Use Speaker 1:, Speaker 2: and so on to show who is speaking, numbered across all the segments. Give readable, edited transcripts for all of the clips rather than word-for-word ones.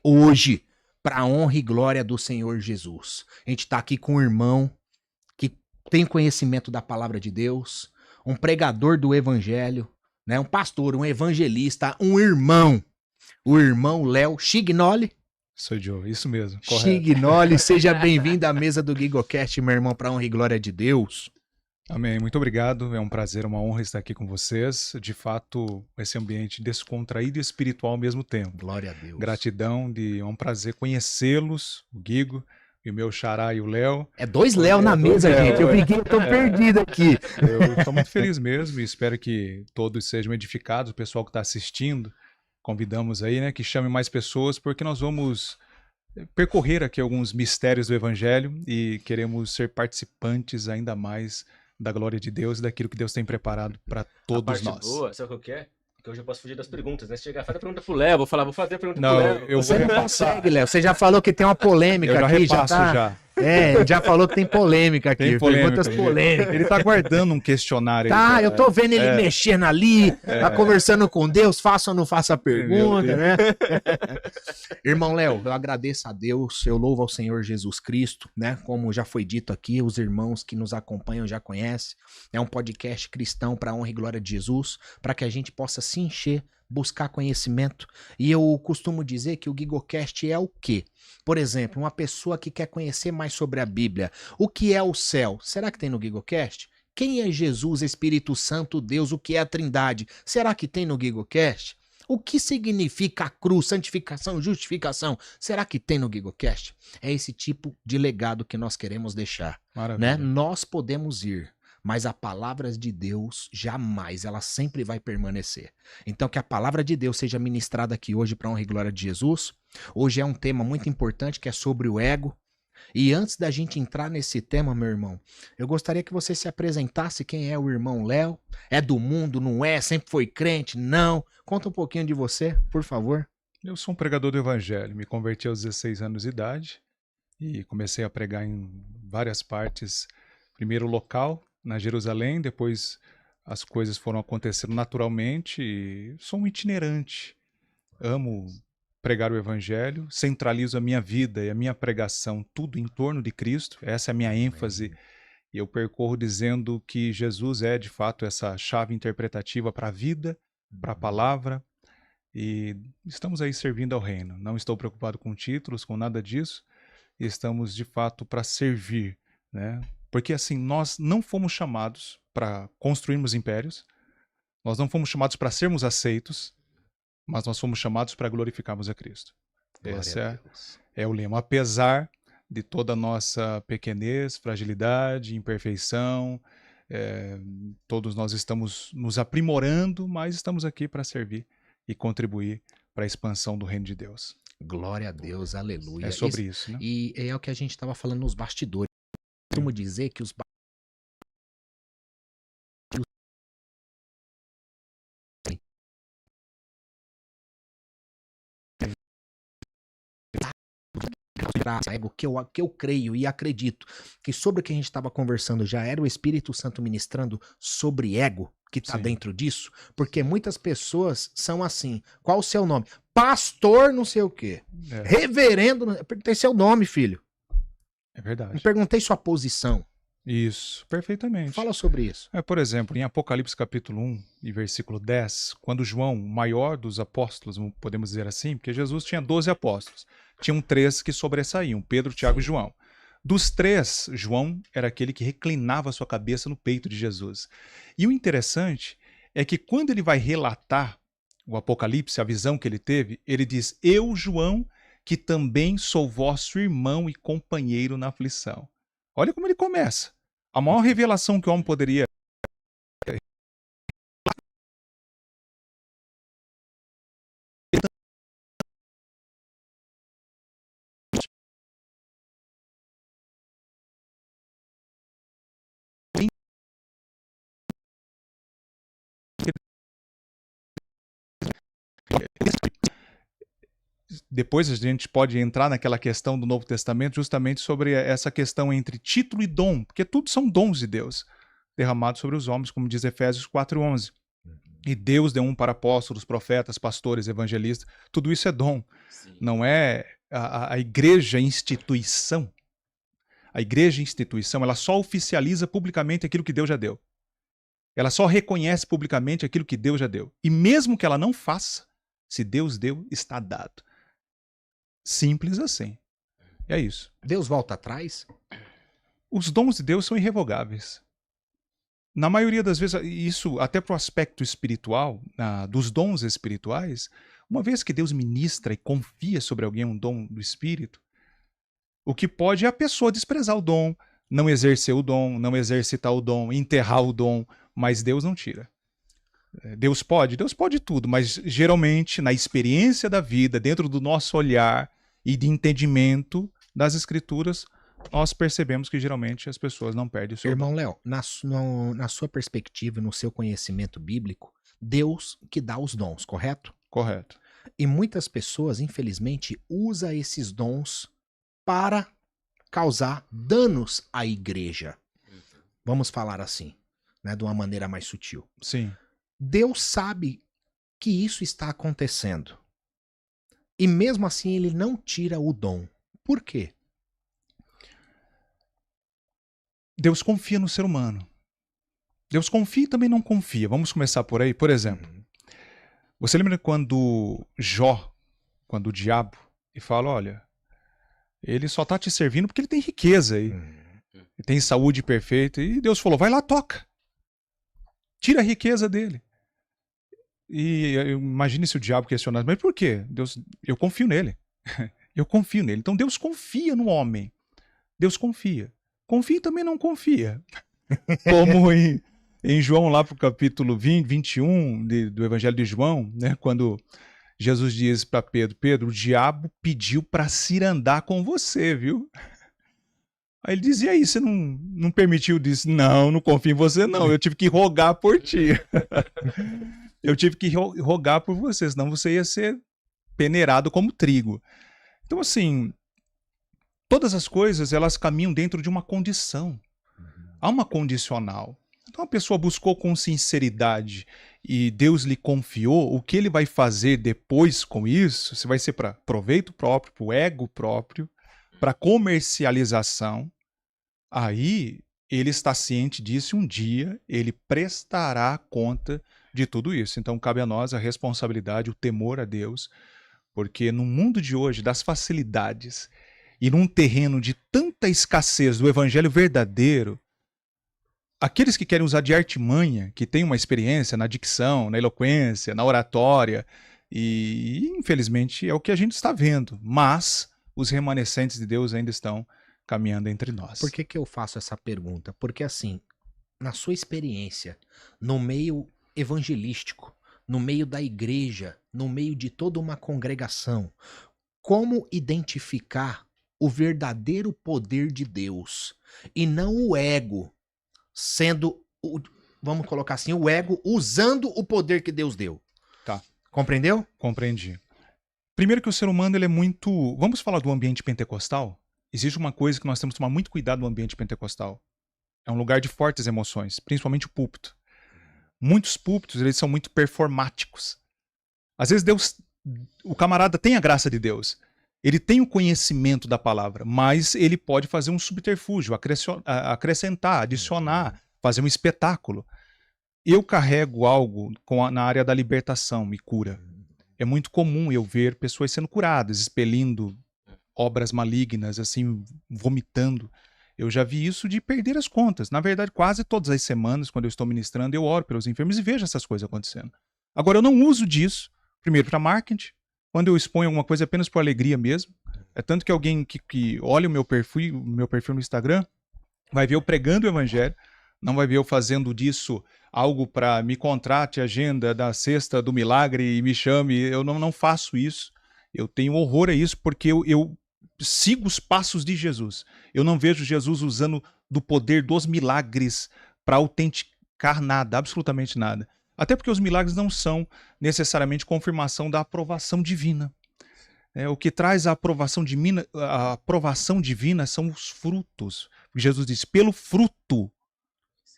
Speaker 1: hoje, para a honra e glória do Senhor Jesus. A gente está aqui com um irmão que tem conhecimento da palavra de Deus, um pregador do evangelho, né? Um pastor, um evangelista, um irmão. O irmão Léo Chignoli.
Speaker 2: Sou Joe, isso mesmo.
Speaker 1: Chignoli, seja bem-vindo à mesa do GigoCast, meu irmão, para a honra e glória de Deus.
Speaker 2: Amém, muito obrigado, é um prazer, uma honra estar aqui com vocês. De fato, esse ambiente descontraído e espiritual ao mesmo tempo.
Speaker 1: Glória a Deus.
Speaker 2: Gratidão, é um prazer conhecê-los, o Guigo, e o meu xará e o Léo.
Speaker 1: É dois Léo na mesa, gente, eu tô perdido aqui.
Speaker 2: Eu estou muito feliz mesmo e espero que todos sejam edificados, o pessoal que está assistindo. Convidamos aí, né, que chame mais pessoas, porque nós vamos percorrer aqui alguns mistérios do Evangelho e queremos ser participantes ainda mais da glória de Deus e daquilo que Deus tem preparado para todos nós.
Speaker 3: Boa, sabe o que é? Que hoje eu posso fugir das perguntas, né? Se chegar, faz a pergunta pro Léo, vou fazer a pergunta pro Léo.
Speaker 2: Eu
Speaker 1: Você
Speaker 2: vou
Speaker 1: não
Speaker 2: repassar.
Speaker 1: consegue, Léo. Você já falou que tem uma polêmica
Speaker 2: Eu já
Speaker 1: aqui.
Speaker 2: repasso
Speaker 1: tá...
Speaker 2: já.
Speaker 1: Já falou que tem polêmica aqui.
Speaker 2: Tem polêmica,
Speaker 1: Perguntas polêmicas.
Speaker 2: Ele tá guardando um questionário.
Speaker 1: Tá,
Speaker 2: aí,
Speaker 1: eu tô vendo ele mexendo ali, tá conversando com Deus, faça ou não faça a pergunta, né? Irmão Léo, eu agradeço a Deus, eu louvo ao Senhor Jesus Cristo, né? Como já foi dito aqui, os irmãos que nos acompanham já conhecem. É um podcast cristão para a honra e glória de Jesus, para que a gente possa se encher, buscar conhecimento. E eu costumo dizer que o GigoCast é o quê? Por exemplo, uma pessoa que quer conhecer mais sobre a Bíblia. O que é o céu? Será que tem no GigoCast? Quem é Jesus, Espírito Santo, Deus? O que é a Trindade? Será que tem no GigoCast? O que significa a cruz, santificação, justificação? Será que tem no GigoCast? É esse tipo de legado que nós queremos deixar.
Speaker 2: Maravilha.
Speaker 1: Né? Nós podemos ir, mas a palavra de Deus jamais, ela sempre vai permanecer. Então que a palavra de Deus seja ministrada aqui hoje para a honra e glória de Jesus. Hoje é um tema muito importante que é sobre o ego. E antes da gente entrar nesse tema, meu irmão, eu gostaria que você se apresentasse. Quem é o irmão Léo? É do mundo, não é? Sempre foi crente? Não. Conta um pouquinho de você, por favor.
Speaker 2: Eu sou um pregador do Evangelho, me converti aos 16 anos de idade e comecei a pregar em várias partes, primeiro local, na Jerusalém, depois as coisas foram acontecendo naturalmente e sou um itinerante. Amo pregar o Evangelho, centralizo a minha vida e a minha pregação tudo em torno de Cristo, essa é a minha ênfase. E eu percorro dizendo que Jesus é, de fato, essa chave interpretativa para a vida, para a palavra, e estamos aí servindo ao reino. Não estou preocupado com títulos, com nada disso, estamos, de fato, para servir, né? Porque, assim, nós não fomos chamados para construirmos impérios, nós não fomos chamados para sermos aceitos, mas nós fomos chamados para glorificarmos a Cristo. Esse é o lema. Apesar de toda a nossa pequenez, fragilidade, imperfeição, todos nós estamos nos aprimorando, mas estamos aqui para servir e contribuir para a expansão do reino de Deus.
Speaker 1: Glória a Deus, aleluia.
Speaker 2: É sobre isso, né?
Speaker 1: E é o que a gente estava falando nos bastidores. Eu costumo dizer que os ego que eu creio e acredito que sobre o que a gente estava conversando já era o Espírito Santo ministrando sobre ego que está dentro disso, porque muitas pessoas são assim. Qual o seu nome? Pastor não sei o quê. Reverendo, eu perguntei seu nome, filho.
Speaker 2: É verdade.
Speaker 1: Eu perguntei sua posição.
Speaker 2: Isso, perfeitamente.
Speaker 1: Fala sobre isso.
Speaker 2: Por exemplo, em Apocalipse capítulo 1 e versículo 10, quando João, o maior dos apóstolos, podemos dizer assim, porque Jesus tinha 12 apóstolos, tinham 3 que sobressaíam, Pedro, Tiago e João. Dos 3, João era aquele que reclinava sua cabeça no peito de Jesus. E o interessante é que quando ele vai relatar o Apocalipse, a visão que ele teve, ele diz, eu, João, que também sou vosso irmão e companheiro na aflição. Olha como ele começa. A maior revelação que o homem poderia depois a gente pode entrar naquela questão do Novo Testamento justamente sobre essa questão entre título e dom, porque tudo são dons de Deus derramados sobre os homens, como diz Efésios 4:11. E Deus deu um para apóstolos, profetas, pastores, evangelistas. Tudo isso é dom.
Speaker 3: Sim.
Speaker 2: Não é a igreja instituição. A igreja instituição, ela só oficializa publicamente aquilo que Deus já deu. Ela só reconhece publicamente aquilo que Deus já deu. E mesmo que ela não faça, se Deus deu, está dado. Simples assim. É isso.
Speaker 1: Deus volta atrás?
Speaker 2: Os dons de Deus são irrevogáveis. Na maioria das vezes, isso até para o aspecto espiritual, dos dons espirituais, uma vez que Deus ministra e confia sobre alguém um dom do Espírito, o que pode é a pessoa desprezar o dom, não exercer o dom, não exercitar o dom, enterrar o dom, mas Deus não tira. Deus pode tudo, mas geralmente na experiência da vida, dentro do nosso olhar e de entendimento das Escrituras, nós percebemos que geralmente as pessoas não perdem o seu
Speaker 1: Irmão Léo, na sua perspectiva, no seu conhecimento bíblico, Deus que dá os dons, correto?
Speaker 2: Correto.
Speaker 1: E muitas pessoas, infelizmente, usam esses dons para causar danos à igreja. Vamos falar assim, né, de uma maneira mais sutil.
Speaker 2: Sim.
Speaker 1: Deus sabe que isso está acontecendo. E mesmo assim ele não tira o dom. Por quê?
Speaker 2: Deus confia no ser humano. Deus confia e também não confia. Vamos começar por aí. Por exemplo, você lembra quando o diabo, e fala, olha, ele só está te servindo porque ele tem riqueza aí. Ele tem saúde perfeita. E Deus falou, vai lá, toca. Tira a riqueza dele. E imagine se o diabo questionasse, mas por quê? Deus, eu confio nele. Eu confio nele. Então Deus confia no homem. Deus confia. Confia e também não confia. Como em João, lá para o capítulo 21 do Evangelho de João, né, quando Jesus diz para Pedro, Pedro, o diabo pediu para cirandar com você, viu? Aí ele dizia, e aí, você não permitiu? Disse, não confio em você não, eu tive que rogar por ti. Eu tive que rogar por você, senão você ia ser peneirado como trigo. Então, assim, todas as coisas, elas caminham dentro de uma condição. Há uma condicional. Então, a pessoa buscou com sinceridade e Deus lhe confiou, o que ele vai fazer depois com isso, se vai ser para proveito próprio, para o ego próprio, para comercialização, aí ele está ciente disso e um dia ele prestará conta de tudo isso. Então, cabe a nós a responsabilidade, o temor a Deus, porque no mundo de hoje, das facilidades, e num terreno de tanta escassez do evangelho verdadeiro, aqueles que querem usar de artimanha, que têm uma experiência na dicção, na eloquência, na oratória, e infelizmente é o que a gente está vendo, mas os remanescentes de Deus ainda estão caminhando entre nós.
Speaker 1: Por que eu faço essa pergunta? Porque assim, na sua experiência, no meio evangelístico, no meio da igreja, no meio de toda uma congregação, como identificar o verdadeiro poder de Deus e não o ego sendo, vamos colocar assim, o ego usando o poder que Deus deu.
Speaker 2: Tá.
Speaker 1: Compreendeu?
Speaker 2: Compreendi. Primeiro que o ser humano ele é muito... Vamos falar do ambiente pentecostal? Existe uma coisa que nós temos que tomar muito cuidado no ambiente pentecostal. É um lugar de fortes emoções, principalmente o púlpito. Muitos púlpitos, eles são muito performáticos. Às vezes Deus, o camarada tem a graça de Deus, ele tem o conhecimento da palavra, mas ele pode fazer um subterfúgio, acrescentar, adicionar, fazer um espetáculo. Eu carrego algo na área da libertação e cura. É muito comum eu ver pessoas sendo curadas, expelindo obras malignas, assim, vomitando. Eu já vi isso de perder as contas. Na verdade, quase todas as semanas, quando eu estou ministrando, eu oro pelos enfermos e vejo essas coisas acontecendo. Agora, eu não uso disso, primeiro, para marketing, quando eu exponho alguma coisa apenas por alegria mesmo. É tanto que alguém que olha o meu perfil no Instagram, vai ver eu pregando o evangelho, não vai ver eu fazendo disso algo para me contrate, agenda da cesta do milagre e me chame. Eu não faço isso. Eu tenho horror a isso porque eu sigo os passos de Jesus. Eu não vejo Jesus usando do poder dos milagres para autenticar nada, absolutamente nada. Até porque os milagres não são necessariamente confirmação da aprovação divina. O que traz a aprovação divina são os frutos. Jesus diz, pelo fruto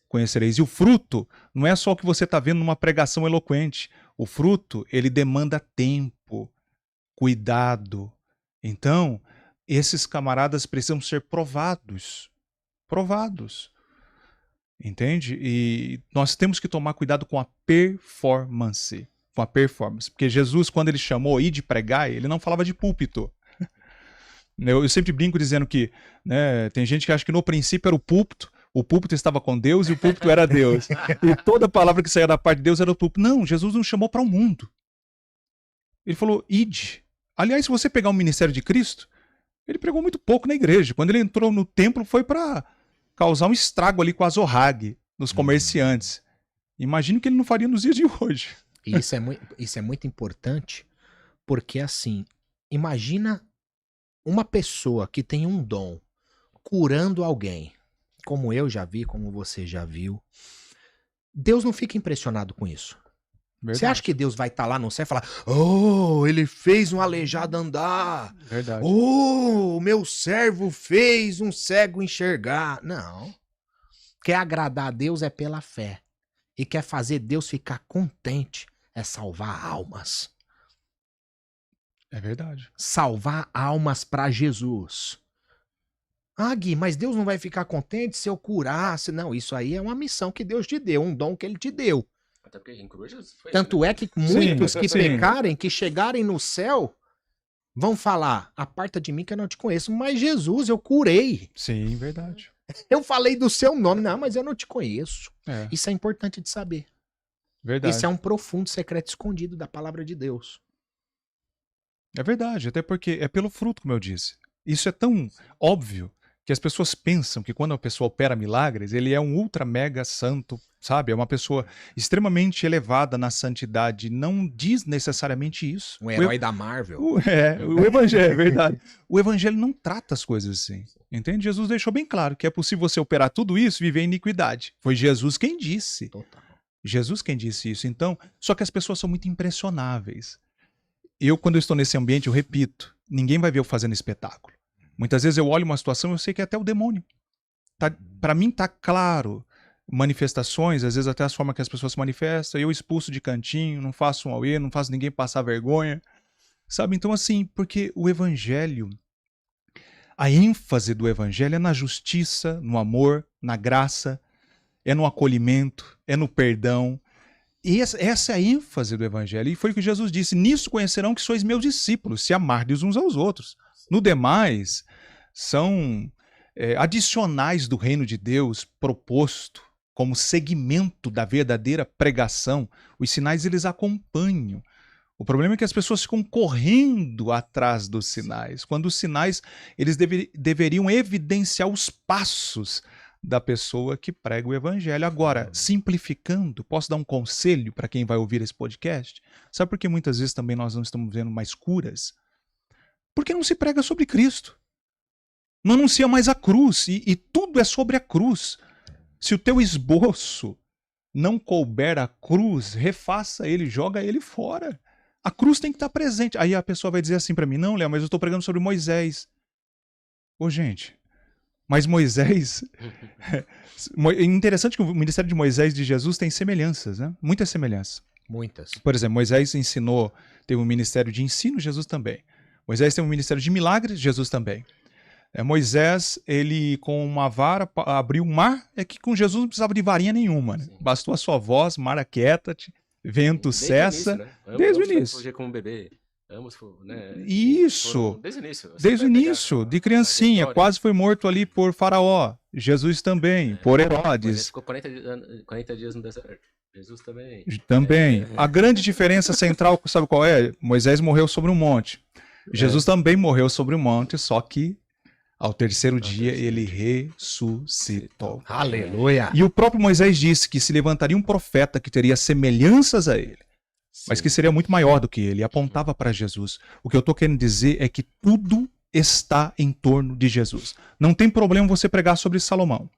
Speaker 2: conhecereis. E o fruto não é só o que você está vendo numa pregação eloquente. O fruto, ele demanda tempo, cuidado. Então, esses camaradas precisam ser provados. Provados. Entende? E nós temos que tomar cuidado com a performance. Com a performance. Porque Jesus, quando ele chamou ir de pregar, ele não falava de púlpito. Eu sempre brinco dizendo que, né, tem gente que acha que no princípio era o púlpito estava com Deus e o púlpito era Deus. E toda palavra que saía da parte de Deus era o púlpito. Não, Jesus nos chamou para o mundo. Ele falou, ide. Aliás, se você pegar o ministério de Cristo, ele pregou muito pouco na igreja. Quando ele entrou no templo foi para causar um estrago ali com a Zorrague, nos comerciantes. Imagino que ele não faria nos dias de hoje.
Speaker 1: E isso é muito importante, porque assim, imagina uma pessoa que tem um dom curando alguém, como eu já vi, como você já viu. Deus não fica impressionado com isso.
Speaker 2: Verdade.
Speaker 1: Você acha que Deus vai estar lá no céu e falar, oh, ele fez um aleijado andar.
Speaker 2: Verdade.
Speaker 1: Oh, meu servo fez um cego enxergar. Não. Quer agradar a Deus é pela fé. E quer fazer Deus ficar contente é salvar almas.
Speaker 2: É verdade.
Speaker 1: Salvar almas para Jesus. Ah, Gui, mas Deus não vai ficar contente se eu curasse. Não, isso aí é uma missão que Deus te deu, um dom que ele te deu.
Speaker 3: Até porque em cruz foi.
Speaker 1: Tanto é que muitos que
Speaker 2: sim.
Speaker 1: pecarem, que chegarem no céu, vão falar, aparta de mim que eu não te conheço. Mas Jesus, eu curei.
Speaker 2: Sim, verdade.
Speaker 1: Eu falei do seu nome. Não, mas eu não te conheço.
Speaker 2: É,
Speaker 1: Isso é importante de saber.
Speaker 2: verdade.
Speaker 1: Isso é um profundo secreto escondido da palavra de Deus.
Speaker 2: É verdade, até porque é pelo fruto, como eu disse. Isso é tão óbvio que as pessoas pensam que quando a pessoa opera milagres, ele é um ultra mega santo, sabe? É uma pessoa extremamente elevada na santidade. Não diz necessariamente isso.
Speaker 1: Um herói da Marvel.
Speaker 2: O evangelho, é verdade. O evangelho não trata as coisas assim. Entende? Jesus deixou bem claro que é possível você operar tudo isso e viver em iniquidade. Foi Jesus quem disse.
Speaker 1: Total.
Speaker 2: Jesus quem disse isso. Então, só que as pessoas são muito impressionáveis. Eu, quando eu estou nesse ambiente, eu repito, ninguém vai ver eu fazendo espetáculo. Muitas vezes eu olho uma situação e eu sei que é até o demônio. Para mim tá claro. Manifestações, às vezes até a forma que as pessoas se manifestam, eu expulso de cantinho, não faço um auê, não faço ninguém passar vergonha. Sabe? Então assim, porque o evangelho, a ênfase do evangelho é na justiça, no amor, na graça, é no acolhimento, é no perdão. E essa é a ênfase do evangelho. E foi o que Jesus disse, nisso conhecerão que sois meus discípulos, se amardes uns aos outros. No demais, são adicionais do reino de Deus proposto como segmento da verdadeira pregação. Os sinais, eles acompanham. O problema é que as pessoas ficam correndo atrás dos sinais, quando os sinais, eles deveriam evidenciar os passos da pessoa que prega o evangelho. Agora, simplificando, posso dar um conselho para quem vai ouvir esse podcast? Sabe por que muitas vezes também nós não estamos vendo mais curas? Porque não se prega sobre Cristo. Não anuncia mais a cruz, e tudo é sobre a cruz. Se o teu esboço não couber a cruz, refaça ele, joga ele fora. A cruz tem que estar presente. Aí a pessoa vai dizer assim para mim, não, Léo, mas eu estou pregando sobre Moisés. Ô, gente, mas Moisés... É interessante que o ministério de Moisés e de Jesus tem semelhanças, né? Muitas semelhanças.
Speaker 1: Muitas.
Speaker 2: Por exemplo, Moisés ensinou, teve um ministério de ensino, Jesus também. Moisés tem um ministério de milagres, Jesus também. Moisés, ele com uma vara abriu o mar, é que com Jesus não precisava de varinha nenhuma, né? Bastou a sua voz, mar aquieta-te, vento cessa. Desde o início.
Speaker 3: Fugir como um bebê. Né?
Speaker 2: Isso.
Speaker 3: Desde o início.
Speaker 2: Desde o início, de criancinha, quase foi morto ali por Faraó. Jesus também, por Herodes.
Speaker 3: Ficou 40 dias no deserto. Jesus também.
Speaker 2: Também. A grande diferença central, sabe qual é? Moisés morreu sobre um monte. Jesus também morreu sobre um monte, só que ao terceiro dia ele ressuscitou.
Speaker 1: Aleluia!
Speaker 2: E o próprio Moisés disse que se levantaria um profeta que teria semelhanças a ele, mas que seria muito maior do que ele, e apontava para Jesus. O que eu estou querendo dizer é que tudo está em torno de Jesus. Não tem problema você pregar sobre Salomão.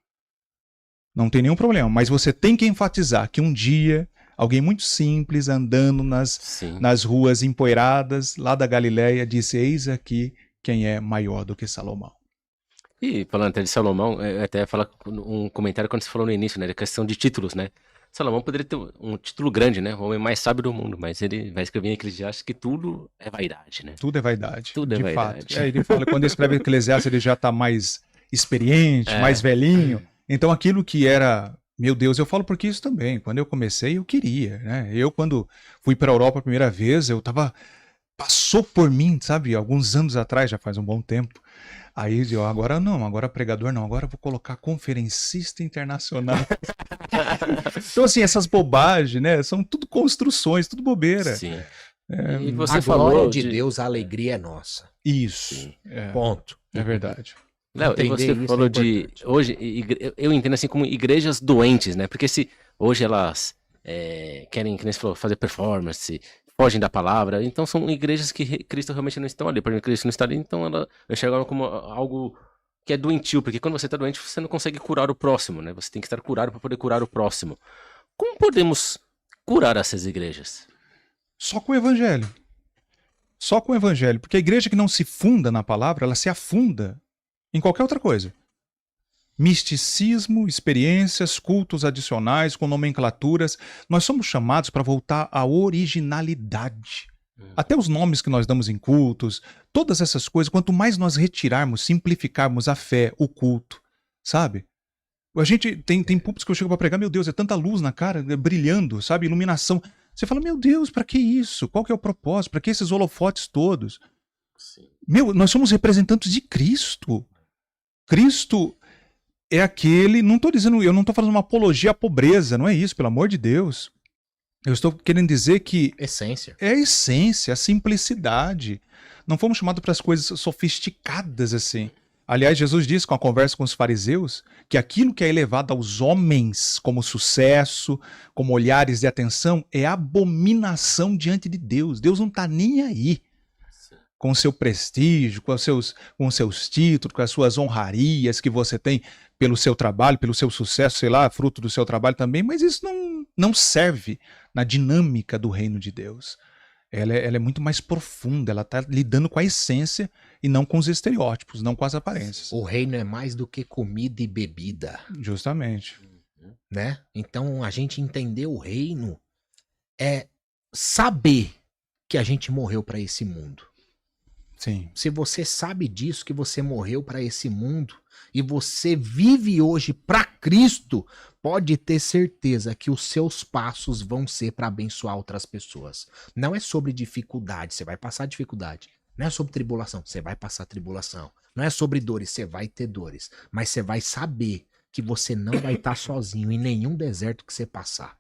Speaker 2: Não tem nenhum problema, mas você tem que enfatizar que um dia alguém muito simples andando nas ruas empoeiradas lá da Galileia disse, eis aqui quem é maior do que Salomão.
Speaker 3: E falando até de Salomão, até falar um comentário quando você falou no início, né? Da questão de títulos, né? Salomão poderia ter um título grande, né? O homem mais sábio do mundo, mas ele vai escrever em Eclesiastes que tudo é vaidade, né?
Speaker 2: Tudo é vaidade,
Speaker 3: Tudo é
Speaker 2: de
Speaker 3: vaidade.
Speaker 2: fato. Ele fala, quando ele escreve Eclesiastes, ele já está mais experiente, mais velhinho. Então aquilo que era, meu Deus, eu falo porque isso também. Quando eu comecei, eu queria, né? Eu, quando fui para a Europa a primeira vez, passou por mim, sabe? Alguns anos atrás, já faz um bom tempo. Aí eu, agora não, agora pregador não, agora eu vou colocar conferencista internacional. Então, assim, essas bobagens, né? São tudo construções, tudo bobeira.
Speaker 3: Sim.
Speaker 1: E
Speaker 3: você
Speaker 1: a
Speaker 3: falou
Speaker 1: glória de Deus, a alegria é nossa.
Speaker 2: Isso.
Speaker 1: Ponto.
Speaker 2: É verdade.
Speaker 3: Léo, e você falou de... Hoje, eu entendo assim como igrejas doentes, né? Porque se hoje elas querem, que nem você falou, fazer performance, fogem da palavra, então são igrejas que Cristo realmente não estão ali. Por exemplo, Cristo não está ali, então ela enxerga como algo que é doentio, porque quando você está doente, você não consegue curar o próximo, né? Você tem que estar curado para poder curar o próximo. Como podemos curar essas igrejas?
Speaker 2: Só com o evangelho. Só com o evangelho. Porque a igreja que não se funda na palavra, ela se afunda em qualquer outra coisa. Misticismo, experiências, cultos adicionais, com nomenclaturas. Nós somos chamados para voltar à originalidade. Até os nomes que nós damos em cultos, todas essas coisas, quanto mais nós retirarmos, simplificarmos a fé, o culto, sabe? A gente tem púlpitos que eu chego para pregar, meu Deus, é tanta luz na cara, brilhando, sabe? Iluminação. Você fala, meu Deus, para que isso? Qual que é o propósito? Para que esses holofotes todos?
Speaker 3: Sim.
Speaker 2: Nós somos representantes de Cristo. Cristo é aquele, eu não estou fazendo uma apologia à pobreza, não é isso, pelo amor de Deus. Eu estou querendo dizer que
Speaker 1: Essência.
Speaker 2: é a essência, a simplicidade. Não fomos chamados para as coisas sofisticadas assim. Aliás, Jesus disse com a conversa com os fariseus que aquilo que é elevado aos homens como sucesso, como olhares de atenção, é abominação diante de Deus. Deus não está nem aí com o seu prestígio, com os seus títulos, com as suas honrarias que você tem pelo seu trabalho, pelo seu sucesso, sei lá, fruto do seu trabalho também, mas isso não serve na dinâmica do reino de Deus. Ela é muito mais profunda, ela está lidando com a essência e não com os estereótipos, não com as aparências.
Speaker 1: O reino é mais do que comida e bebida.
Speaker 2: Justamente.
Speaker 1: Né? Então, a gente entender o reino é saber que a gente morreu para esse mundo.
Speaker 2: Sim.
Speaker 1: Se você sabe disso, que você morreu para esse mundo e você vive hoje para Cristo, pode ter certeza que os seus passos vão ser para abençoar outras pessoas. Não é sobre dificuldade, você vai passar dificuldade. Não é sobre tribulação, você vai passar tribulação. Não é sobre dores, você vai ter dores. Mas você vai saber que você não vai estar sozinho em nenhum deserto que você passar.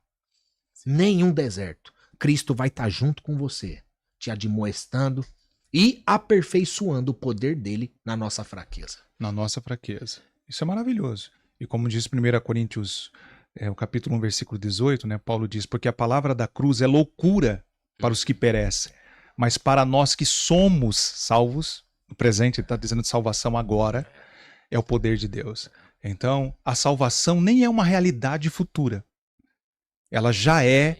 Speaker 1: Nenhum deserto. Cristo vai estar junto com você, te admoestando e aperfeiçoando o poder dele na nossa fraqueza.
Speaker 2: Na nossa fraqueza. Isso é maravilhoso. E como diz 1 Coríntios, o capítulo 1, versículo 18, né, Paulo diz, porque a palavra da cruz é loucura para os que perecem, mas para nós que somos salvos, no presente ele está dizendo de salvação agora, é o poder de Deus. Então, a salvação nem é uma realidade futura. Ela já é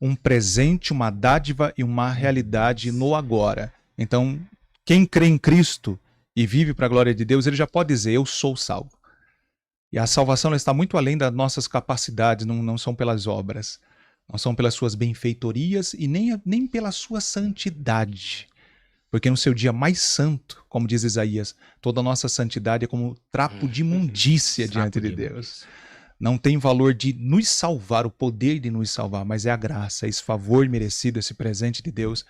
Speaker 2: um presente, uma dádiva e uma realidade no agora. Então, quem crê em Cristo e vive para a glória de Deus, ele já pode dizer, eu sou salvo. E a salvação ela está muito além das nossas capacidades, não são pelas obras, não são pelas suas benfeitorias e nem pela sua santidade. Porque no seu dia mais santo, como diz Isaías, toda a nossa santidade é como trapo de imundícia diante de Deus. Não tem valor de nos salvar, o poder de nos salvar, mas é a graça, esse favor merecido, esse presente de Deus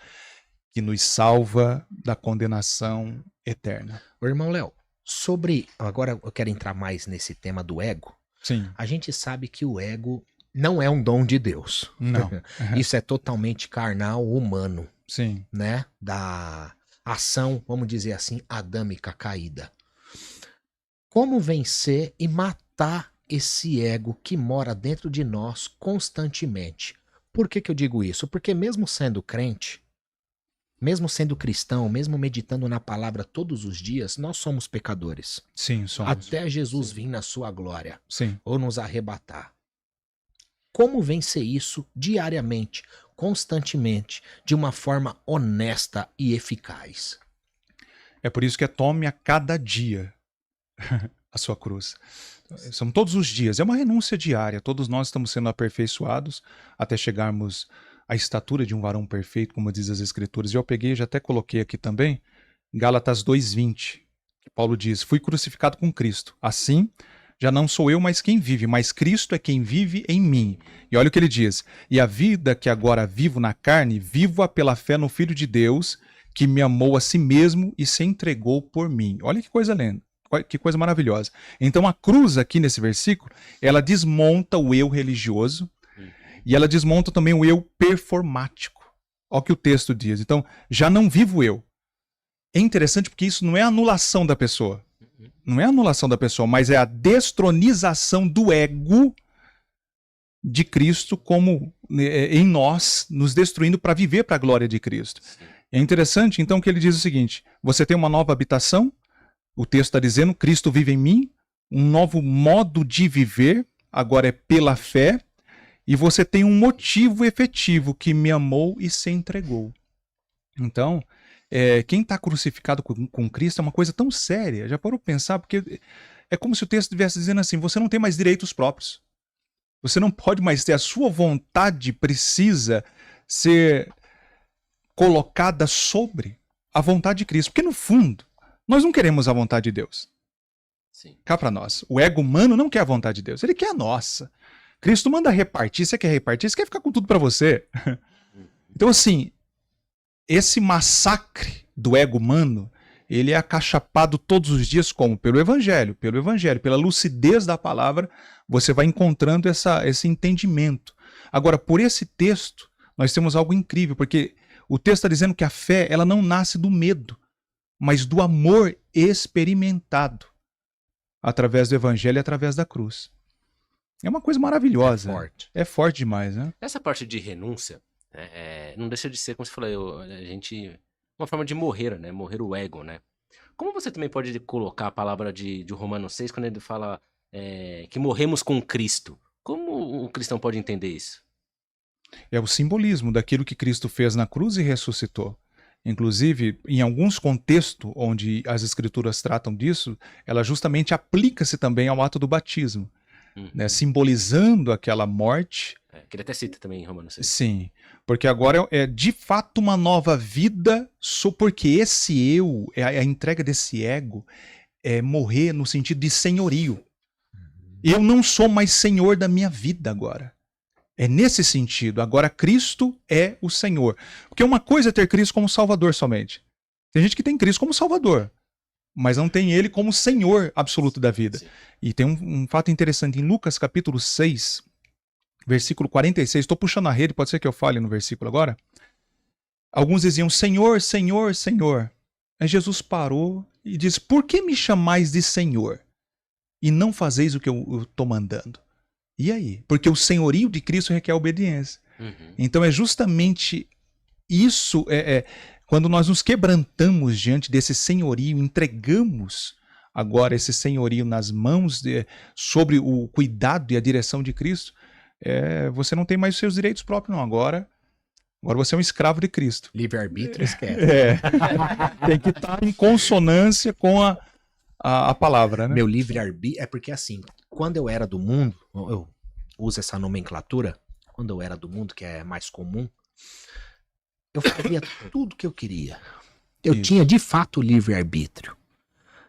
Speaker 2: que nos salva da condenação eterna.
Speaker 1: Ô, irmão Léo, agora eu quero entrar mais nesse tema do ego.
Speaker 2: Sim.
Speaker 1: A gente sabe que o ego não é um dom de Deus.
Speaker 2: Não.
Speaker 1: Isso é totalmente carnal, humano.
Speaker 2: Sim.
Speaker 1: Né? Da ação, vamos dizer assim, adâmica caída. Como vencer e matar esse ego que mora dentro de nós constantemente? Por que eu digo isso? Porque mesmo sendo crente, mesmo sendo cristão, mesmo meditando na palavra todos os dias, nós somos pecadores.
Speaker 2: Sim, somos.
Speaker 1: Até Jesus vir na sua glória.
Speaker 2: Sim.
Speaker 1: Ou nos arrebatar. Como vencer isso diariamente, constantemente, de uma forma honesta e eficaz?
Speaker 2: É por isso que é tome a cada dia. a sua cruz. São todos os dias, é uma renúncia diária. Todos nós estamos sendo aperfeiçoados até chegarmos à estatura de um varão perfeito, como diz as Escrituras. E eu peguei, já até coloquei aqui também, Gálatas 2:20, que Paulo diz: fui crucificado com Cristo. Assim, já não sou eu mais quem vive, mas Cristo é quem vive em mim. E olha o que ele diz: e a vida que agora vivo na carne, vivo-a pela fé no Filho de Deus, que me amou a si mesmo e se entregou por mim. Olha que coisa linda. Que coisa maravilhosa. Então a cruz aqui nesse versículo, ela desmonta o eu religioso e ela desmonta também o eu performático. Olha o que o texto diz. Então, já não vivo eu. É interessante porque isso não é a anulação da pessoa. Não é a anulação da pessoa, mas é a destronização do ego de Cristo como em nós, nos destruindo para viver para a glória de Cristo. É interessante então que ele diz o seguinte: você tem uma nova habitação. O texto está dizendo, Cristo vive em mim, um novo modo de viver, agora é pela fé, e você tem um motivo efetivo que me amou e se entregou. Então, quem está crucificado com Cristo é uma coisa tão séria, já parou para pensar, porque é como se o texto estivesse dizendo assim, você não tem mais direitos próprios, você não pode mais ter, a sua vontade precisa ser colocada sobre a vontade de Cristo, porque no fundo, nós não queremos a vontade de Deus.
Speaker 3: Sim.
Speaker 2: Cá para nós. O ego humano não quer a vontade de Deus. Ele quer a nossa. Cristo manda repartir. Você quer repartir? Você quer ficar com tudo para você. Então, assim, esse massacre do ego humano, ele é acachapado todos os dias como? Pelo Evangelho. Pelo Evangelho. Pela lucidez da palavra, você vai encontrando esse entendimento. Agora, por esse texto, nós temos algo incrível, porque o texto está dizendo que a fé, ela não nasce do medo, mas do amor experimentado através do Evangelho e através da cruz. É uma coisa maravilhosa.
Speaker 1: É forte.
Speaker 2: É forte demais, né?
Speaker 3: Essa parte de renúncia, não deixa de ser, como você falou, uma forma de morrer, né? Morrer o ego, né? Como você também pode colocar a palavra de Romanos 6, quando ele fala que morremos com Cristo? Como o cristão pode entender isso?
Speaker 2: É o simbolismo daquilo que Cristo fez na cruz e ressuscitou. Inclusive, em alguns contextos onde as escrituras tratam disso, ela justamente aplica-se também ao ato do batismo, né, simbolizando aquela morte.
Speaker 3: Que ele até cita também em Romanos 6.
Speaker 2: Sim, porque agora é de fato uma nova vida, porque esse eu, a entrega desse ego, é morrer no sentido de senhorio. Eu não sou mais senhor da minha vida agora. É nesse sentido. Agora Cristo é o Senhor. Porque uma coisa é ter Cristo como Salvador somente. Tem gente que tem Cristo como Salvador, mas não tem Ele como Senhor absoluto da vida. Sim. E tem um fato interessante. Em Lucas capítulo 6, versículo 46, estou puxando a rede, pode ser que eu fale no versículo agora. Alguns diziam, Senhor, Senhor, Senhor. Aí Jesus parou e disse, por que me chamais de Senhor? E não fazeis o que eu estou mandando? E aí? Porque o senhorio de Cristo requer obediência. Então é justamente isso, quando nós nos quebrantamos diante desse senhorio, entregamos agora esse senhorio nas mãos, sobre o cuidado e a direção de Cristo, você não tem mais os seus direitos próprios, não. Agora você é um escravo de Cristo.
Speaker 1: Livre-arbítrio esquece.
Speaker 2: Tem que estar em consonância com a palavra, né?
Speaker 1: Meu livre-arbítrio é porque assim, quando eu era do mundo, eu uso essa nomenclatura, quando eu era do mundo, que é mais comum, eu fazia tudo que eu queria. Eu tinha de fato livre-arbítrio.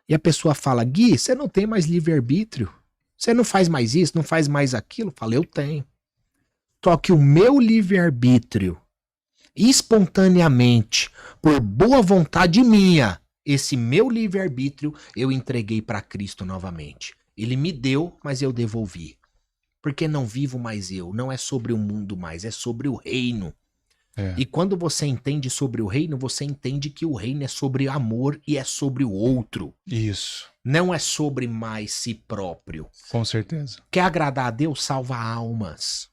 Speaker 1: E a pessoa fala, Gui, você não tem mais livre-arbítrio? Você não faz mais isso, não faz mais aquilo? Eu falo, eu tenho. Só que o meu livre-arbítrio, espontaneamente, por boa vontade minha, esse meu livre-arbítrio eu entreguei para Cristo novamente. Ele me deu, mas eu devolvi. Porque não vivo mais eu, não é sobre o mundo mais, é sobre o reino. E quando você entende sobre o reino, você entende que o reino é sobre amor e é sobre o outro.
Speaker 2: Isso.
Speaker 1: Não é sobre mais si próprio.
Speaker 2: Com certeza.
Speaker 1: Quer agradar a Deus? Salva almas.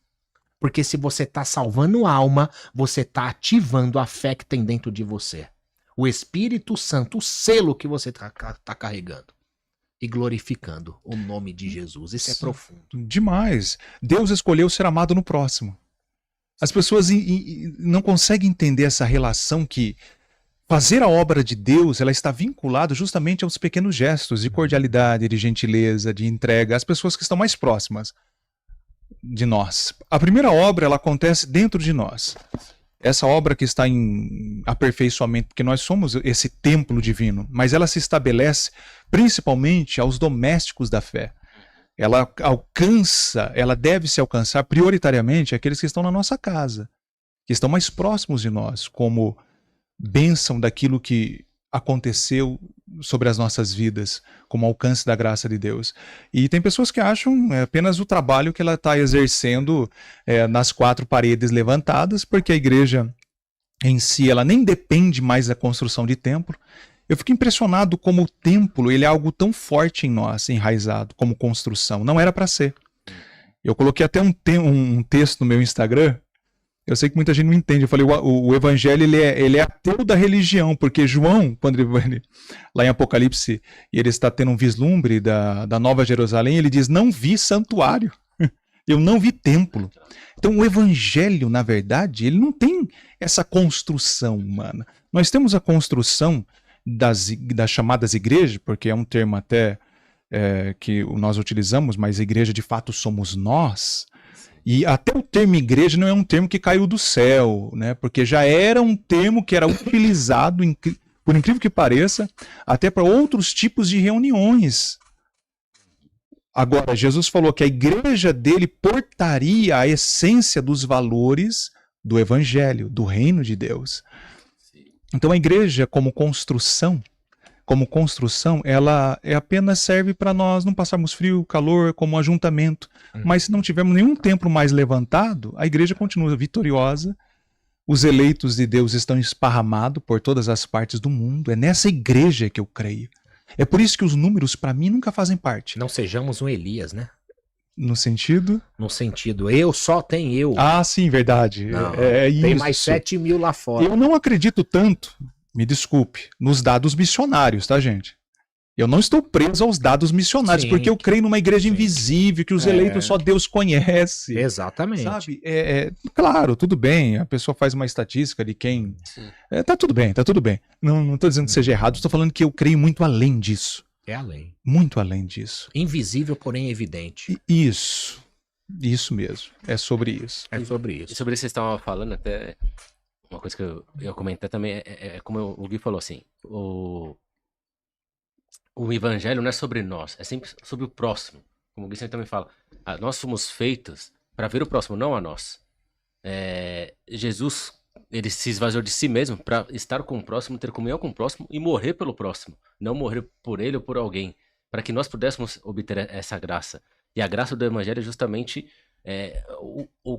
Speaker 1: Porque se você está salvando alma, você está ativando a fé que tem dentro de você. O Espírito Santo, o selo que você está carregando. E glorificando o nome de Jesus. Isso é profundo.
Speaker 2: Demais. Deus escolheu ser amado no próximo. As pessoas não conseguem entender essa relação que fazer a obra de Deus, ela está vinculada justamente aos pequenos gestos de cordialidade, de gentileza, de entrega às pessoas que estão mais próximas de nós. A primeira obra, ela acontece dentro de nós. Essa obra que está em aperfeiçoamento, porque nós somos esse templo divino, mas ela se estabelece principalmente aos domésticos da fé. Ela deve se alcançar prioritariamente aqueles que estão na nossa casa, que estão mais próximos de nós, como bênção daquilo que aconteceu sobre as nossas vidas, como alcance da graça de Deus. E tem pessoas que acham apenas o trabalho que ela está exercendo nas quatro paredes levantadas, porque a igreja em si, ela nem depende mais da construção de templo. Eu fico impressionado como o templo, ele é algo tão forte em nós, enraizado, como construção. Não era para ser. Eu coloquei até um texto no meu Instagram. Eu sei que muita gente não entende. Eu falei, o evangelho ele é ateu da religião, porque João, quando ele lá em Apocalipse, e ele está tendo um vislumbre da Nova Jerusalém, ele diz, não vi santuário, eu não vi templo. Então o evangelho, na verdade, ele não tem essa construção humana. Nós temos a construção das chamadas igrejas, porque é um termo até que nós utilizamos, mas a igreja de fato somos nós. E até o termo igreja não é um termo que caiu do céu, né? Porque já era um termo que era utilizado, por incrível que pareça, até para outros tipos de reuniões. Agora, Jesus falou que a igreja dele portaria a essência dos valores do evangelho, do reino de Deus. Então a igreja como construção, ela apenas serve para nós não passarmos frio, calor, como um ajuntamento. Mas se não tivermos nenhum templo mais levantado, a igreja continua vitoriosa, os eleitos de Deus estão esparramados por todas as partes do mundo. É nessa igreja que eu creio. É por isso que os números, para mim, nunca fazem parte.
Speaker 1: Não sejamos um Elias, né?
Speaker 2: No sentido?
Speaker 1: No sentido, só tem eu.
Speaker 2: Ah, sim, verdade.
Speaker 1: Não,
Speaker 2: tem
Speaker 1: isso. Mais 7.000 lá fora.
Speaker 2: Eu não acredito tanto, me desculpe, nos dados missionários, tá, gente? Eu não estou preso aos dados missionários, porque eu creio numa igreja invisível, que os eleitos só Deus conhece.
Speaker 1: Exatamente.
Speaker 2: Sabe? Claro, tudo bem, a pessoa faz uma estatística de quem... tá tudo bem, tá tudo bem. Não estou dizendo que seja errado, estou falando que eu creio muito além disso.
Speaker 1: É além.
Speaker 2: Muito além disso.
Speaker 1: Invisível, porém evidente.
Speaker 2: Isso mesmo. É sobre isso.
Speaker 1: É sobre isso.
Speaker 3: E sobre isso que vocês estavam falando, até uma coisa que eu ia comentar também, como o Gui falou assim, o evangelho não é sobre nós, é sempre sobre o próximo. Como o Gui sempre também fala, nós somos feitos para ver o próximo, não a nós. Jesus, ele se esvaziou de si mesmo para estar com o próximo, ter comunhão com o próximo e morrer pelo próximo, não morrer por ele ou por alguém, para que nós pudéssemos obter essa graça. E a graça do evangelho é justamente,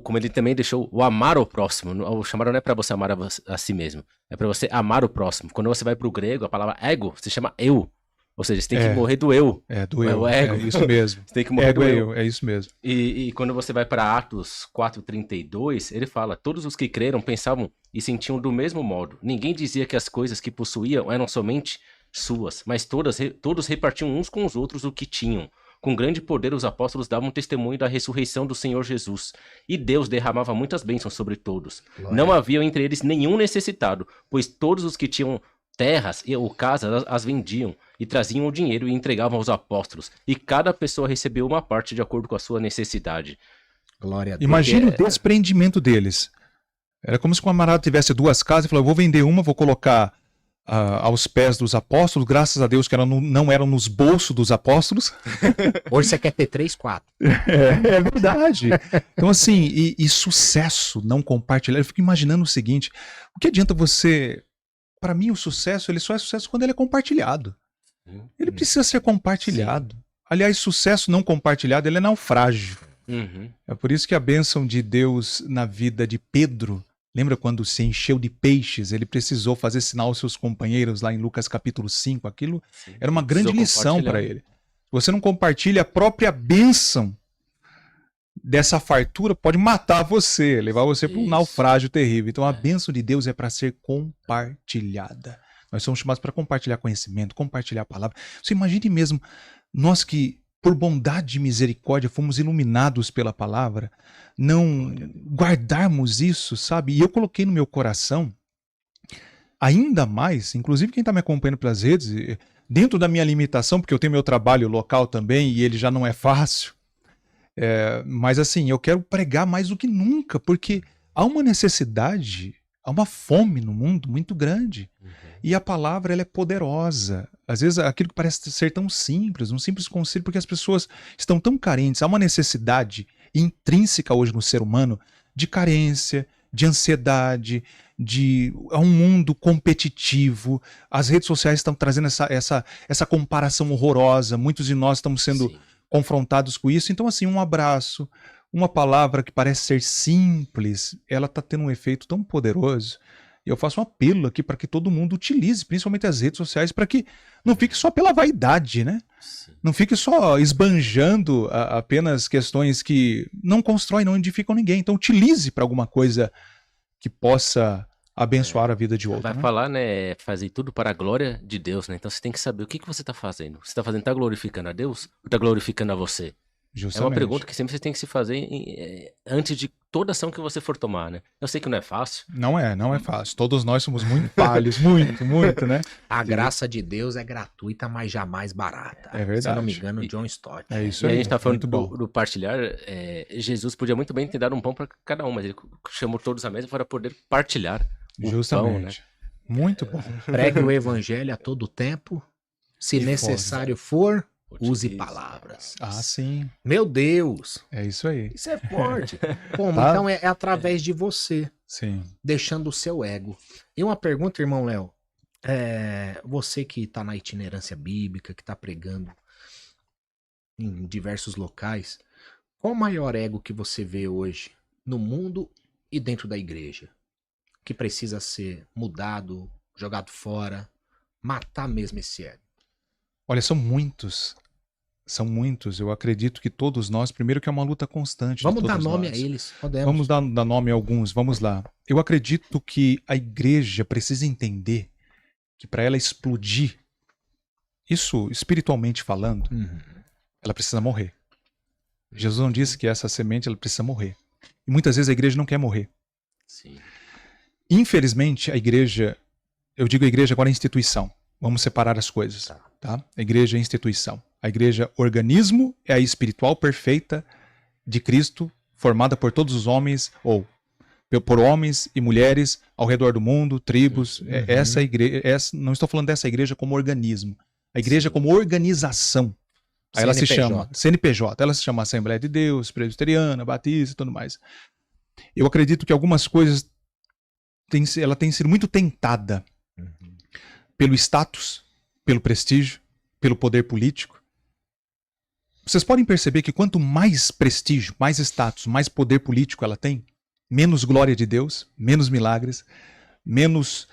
Speaker 3: como ele também deixou, o amar ao próximo. O chamado não é para você amar a si mesmo, é para você amar o próximo. Quando você vai para o grego, a palavra ego se chama eu. Ou seja, você tem que morrer do eu.
Speaker 2: Do eu.
Speaker 3: O ego.
Speaker 2: É isso mesmo.
Speaker 3: Você tem que morrer
Speaker 2: ego
Speaker 3: do eu.
Speaker 2: É isso mesmo.
Speaker 3: E quando você vai para Atos 4:32, ele fala, todos os que creram pensavam e sentiam do mesmo modo. Ninguém dizia que as coisas que possuíam eram somente suas, mas todos repartiam uns com os outros o que tinham. Com grande poder os apóstolos davam testemunho da ressurreição do Senhor Jesus. E Deus derramava muitas bênçãos sobre todos. Glória. Não havia entre eles nenhum necessitado, pois todos os que tinham terras ou casas as vendiam e traziam o dinheiro e entregavam aos apóstolos. E cada pessoa recebeu uma parte de acordo com a sua necessidade.
Speaker 1: Glória a Deus.
Speaker 2: Imagine o desprendimento deles. Era como se o camarada tivesse duas casas e falou, eu vou vender uma, vou colocar aos pés dos apóstolos, graças a Deus que não eram nos bolsos dos apóstolos.
Speaker 1: Hoje você quer ter 3, 4.
Speaker 2: É verdade. Então assim, e sucesso não compartilhar. Eu fico imaginando o seguinte, o que adianta você... Para mim o sucesso, ele só é sucesso quando ele é compartilhado. Ele precisa ser compartilhado. Sim. Aliás, sucesso não compartilhado, ele é naufrágio. É por isso que a bênção de Deus na vida de Pedro, lembra quando se encheu de peixes, ele precisou fazer sinal aos seus companheiros lá em Lucas capítulo 5, aquilo era uma grande lição para ele. Você não compartilha a própria bênção dessa fartura, pode matar você, levar você para um naufrágio terrível. Então a bênção de Deus é para ser compartilhada. Nós somos chamados para compartilhar conhecimento, compartilhar a palavra. Você imagine mesmo, nós que por bondade e misericórdia fomos iluminados pela palavra, não guardarmos isso, sabe? E eu coloquei no meu coração ainda mais, inclusive quem está me acompanhando pelas redes, dentro da minha limitação, porque eu tenho meu trabalho local também e ele já não é fácil, mas assim, eu quero pregar mais do que nunca, porque há uma necessidade, há uma fome no mundo muito grande. E a palavra, ela é poderosa. Às vezes aquilo que parece ser tão simples, um simples conselho, porque as pessoas estão tão carentes. Há uma necessidade intrínseca hoje no ser humano de carência, de ansiedade, há um mundo competitivo. As redes sociais estão trazendo essa comparação horrorosa. Muitos de nós estamos sendo confrontados com isso. Então, assim, um abraço, uma palavra que parece ser simples, ela está tendo um efeito tão poderoso. E eu faço um apelo aqui para que todo mundo utilize, principalmente as redes sociais, para que não fique só pela vaidade, né? Sim. Não fique só esbanjando apenas questões que não constroem, não edificam ninguém. Então utilize para alguma coisa que possa abençoar a vida de outro.
Speaker 3: Vai falar, né? Fazer tudo para a glória de Deus, né? Então você tem que saber o que você está fazendo. Você está fazendo, está glorificando a Deus ou está glorificando a você?
Speaker 2: Justamente.
Speaker 3: É uma pergunta que sempre você tem que se fazer antes de toda ação que você for tomar, né? Eu sei que não é fácil.
Speaker 2: Não é fácil. Todos nós somos muito falhos, muito, né?
Speaker 1: A graça de Deus é gratuita, mas jamais barata.
Speaker 2: É verdade.
Speaker 1: Se eu não me engano, John Stott.
Speaker 2: É isso
Speaker 3: aí.
Speaker 2: E
Speaker 3: a gente tá falando do partilhar. Jesus podia muito bem ter dado um pão para cada um, mas ele chamou todos à mesa para poder partilhar o pão, né?
Speaker 2: Muito bom.
Speaker 1: Pregue o evangelho a todo tempo. Se necessário for, use palavras.
Speaker 2: Sim.
Speaker 1: Meu Deus.
Speaker 2: É isso aí.
Speaker 1: Isso é forte. Como? Tá? Então é através de você.
Speaker 2: Sim.
Speaker 1: Deixando o seu ego. E uma pergunta, irmão Léo. Você que está na itinerância bíblica, que está pregando em diversos locais, qual o maior ego que você vê hoje no mundo e dentro da igreja? Que precisa ser mudado, jogado fora, matar mesmo esse ego?
Speaker 2: Olha, são muitos. Eu acredito que todos nós, primeiro que é uma luta constante.
Speaker 1: Vamos dar nome a eles. Podemos.
Speaker 2: Vamos dar nome a alguns, vamos lá. Eu acredito que a igreja precisa entender que para ela explodir, isso espiritualmente falando, ela precisa morrer. Jesus não disse que essa semente ela precisa morrer. E muitas vezes a igreja não quer morrer.
Speaker 3: Sim.
Speaker 2: Infelizmente, a igreja, eu digo a igreja agora é instituição. Vamos separar as coisas. Tá? A igreja é instituição. A igreja, organismo, é a espiritual perfeita de Cristo, formada por todos os homens, ou por homens e mulheres ao redor do mundo, tribos. Essa igreja, não estou falando dessa igreja como organismo. A igreja como organização. Aí ela se chama CNPJ. Ela se chama Assembleia de Deus, Presbiteriana, Batista e tudo mais. Eu acredito que algumas coisas ela tem sido muito tentada pelo status, pelo prestígio, pelo poder político. Vocês podem perceber que quanto mais prestígio, mais status, mais poder político ela tem, menos glória de Deus, menos milagres, menos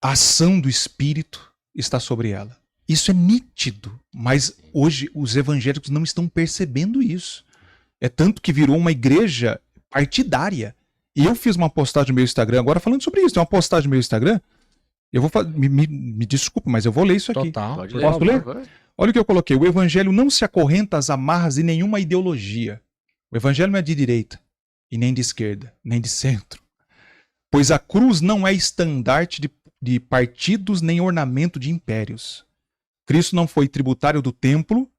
Speaker 2: ação do Espírito está sobre ela. Isso é nítido, mas hoje os evangélicos não estão percebendo isso. É tanto que virou uma igreja partidária. E eu fiz uma postagem no meu Instagram agora falando sobre isso. Tem uma postagem no meu Instagram. Eu vou me desculpa, mas eu vou ler isso aqui.
Speaker 1: Total.
Speaker 2: Posso ler? Olha o que eu coloquei. O evangelho não se acorrenta às amarras de nenhuma ideologia. O evangelho não é de direita, e nem de esquerda, nem de centro. Pois a cruz não é estandarte de partidos nem ornamento de impérios. Cristo não foi tributário do templo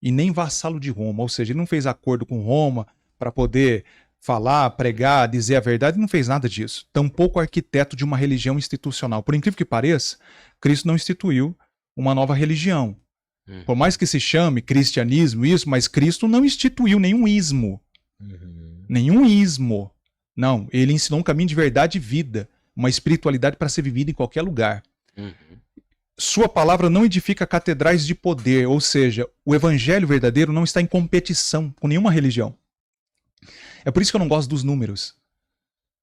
Speaker 2: e nem vassalo de Roma. Ou seja, ele não fez acordo com Roma para poder falar, pregar, dizer a verdade, não fez nada disso. Tampouco arquiteto de uma religião institucional. Por incrível que pareça, Cristo não instituiu uma nova religião. Por mais que se chame cristianismo, isso, mas Cristo não instituiu nenhum ismo. Nenhum ismo. Não, ele ensinou um caminho de verdade e vida, uma espiritualidade para ser vivida em qualquer lugar. Sua palavra não edifica catedrais de poder, ou seja, o evangelho verdadeiro não está em competição com nenhuma religião. É por isso que eu não gosto dos números.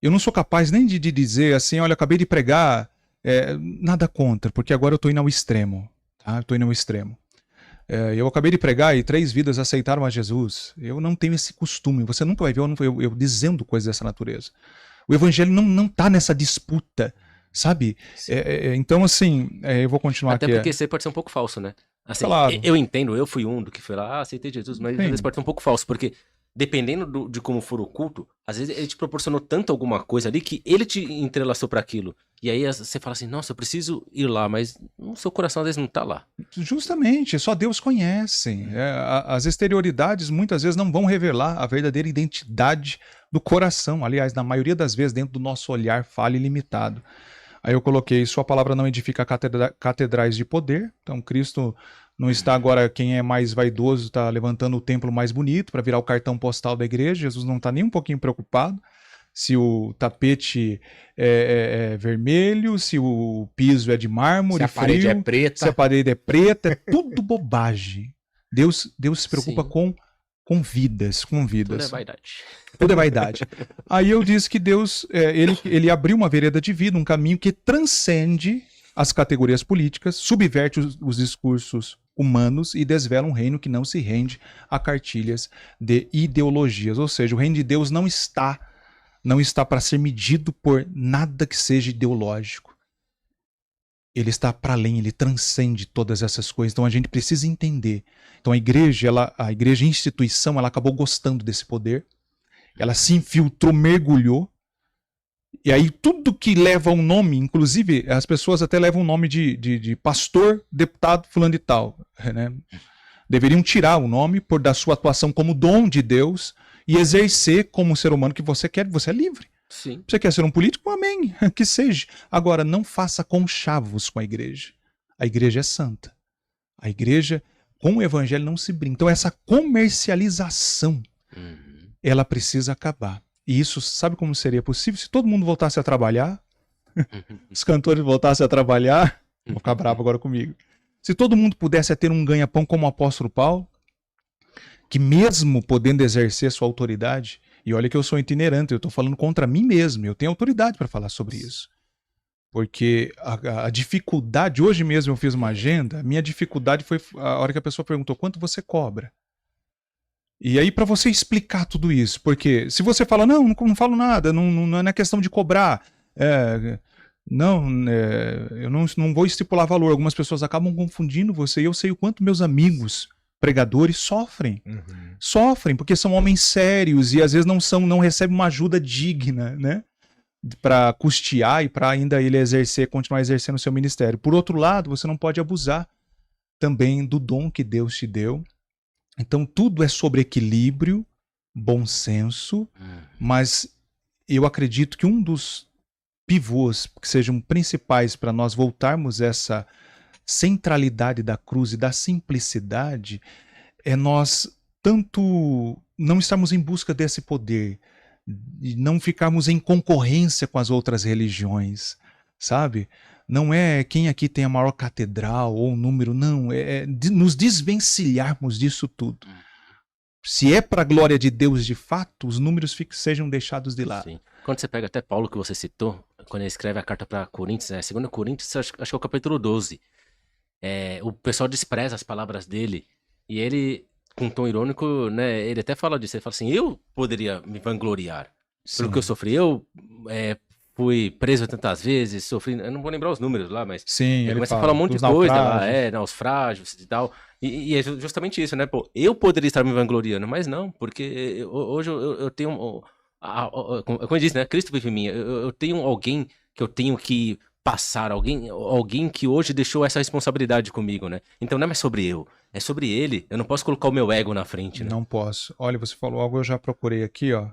Speaker 2: Eu não sou capaz nem de dizer assim, olha, eu acabei de pregar, nada contra, porque agora eu estou indo ao extremo. Tá? Estou indo ao extremo. Eu acabei de pregar e 3 vidas aceitaram a Jesus. Eu não tenho esse costume. Você nunca vai ver eu dizendo coisas dessa natureza. O evangelho não está nessa disputa, sabe? Então, assim, eu vou continuar
Speaker 3: aqui. Até porque você pode ser um pouco falso, né? Assim, claro. Eu entendo, eu fui um do que foi lá, aceitei Jesus, mas às vezes pode ser um pouco falso, porque dependendo de como for o culto, às vezes ele te proporcionou tanto alguma coisa ali que ele te entrelaçou para aquilo. E aí você fala assim, nossa, eu preciso ir lá, mas o seu coração às vezes não tá lá.
Speaker 2: Justamente, só Deus conhece. As exterioridades muitas vezes não vão revelar a verdadeira identidade do coração. Aliás, na maioria das vezes, dentro do nosso olhar falho e limitado. Aí eu coloquei, sua palavra não edifica catedrais de poder. Então Cristo não está agora, quem é mais vaidoso está levantando o templo mais bonito para virar o cartão postal da igreja. Jesus não está nem um pouquinho preocupado se o tapete é vermelho, se o piso é de mármore,
Speaker 1: se a parede é preta.
Speaker 2: Se a parede é preta, é tudo bobagem. Deus se preocupa com vidas. Tudo
Speaker 3: é vaidade.
Speaker 2: Tudo é vaidade. Aí eu disse que Deus, ele abriu uma vereda de vida, um caminho que transcende as categorias políticas, subverte os discursos humanos e desvela um reino que não se rende a cartilhas de ideologias. Ou seja, o reino de Deus não está para ser medido por nada que seja ideológico. Ele está para além, ele transcende todas essas coisas. Então a gente precisa entender. Então a igreja instituição, ela acabou gostando desse poder. Ela se infiltrou, mergulhou. E aí tudo que leva um nome, inclusive as pessoas até levam o nome de pastor, deputado, fulano de tal, né? Deveriam tirar o nome da sua atuação como dom de Deus e exercer como um ser humano que você quer, você é livre.
Speaker 3: Sim.
Speaker 2: Você quer ser um político? Amém, que seja. Agora, não faça conchavos com a igreja. A igreja é santa. A igreja, com o evangelho, não se brinca. Então, essa comercialização, ela precisa acabar. E isso, sabe como seria possível? Se todo mundo voltasse a trabalhar, os cantores voltassem a trabalhar, vou ficar bravo agora comigo. Se todo mundo pudesse ter um ganha-pão como o apóstolo Paulo, que mesmo podendo exercer sua autoridade, e olha que eu sou itinerante, eu estou falando contra mim mesmo, eu tenho autoridade para falar sobre isso. Porque a dificuldade, hoje mesmo eu fiz uma agenda, a minha dificuldade foi a hora que a pessoa perguntou, quanto você cobra? E aí para você explicar tudo isso, porque se você fala, não falo nada, não é questão de cobrar, eu não vou estipular valor, algumas pessoas acabam confundindo você, e eu sei o quanto meus amigos pregadores sofrem, porque são homens sérios e às vezes não recebem uma ajuda digna, né, para custear e para ainda ele continuar exercendo o seu ministério. Por outro lado, você não pode abusar também do dom que Deus te deu. Então tudo é sobre equilíbrio, bom senso, mas eu acredito que um dos pivôs que sejam principais para nós voltarmos essa centralidade da cruz e da simplicidade é nós tanto não estarmos em busca desse poder e não ficarmos em concorrência com as outras religiões, sabe? Não é quem aqui tem a maior catedral ou número, não, é nos desvencilharmos disso tudo. Se é para a glória de Deus de fato, os números sejam deixados de lado.
Speaker 3: Sim. Quando você pega até Paulo, que você citou, quando ele escreve a carta para Coríntios, 2 Coríntios, acho que é o capítulo 12, o pessoal despreza as palavras dele, e ele, com um tom irônico, né, ele até fala disso, ele fala assim, eu poderia me vangloriar pelo que eu sofri, eu fui preso tantas vezes, sofri, eu não vou lembrar os números lá, mas
Speaker 2: sim,
Speaker 3: ele começa a falar um monte de coisa lá, naufrágios e tal, e é justamente isso, né, pô, eu poderia estar me vangloriando, mas não, porque hoje eu tenho, como eu disse, né, Cristo vive em mim, eu tenho alguém que eu tenho que passar, alguém que hoje deixou essa responsabilidade comigo, né, então não é mais sobre eu, é sobre ele, eu não posso colocar o meu ego na frente, né.
Speaker 2: Não posso. Olha, você falou algo, eu já procurei aqui, ó,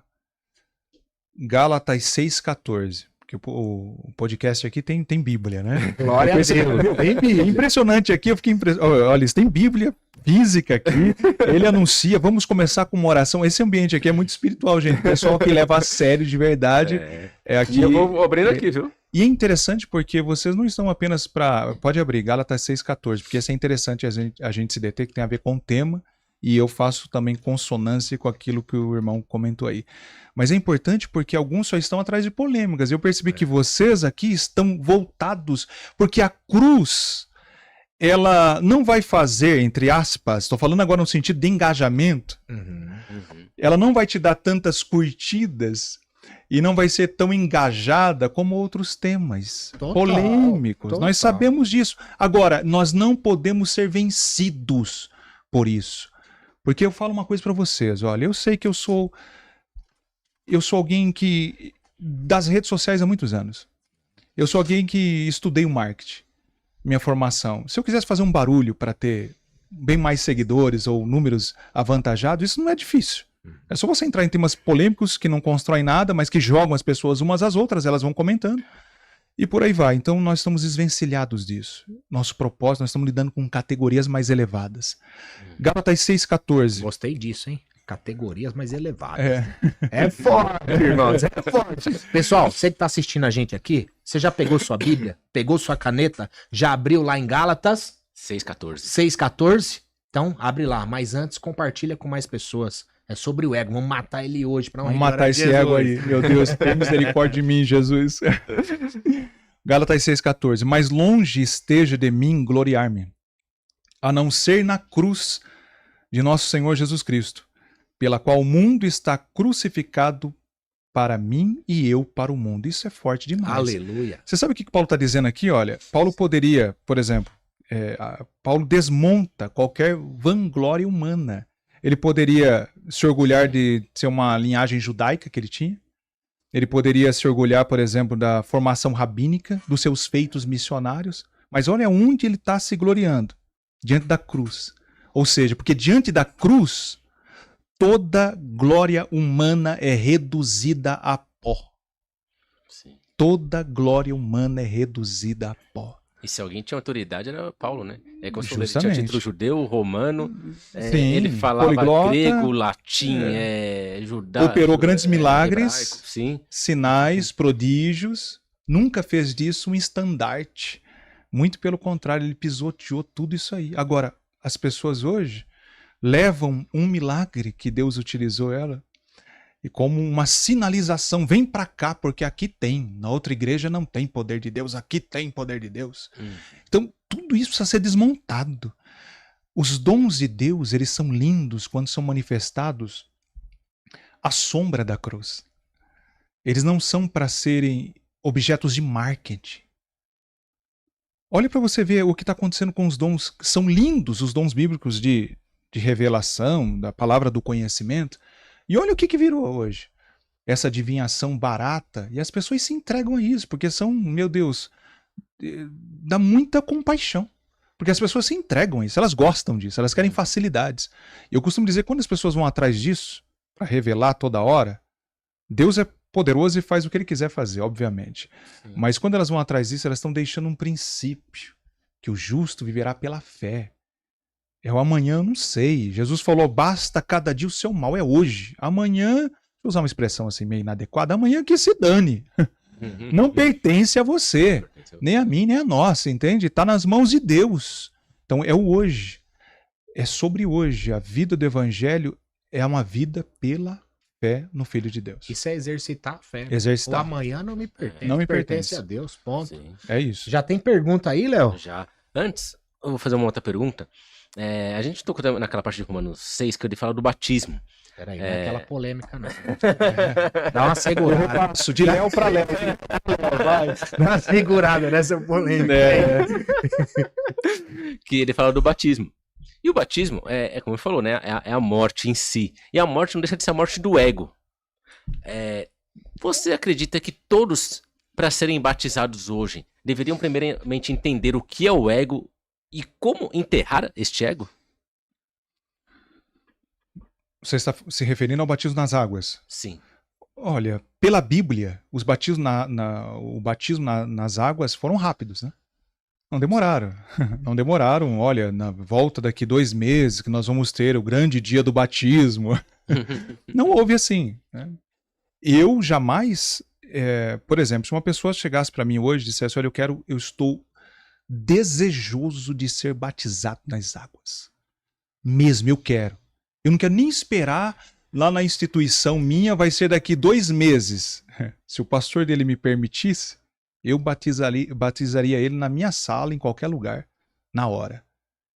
Speaker 2: Gálatas 6,14. Porque o podcast aqui tem Bíblia, né?
Speaker 1: Glória a Deus.
Speaker 2: É impressionante aqui, eu fiquei impressionado. Olha, tem Bíblia física aqui. Ele anuncia, vamos começar com uma oração. Esse ambiente aqui é muito espiritual, gente. O pessoal que leva a sério de verdade. Aqui.
Speaker 3: Eu vou abrindo aqui, viu?
Speaker 2: E é interessante porque vocês não estão apenas para... Pode abrir, Gálatas 6,14, porque isso é interessante a gente se deter, que tem a ver com o tema. E eu faço também consonância com aquilo que o irmão comentou aí. Mas é importante porque alguns só estão atrás de polêmicas. Eu percebi que vocês aqui estão voltados, porque a cruz, ela não vai fazer, entre aspas, estou falando agora no sentido de engajamento, ela não vai te dar tantas curtidas e não vai ser tão engajada como outros temas polêmicos. Nós sabemos disso. Agora, nós não podemos ser vencidos por isso. Porque eu falo uma coisa para vocês, olha, eu sei que eu sou alguém que das redes sociais há muitos anos. Eu sou alguém que estudei o marketing, minha formação. Se eu quisesse fazer um barulho para ter bem mais seguidores ou números avantajados, isso não é difícil. É só você entrar em temas polêmicos que não constroem nada, mas que jogam as pessoas umas às outras, elas vão comentando. E por aí vai. Então nós estamos desvencilhados disso. Nosso propósito, nós estamos lidando com categorias mais elevadas. Gálatas 6,14.
Speaker 1: Gostei disso, hein? Categorias mais elevadas. É forte, irmãos, é forte. Pessoal, você que tá assistindo a gente aqui, você já pegou sua Bíblia? Pegou sua caneta? Já abriu lá em Gálatas?
Speaker 3: 6,14.
Speaker 1: 6,14? Então, abre lá. Mas antes, compartilha com mais pessoas. É sobre o ego. Vamos matar ele hoje.
Speaker 2: Vamos matar esse ego aí. Meu Deus, tem misericórdia de mim, Jesus. Gálatas 6,14. Mas longe esteja de mim gloriar-me, a não ser na cruz de nosso Senhor Jesus Cristo, pela qual o mundo está crucificado para mim e eu para o mundo. Isso é forte demais.
Speaker 1: Aleluia.
Speaker 2: Você sabe o que Paulo está dizendo aqui? Olha, Paulo poderia, por exemplo, Paulo desmonta qualquer vanglória humana. Ele poderia se orgulhar de ser uma linhagem judaica que ele tinha. Ele poderia se orgulhar, por exemplo, da formação rabínica, dos seus feitos missionários. Mas olha onde ele está se gloriando. Diante da cruz. Ou seja, porque diante da cruz, toda glória humana é reduzida a pó.
Speaker 3: Sim.
Speaker 2: Toda glória humana é reduzida a pó.
Speaker 3: E se alguém tinha autoridade era Paulo, né? É como se ele
Speaker 2: Justamente.
Speaker 3: tinha título judeu, romano,
Speaker 2: Sim,
Speaker 3: ele falava
Speaker 2: poliglota,
Speaker 3: grego, latim, judaico.
Speaker 2: Operou grandes milagres,
Speaker 3: hebraico, sim.
Speaker 2: sinais, prodígios. Nunca fez disso um estandarte. Muito pelo contrário, ele pisoteou tudo isso aí. Agora, as pessoas hoje levam um milagre que Deus utilizou ela e como uma sinalização, vem pra cá porque aqui tem, na outra igreja não tem poder de Deus, aqui tem poder de Deus. Então tudo isso precisa ser desmontado. Os dons de Deus, eles são lindos quando são manifestados à sombra da cruz. Eles não são para serem objetos de marketing. Olha para você ver o que está acontecendo com os dons. São lindos os dons bíblicos de revelação, da palavra do conhecimento. E olha o que virou hoje. Essa adivinhação barata. E as pessoas se entregam a isso, porque são, meu Deus, dá muita compaixão. Porque as pessoas se entregam a isso, elas gostam disso, elas querem facilidades. Eu costumo dizer que quando as pessoas vão atrás disso, para revelar toda hora, Deus é poderoso e faz o que ele quiser fazer, obviamente. Sim. Mas quando elas vão atrás disso, elas estão deixando um princípio, que o justo viverá pela fé. É o amanhã, eu não sei. Jesus falou, basta cada dia o seu mal, é hoje. Amanhã, vou usar uma expressão assim meio inadequada, amanhã que se dane. Não pertence a você, nem a mim, nem a nós, entende? Está nas mãos de Deus. Então é o hoje. É sobre hoje. A vida do evangelho é uma vida pela fé no Filho de Deus.
Speaker 1: Isso é exercitar a fé.
Speaker 2: Exercitar.
Speaker 1: O amanhã não me pertence.
Speaker 2: Não me pertence
Speaker 1: a Deus, ponto.
Speaker 3: Sim.
Speaker 2: É isso.
Speaker 1: Já tem pergunta aí, Léo?
Speaker 3: Já. Antes, eu vou fazer uma outra pergunta. A gente tocou naquela parte de Romanos 6 que ele fala do batismo.
Speaker 1: Peraí, não é aquela polêmica, não. Dá uma segurada.
Speaker 2: Eu passo de Léo para Léo.
Speaker 1: Dá uma segurada nessa polêmica.
Speaker 3: Que ele fala do batismo. E o batismo, como ele falou, né? É a morte em si. E a morte não deixa de ser a morte do ego. Você acredita que todos, para serem batizados hoje, deveriam primeiramente entender o que é o ego e como enterrar este ego?
Speaker 2: Você está se referindo ao batismo nas águas?
Speaker 3: Sim.
Speaker 2: Olha, pela Bíblia, os batismos o batismo nas águas foram rápidos, né? Não demoraram. Não demoraram. Olha, na volta daqui 2 meses que nós vamos ter o grande dia do batismo. Não houve assim, né? Eu jamais, por exemplo, se uma pessoa chegasse para mim hoje e dissesse, olha, eu estou desejoso de ser batizado nas águas. Mesmo, eu quero. Eu não quero nem esperar lá na instituição minha, vai ser daqui 2 meses. Se o pastor dele me permitisse, eu batizaria ele na minha sala, em qualquer lugar, na hora.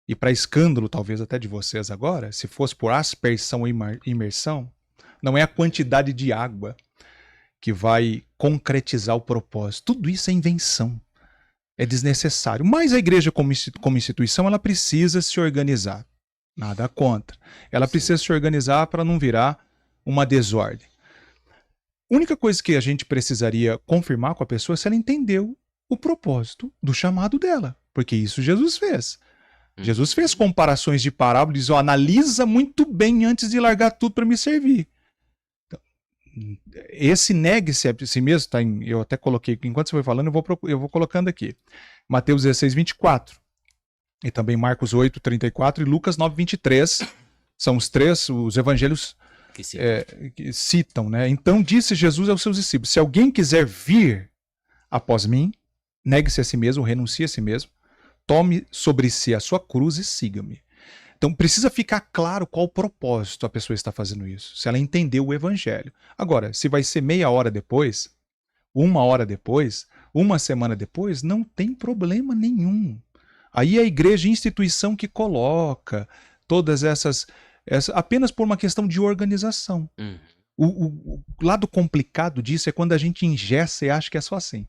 Speaker 2: E para escândalo, talvez até de vocês agora, se fosse por aspersão ou imersão, não é a quantidade de água que vai concretizar o propósito. Tudo isso é invenção. É desnecessário. Mas a igreja como instituição, ela precisa se organizar. Nada contra. Ela precisa se organizar para não virar uma desordem. A única coisa que a gente precisaria confirmar com a pessoa é se ela entendeu o propósito do chamado dela. Porque isso Jesus fez. Jesus fez comparações de parábola, diz, analisa muito bem antes de largar tudo para me servir. Então, esse negue-se a si mesmo, tá eu até coloquei, enquanto você foi falando, eu vou colocando aqui. Mateus 16, 24. E também Marcos 8, 34 e Lucas 9, 23. São os evangelhos que citam, né? Então disse Jesus aos seus discípulos, se alguém quiser vir após mim, negue-se a si mesmo, renuncie a si mesmo, tome sobre si a sua cruz e siga-me. Então precisa ficar claro qual o propósito a pessoa está fazendo isso, se ela entendeu o evangelho. Agora, se vai ser meia hora depois, 1 hora depois, 1 semana depois, não tem problema nenhum. Aí é a igreja, a instituição que coloca todas essas apenas por uma questão de organização. O lado complicado disso é quando a gente engessa e acha que é só assim.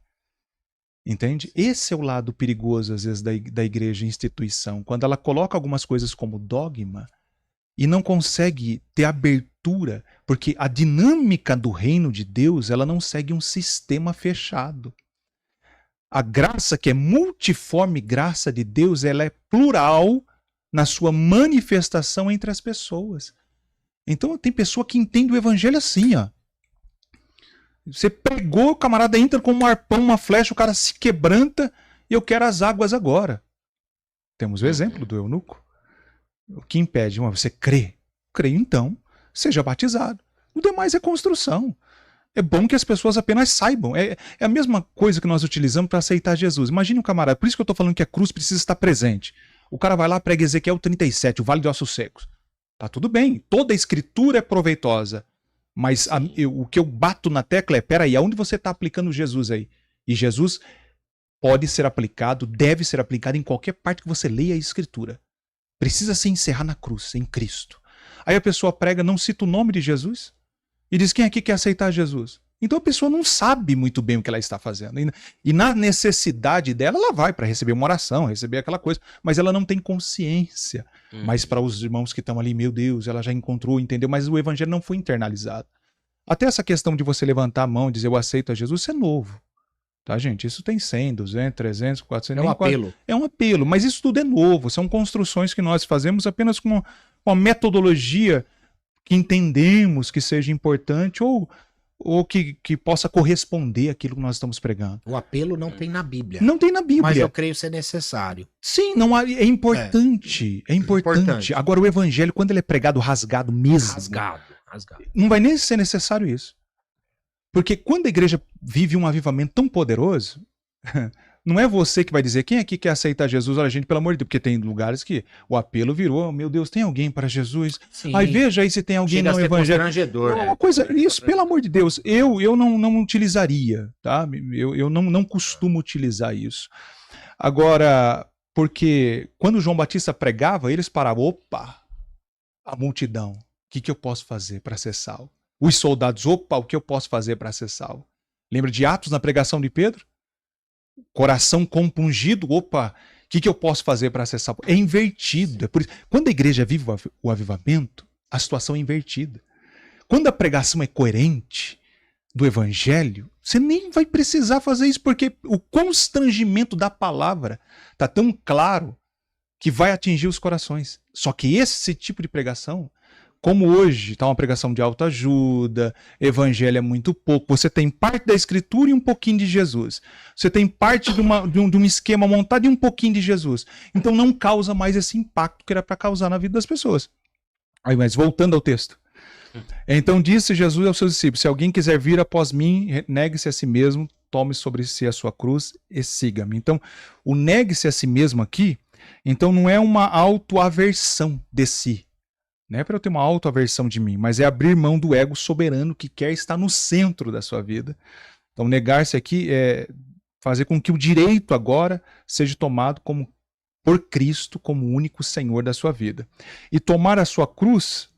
Speaker 2: Entende? Esse é o lado perigoso, às vezes, da igreja instituição. Quando ela coloca algumas coisas como dogma e não consegue ter abertura, porque a dinâmica do reino de Deus, ela não segue um sistema fechado. A graça, que é multiforme graça de Deus, ela é plural na sua manifestação entre as pessoas. Então tem pessoa que entende o evangelho assim, ó. Você pregou, o camarada entra com um arpão, uma flecha, o cara se quebranta e eu quero as águas agora. Temos o exemplo do eunuco. O que impede? Você crê? Creio então, seja batizado. O demais é construção. É bom que as pessoas apenas saibam. É a mesma coisa que nós utilizamos para aceitar Jesus. Imagine um camarada, por isso que eu estou falando que a cruz precisa estar presente. O cara vai lá, prega Ezequiel 37, o Vale de Ossos Secos. Tá tudo bem, toda a escritura é proveitosa. Mas o que eu bato na tecla é, peraí, aonde você está aplicando Jesus aí? E Jesus pode ser aplicado, deve ser aplicado em qualquer parte que você leia a escritura. Precisa se encerrar na cruz, em Cristo. Aí a pessoa prega, não cita o nome de Jesus e diz, quem aqui quer aceitar Jesus? Então a pessoa não sabe muito bem o que ela está fazendo. E na necessidade dela, ela vai para receber uma oração, receber aquela coisa, mas ela não tem consciência. Mas para os irmãos que estão ali, meu Deus, ela já encontrou, entendeu? Mas o evangelho não foi internalizado. Até essa questão de você levantar a mão e dizer eu aceito a Jesus, isso é novo. Tá, gente? Isso tem 100, 200, 300, 400...
Speaker 1: É um apelo.
Speaker 2: É um apelo, mas isso tudo é novo. São construções que nós fazemos apenas com uma metodologia que entendemos que seja importante ou que possa corresponder àquilo que nós estamos pregando.
Speaker 1: O apelo não tem na Bíblia.
Speaker 2: Não tem na Bíblia.
Speaker 1: Mas eu creio ser necessário.
Speaker 2: Sim, não é importante. É importante. Agora, o evangelho, quando ele é pregado rasgado mesmo...
Speaker 1: Rasgado.
Speaker 2: Não vai nem ser necessário isso. Porque quando a igreja vive um avivamento tão poderoso, não é você que vai dizer, quem aqui quer aceitar Jesus? Olha, gente, pelo amor de Deus, porque tem lugares que o apelo virou, meu Deus, tem alguém para Jesus?
Speaker 1: Sim.
Speaker 2: Aí veja aí se tem alguém no evangelho.
Speaker 1: Não,
Speaker 2: uma coisa, isso, pelo amor de Deus, eu não utilizaria, tá? Eu não costumo utilizar isso. Agora, porque quando João Batista pregava, eles paravam, opa, a multidão, o que eu posso fazer para ser salvo? Os soldados, opa, o que eu posso fazer para ser salvo? Lembra de Atos na pregação de Pedro? Coração compungido, opa, o que eu posso fazer para ser salvo? É invertido. É por isso. Quando a igreja vive o avivamento, a situação é invertida. Quando a pregação é coerente do evangelho, você nem vai precisar fazer isso, porque o constrangimento da palavra está tão claro que vai atingir os corações. Só que esse tipo de pregação, como hoje está uma pregação de autoajuda, evangelho é muito pouco, você tem parte da escritura e um pouquinho de Jesus. Você tem parte de um esquema montado e um pouquinho de Jesus. Então não causa mais esse impacto que era para causar na vida das pessoas. Aí, mas voltando ao texto. Então disse Jesus aos seus discípulos, se alguém quiser vir após mim, negue-se a si mesmo, tome sobre si a sua cruz e siga-me. Então o negue-se a si mesmo aqui, então não é uma autoaversão de si. Não é para eu ter uma autoaversão de mim, mas é abrir mão do ego soberano que quer estar no centro da sua vida. Então, negar-se aqui é fazer com que o direito agora seja tomado por Cristo como o único Senhor da sua vida. E tomar a sua cruz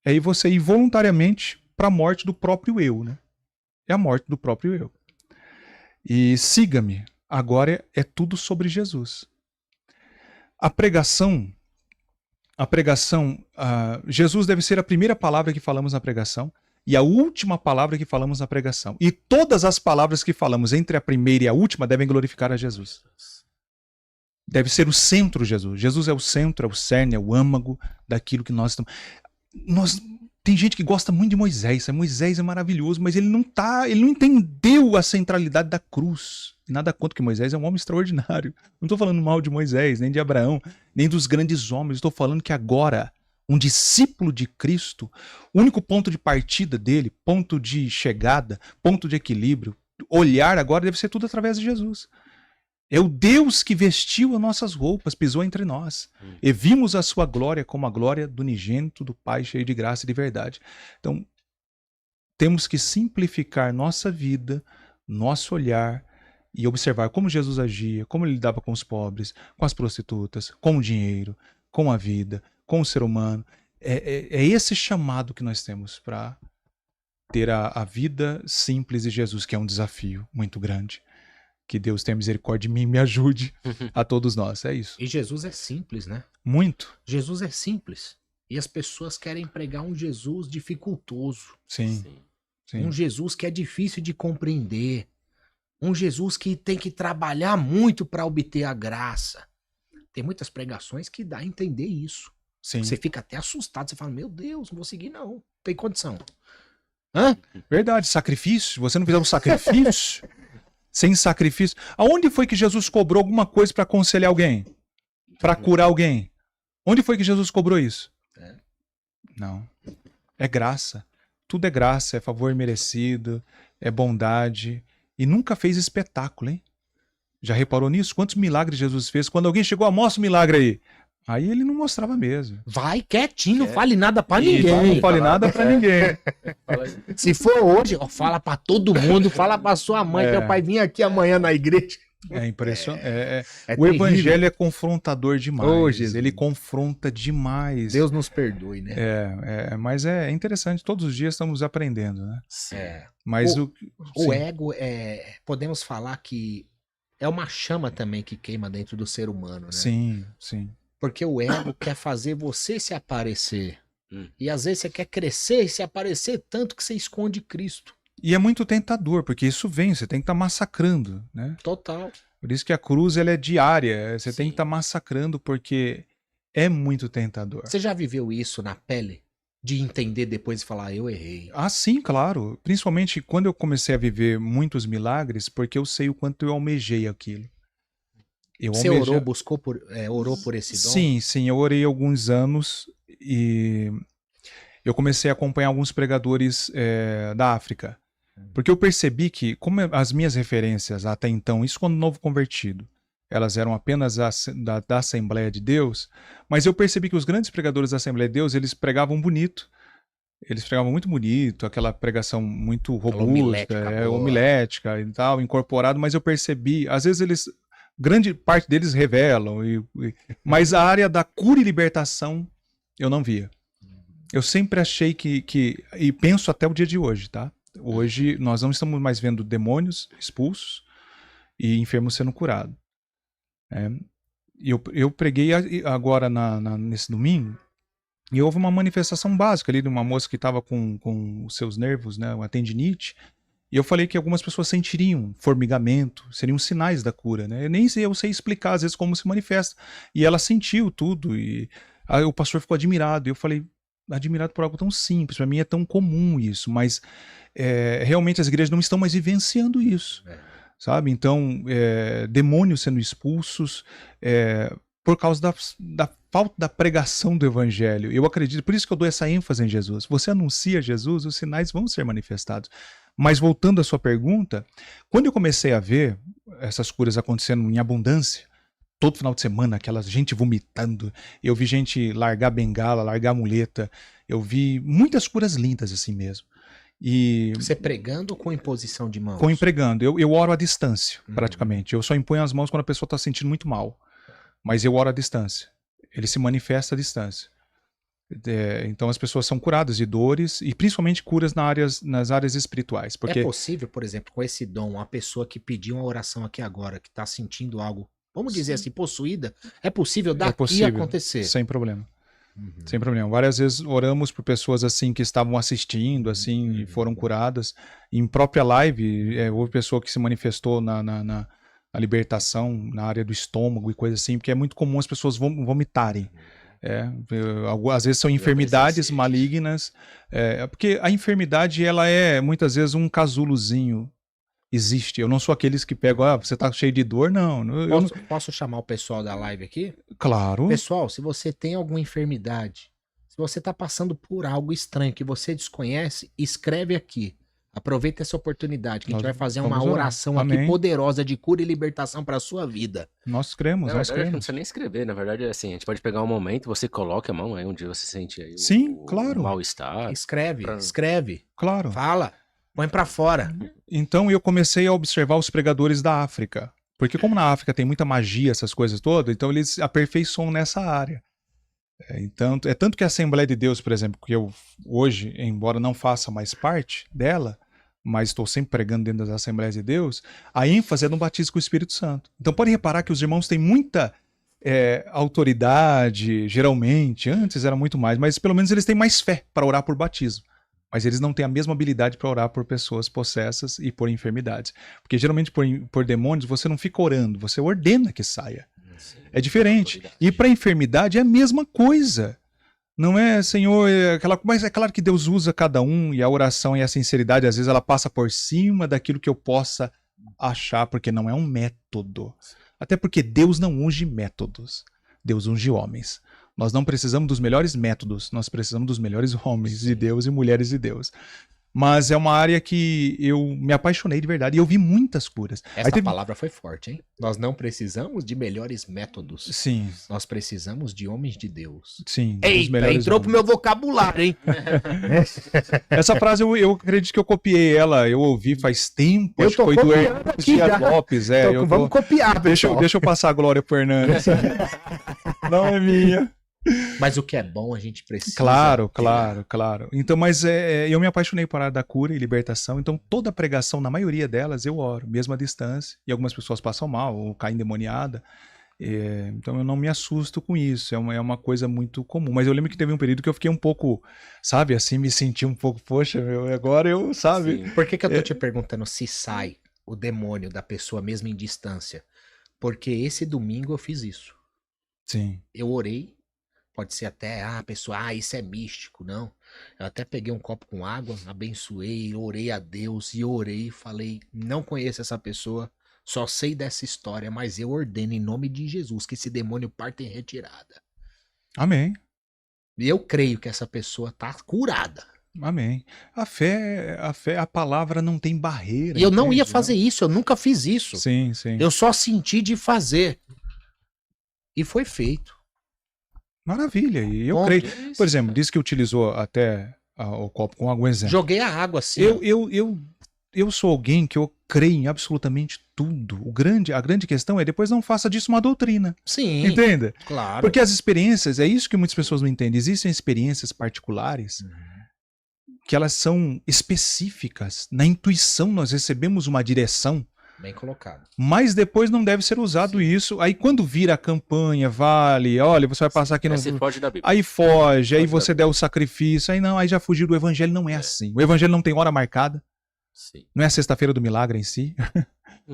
Speaker 2: é aí você ir voluntariamente para a morte do próprio eu, né? É a morte do próprio eu. E siga-me. Agora é tudo sobre Jesus. A pregação a pregação, Jesus deve ser a primeira palavra que falamos na pregação e a última palavra que falamos na pregação. E todas as palavras que falamos entre a primeira e a última devem glorificar a Jesus. Deve ser o centro, Jesus. Jesus é o centro, é o cerne, é o âmago daquilo que nós estamos... Tem gente que gosta muito de Moisés. Moisés é maravilhoso, mas ele não entendeu a centralidade da cruz. E nada contra que Moisés é um homem extraordinário. Não estou falando mal de Moisés, nem de Abraão, nem dos grandes homens. Estou falando que agora, um discípulo de Cristo, o único ponto de partida dele, ponto de chegada, ponto de equilíbrio, olhar agora deve ser tudo através de Jesus. É o Deus que vestiu as nossas roupas, pisou entre nós. E vimos a sua glória como a glória do unigênito do Pai, cheio de graça e de verdade. Então, temos que simplificar nossa vida, nosso olhar e observar como Jesus agia, como ele lidava com os pobres, com as prostitutas, com o dinheiro, com a vida, com o ser humano. É esse chamado que nós temos para ter a vida simples de Jesus, que é um desafio muito grande. Que Deus tenha misericórdia de mim e me ajude a todos nós. É isso.
Speaker 1: E Jesus é simples, né?
Speaker 2: Muito.
Speaker 1: Jesus é simples. E as pessoas querem pregar um Jesus dificultoso.
Speaker 2: Sim.
Speaker 1: Um Jesus que é difícil de compreender. Um Jesus que tem que trabalhar muito para obter a graça. Tem muitas pregações que dá a entender isso.
Speaker 2: Sim.
Speaker 1: Você fica até assustado. Você fala, meu Deus, não vou seguir não. Não tem condição. Hã?
Speaker 2: Verdade. Sacrifício. Se você não fizer um sacrifício... Sem sacrifício. Aonde foi que Jesus cobrou alguma coisa para aconselhar alguém? Para curar alguém? Onde foi que Jesus cobrou isso? Não. É graça. Tudo é graça, é favor merecido, é bondade. E nunca fez espetáculo, hein? Já reparou nisso? Quantos milagres Jesus fez? Quando alguém chegou, mostra o milagre aí. Aí ele não mostrava mesmo.
Speaker 1: Vai quietinho, não fale nada pra ninguém.
Speaker 2: Não fale nada pra ninguém.
Speaker 1: Se for hoje, ó, fala pra todo mundo, fala pra sua mãe, que o pai vinha aqui amanhã na igreja.
Speaker 2: É impressionante. O
Speaker 1: terrível.
Speaker 2: evangelho é confrontador demais.
Speaker 1: Ô, Jesus.
Speaker 2: Ele confronta demais.
Speaker 1: Deus nos perdoe, né?
Speaker 2: Mas é interessante. Todos os dias estamos aprendendo, né? Mas
Speaker 1: o ego, podemos falar que é uma chama também que queima dentro do ser humano, né?
Speaker 2: Sim.
Speaker 1: Porque o ego quer fazer você se aparecer. E às vezes você quer crescer e se aparecer tanto que você esconde Cristo.
Speaker 2: E é muito tentador, porque isso vem, você tem que estar massacrando, né?
Speaker 1: Total.
Speaker 2: Por isso que a cruz ela é diária, você
Speaker 3: Sim.
Speaker 2: tem que estar massacrando, porque é muito tentador.
Speaker 1: Você já viveu isso na pele? De entender depois e falar, eu errei.
Speaker 2: Ah, sim, claro. Principalmente quando eu comecei a viver muitos milagres, porque eu sei o quanto eu almejei aquilo.
Speaker 1: Você orou, orou por esse dom?
Speaker 2: Sim, eu orei alguns anos e eu comecei a acompanhar alguns pregadores da África. Porque eu percebi que, como as minhas referências até então, isso quando novo convertido, elas eram apenas da Assembleia de Deus, mas eu percebi que os grandes pregadores da Assembleia de Deus, eles pregavam bonito. Eles pregavam muito bonito, aquela pregação muito robusta, homilética e tal, incorporado, mas eu percebi, às vezes grande parte deles revelam, mas a área da cura e libertação eu não via. Eu sempre achei e penso até o dia de hoje, tá? Hoje nós não estamos mais vendo demônios expulsos e enfermos sendo curados. Eu preguei agora nesse domingo e houve uma manifestação básica ali de uma moça que estava com os seus nervos, né, uma tendinite. E eu falei que algumas pessoas sentiriam formigamento, seriam sinais da cura, né? Eu sei explicar às vezes como se manifesta. E ela sentiu tudo e aí o pastor ficou admirado. E eu falei, admirado por algo tão simples, para mim é tão comum isso, mas realmente as igrejas não estão mais vivenciando isso, sabe? Então, demônios sendo expulsos por causa da falta da pregação do evangelho. Eu acredito, por isso que eu dou essa ênfase em Jesus. Você anuncia Jesus, os sinais vão ser manifestados. Mas voltando à sua pergunta, quando eu comecei a ver essas curas acontecendo em abundância, todo final de semana, aquela gente vomitando, eu vi gente largar bengala, largar muleta, eu vi muitas curas lindas assim mesmo. E
Speaker 1: você pregando ou com imposição de mãos?
Speaker 2: Com pregando. Eu oro à distância, praticamente. Eu só imponho as mãos quando a pessoa está se sentindo muito mal. Mas eu oro à distância. Ele se manifesta à distância. Então as pessoas são curadas de dores e principalmente curas nas áreas espirituais. Porque...
Speaker 1: É possível, por exemplo, com esse dom, uma pessoa que pediu uma oração aqui agora, que está sentindo algo, vamos dizer assim, possuída, é possível daqui acontecer?
Speaker 2: Sem problema. Sem problema. Várias vezes oramos por pessoas assim que estavam assistindo, assim, e foram curadas. Em própria live, houve pessoa que se manifestou na libertação, na área do estômago e coisa assim, porque é muito comum as pessoas vomitarem. Às vezes são enfermidades malignas, porque a enfermidade, ela é muitas vezes um casulozinho. Existe. Eu não sou aqueles que pegam, você tá cheio de dor, não.
Speaker 1: Posso chamar o pessoal da live aqui?
Speaker 2: Claro.
Speaker 1: Pessoal, se você tem alguma enfermidade, se você tá passando por algo estranho que você desconhece, escreve aqui. Aproveita essa oportunidade, que a gente vai fazer uma oração aqui poderosa de cura e libertação para sua vida.
Speaker 2: Nós cremos,
Speaker 3: na verdade, não precisa nem escrever. Na verdade, é assim, a gente pode pegar um momento, você coloca a mão aí onde você sente aí
Speaker 2: claro.
Speaker 3: o mal-estar.
Speaker 1: Escreve.
Speaker 2: Claro.
Speaker 1: Fala. Põe pra fora.
Speaker 2: Então eu comecei a observar os pregadores da África. Porque como na África tem muita magia, essas coisas todas, então eles aperfeiçoam nessa área. Então, tanto que a Assembleia de Deus, por exemplo, que eu hoje, embora não faça mais parte dela, mas estou sempre pregando dentro das Assembleias de Deus, a ênfase é no batismo com o Espírito Santo. Então pode reparar que os irmãos têm muita autoridade, geralmente, antes era muito mais, mas pelo menos eles têm mais fé para orar por batismo. Mas eles não têm a mesma habilidade para orar por pessoas possessas e por enfermidades. Porque geralmente por demônios você não fica orando, você ordena que saia. Sim, é diferente. E para enfermidade é a mesma coisa. Não é, Senhor, mas é claro que Deus usa cada um e a oração e a sinceridade, às vezes ela passa por cima daquilo que eu possa achar, porque não é um método. Até porque Deus não unge métodos, Deus unge homens. Nós não precisamos dos melhores métodos, nós precisamos dos melhores homens de Deus e mulheres de Deus. Mas é uma área que eu me apaixonei de verdade e eu vi muitas curas.
Speaker 1: Essa palavra foi forte, hein? Nós não precisamos de melhores métodos.
Speaker 2: Sim.
Speaker 1: Nós precisamos de homens de Deus.
Speaker 2: Sim.
Speaker 1: Eita, entrou pro meu vocabulário, hein?
Speaker 2: Essa frase eu acredito que eu copiei ela, eu ouvi faz tempo, acho que foi do Dias Lopes.
Speaker 1: Vamos copiar,
Speaker 2: deixa eu passar a glória pro Hernando. Não é minha.
Speaker 1: Mas o que é bom a gente precisa.
Speaker 2: Claro. Então, mas eu me apaixonei por área da cura e libertação. Então, toda pregação, na maioria delas, eu oro, mesmo à distância. E algumas pessoas passam mal ou caem endemoniada. Então, eu não me assusto com isso. É uma coisa muito comum. Mas eu lembro que teve um período que eu fiquei um pouco, sabe, assim, me senti um pouco, poxa, agora eu, sabe.
Speaker 1: Sim. Por que eu tô te perguntando se sai o demônio da pessoa mesmo em distância? Porque esse domingo eu fiz isso.
Speaker 2: Sim.
Speaker 1: Eu orei. Pode ser até, a pessoa, isso é místico, não. Eu até peguei um copo com água, abençoei, orei a Deus e orei, falei, não conheço essa pessoa, só sei dessa história, mas eu ordeno em nome de Jesus que esse demônio parta em retirada.
Speaker 2: Amém.
Speaker 1: E eu creio que essa pessoa tá curada.
Speaker 2: Amém. A fé, a palavra não tem barreira.
Speaker 1: E eu não ia fazer isso, eu nunca fiz isso.
Speaker 2: Sim.
Speaker 1: Eu só senti de fazer. E foi feito.
Speaker 2: Maravilha, e eu creio. Por exemplo, disse que utilizou até o copo com água, um exemplo.
Speaker 1: Joguei a água assim.
Speaker 2: Eu sou alguém que eu creio em absolutamente tudo. A grande questão é depois não faça disso uma doutrina.
Speaker 1: Sim.
Speaker 2: Entenda?
Speaker 1: Claro.
Speaker 2: Porque as experiências, é isso que muitas pessoas não entendem. Existem experiências particulares que elas são específicas. Na intuição nós recebemos uma direção.
Speaker 1: Bem colocado.
Speaker 2: Mas depois não deve ser usado isso. Aí quando vira a campanha, olha, você vai passar aqui no...
Speaker 3: Você foge da Bíblia.
Speaker 2: Aí foge, aí você der o sacrifício, aí já fugiu do evangelho, não é assim. O evangelho não tem hora marcada.
Speaker 3: Sim.
Speaker 2: Não é a sexta-feira do milagre em si.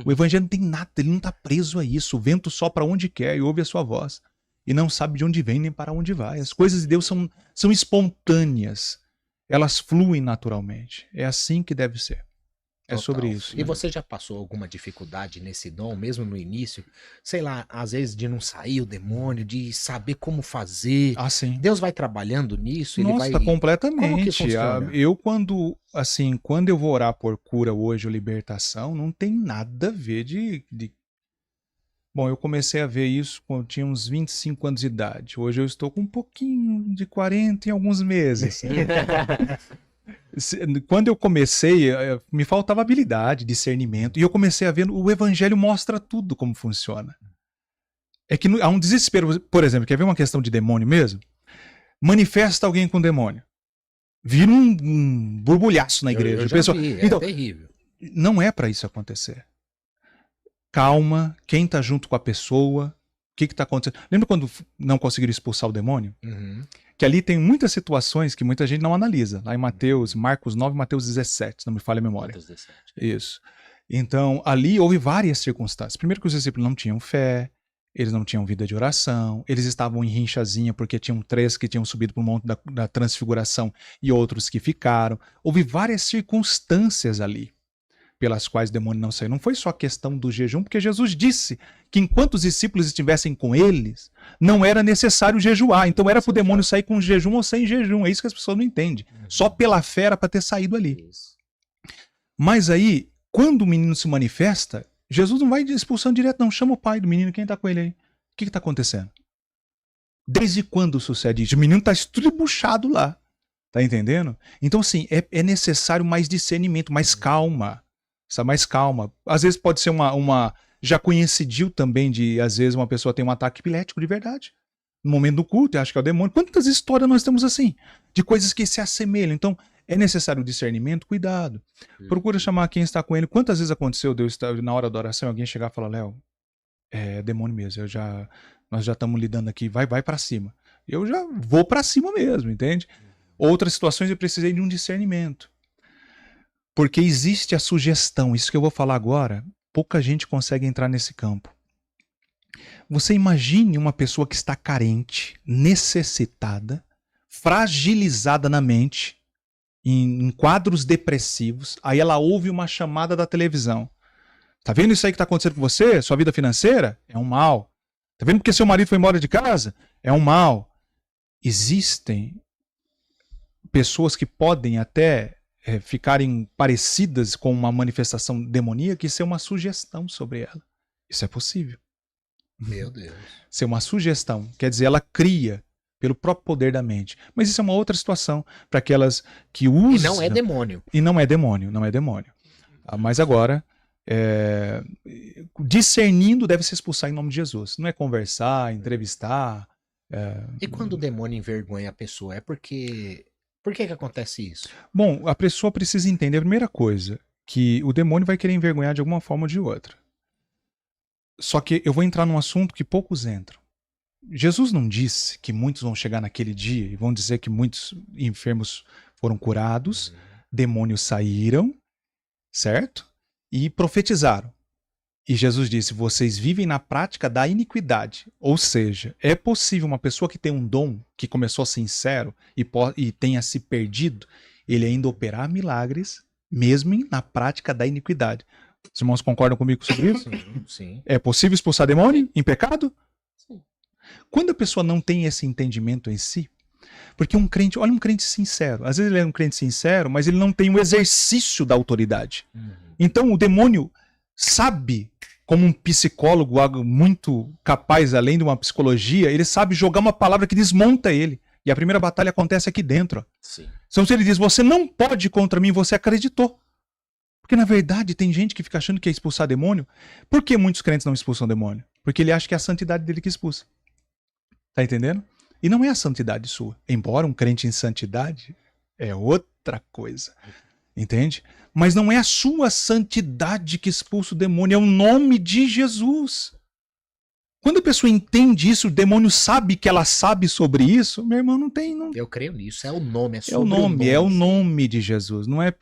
Speaker 2: O evangelho não tem nada, ele não está preso a isso. O vento sopra onde quer e ouve a sua voz. E não sabe de onde vem nem para onde vai. As coisas de Deus são espontâneas. Elas fluem naturalmente. É assim que deve ser. É sobre isso.
Speaker 1: E você já passou alguma dificuldade nesse dom, mesmo no início? Sei lá, às vezes de não sair o demônio, de saber como fazer.
Speaker 2: Ah, sim.
Speaker 1: Deus vai trabalhando nisso?
Speaker 2: Nossa,
Speaker 1: ele vai...
Speaker 2: completamente.
Speaker 1: Como que funciona?
Speaker 2: Eu quando eu vou orar por cura hoje ou libertação, não tem nada a ver de... Bom, eu comecei a ver isso quando eu tinha uns 25 anos de idade. Hoje eu estou com um pouquinho de 40 em alguns meses. Quando eu comecei, me faltava habilidade, discernimento, e eu comecei a ver, o evangelho mostra tudo como funciona. É que há um desespero, por exemplo, quer ver uma questão de demônio mesmo? Manifesta alguém com demônio. Vira um borbulhaço na igreja.
Speaker 1: Eu já vi, então, terrível.
Speaker 2: Não é para isso acontecer. Calma, quem está junto com a pessoa, o que está acontecendo? Lembra quando não conseguiram expulsar o demônio? que ali tem muitas situações que muita gente não analisa. Lá em Marcos 9, Mateus 17, se não me falha a memória.
Speaker 3: Mateus 17.
Speaker 2: Isso. Então, ali houve várias circunstâncias. Primeiro que os discípulos não tinham fé, eles não tinham vida de oração, eles estavam em rinchazinha porque tinham 3 que tinham subido para o monte da transfiguração e outros que ficaram. Houve várias circunstâncias ali pelas quais o demônio não saiu. Não foi só a questão do jejum, porque Jesus disse que enquanto os discípulos estivessem com eles, não era necessário jejuar. Então era para o demônio sair com jejum ou sem jejum. É isso que as pessoas não entendem. Só pela fé era para ter saído ali. Mas aí, quando o menino se manifesta, Jesus não vai expulsando direto, não. Chama o pai do menino, quem está com ele aí? O que está acontecendo? Desde quando sucede isso? O menino está estribuchado lá. Tá entendendo? Então, assim, é necessário mais discernimento, mais calma. Mais calma. Às vezes pode ser já coincidiu também de, às vezes, uma pessoa tem um ataque epilético de verdade. No momento do culto, acha que é o demônio. Quantas histórias nós temos assim? De coisas que se assemelham. Então, é necessário discernimento, cuidado. Procura chamar quem está com ele. Quantas vezes aconteceu, Deus na hora da oração, alguém chegar e falar, Léo, é demônio mesmo, nós já estamos lidando aqui, vai para cima. Eu já vou para cima mesmo, entende? Outras situações eu precisei de um discernimento. Porque existe a sugestão, isso que eu vou falar agora, pouca gente consegue entrar nesse campo. Você imagine uma pessoa que está carente, necessitada, fragilizada na mente, em quadros depressivos, aí ela ouve uma chamada da televisão. Tá vendo isso aí que está acontecendo com você? Sua vida financeira? É um mal. Tá vendo porque seu marido foi embora de casa? É um mal. Existem pessoas que podem até ficarem parecidas com uma manifestação demoníaca e ser uma sugestão sobre ela. Isso é possível.
Speaker 1: Meu Deus.
Speaker 2: Ser uma sugestão. Quer dizer, ela cria pelo próprio poder da mente. Mas isso é uma outra situação para aquelas que usam...
Speaker 1: E não é demônio.
Speaker 2: E não é demônio, não é demônio. Mas agora, discernindo deve se expulsar em nome de Jesus. Não é conversar, entrevistar.
Speaker 1: E quando o demônio envergonha a pessoa? É porque... Por que acontece isso?
Speaker 2: Bom, a pessoa precisa entender a primeira coisa, que o demônio vai querer envergonhar de alguma forma ou de outra. Só que eu vou entrar num assunto que poucos entram. Jesus não disse que muitos vão chegar naquele dia e vão dizer que muitos enfermos foram curados, demônios saíram, certo? E profetizaram. E Jesus disse, vocês vivem na prática da iniquidade. Ou seja, é possível uma pessoa que tem um dom, que começou sincero e tenha se perdido, ele ainda operar milagres, mesmo na prática da iniquidade. Os irmãos concordam comigo sobre isso?
Speaker 1: Sim.
Speaker 2: É possível expulsar demônio em pecado? Sim. Quando a pessoa não tem esse entendimento em si, porque um crente, olha um crente sincero, às vezes ele é um crente sincero, mas ele não tem o exercício da autoridade. Então o demônio sabe, como um psicólogo, algo muito capaz, além de uma psicologia, ele sabe jogar uma palavra que desmonta ele. E a primeira batalha acontece aqui dentro. Ó.
Speaker 3: Sim.
Speaker 2: Então se ele diz, você não pode contra mim, você acreditou. Porque na verdade tem gente que fica achando que é expulsar demônio. Por que muitos crentes não expulsam demônio? Porque ele acha que é a santidade dele que expulsa. Tá entendendo? E não é a santidade sua. Embora um crente em santidade é outra coisa. Entende? Mas não é a sua santidade que expulsa o demônio, é o nome de Jesus. Quando a pessoa entende isso, o demônio sabe que ela sabe sobre isso, meu irmão, não tem... Não...
Speaker 1: Eu creio nisso, é o nome,
Speaker 2: é o nome de Jesus, não é...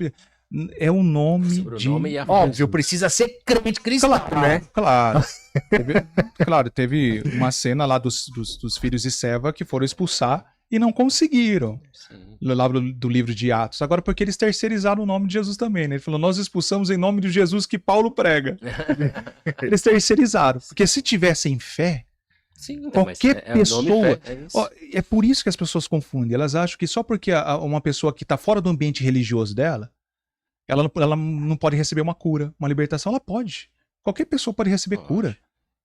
Speaker 2: É o nome de...
Speaker 1: Óbvio, precisa ser crente cristão, né?
Speaker 2: Claro, teve uma cena lá dos filhos de Seva que foram expulsar e não conseguiram. Lá do livro de Atos. Agora, porque eles terceirizaram o nome de Jesus também, né? Ele falou, nós expulsamos em nome de Jesus que Paulo prega. Eles terceirizaram. Porque se tivessem fé, sim, qualquer pessoa... É por isso que as pessoas confundem. Elas acham que só porque uma pessoa que está fora do ambiente religioso dela, ela não pode receber uma cura, uma libertação. Ela pode. Qualquer pessoa pode receber cura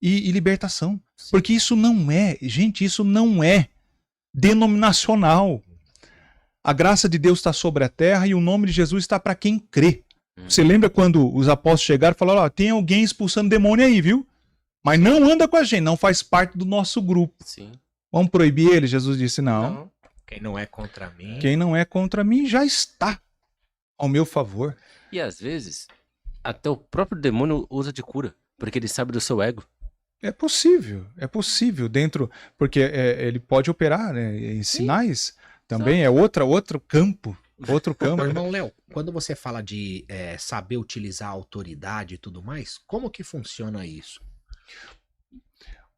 Speaker 2: e libertação. Sim. Porque isso não é... Gente, isso não é denominacional. A graça de Deus está sobre a terra e o nome de Jesus está para quem crê. Você lembra quando os apóstolos chegaram e falaram, tem alguém expulsando demônio aí, viu? Mas não anda com a gente, não faz parte do nosso grupo. Sim. Vamos proibir ele? Jesus disse, não.
Speaker 1: Quem não é contra mim...
Speaker 2: Quem não é contra mim já está ao meu favor.
Speaker 3: E às vezes, até o próprio demônio usa de cura, porque ele sabe do seu ego.
Speaker 2: É possível dentro, porque ele pode operar, né, em sinais, também é outro campo.
Speaker 1: Ô, irmão Léo, quando você fala de saber utilizar a autoridade e tudo mais, como que funciona isso?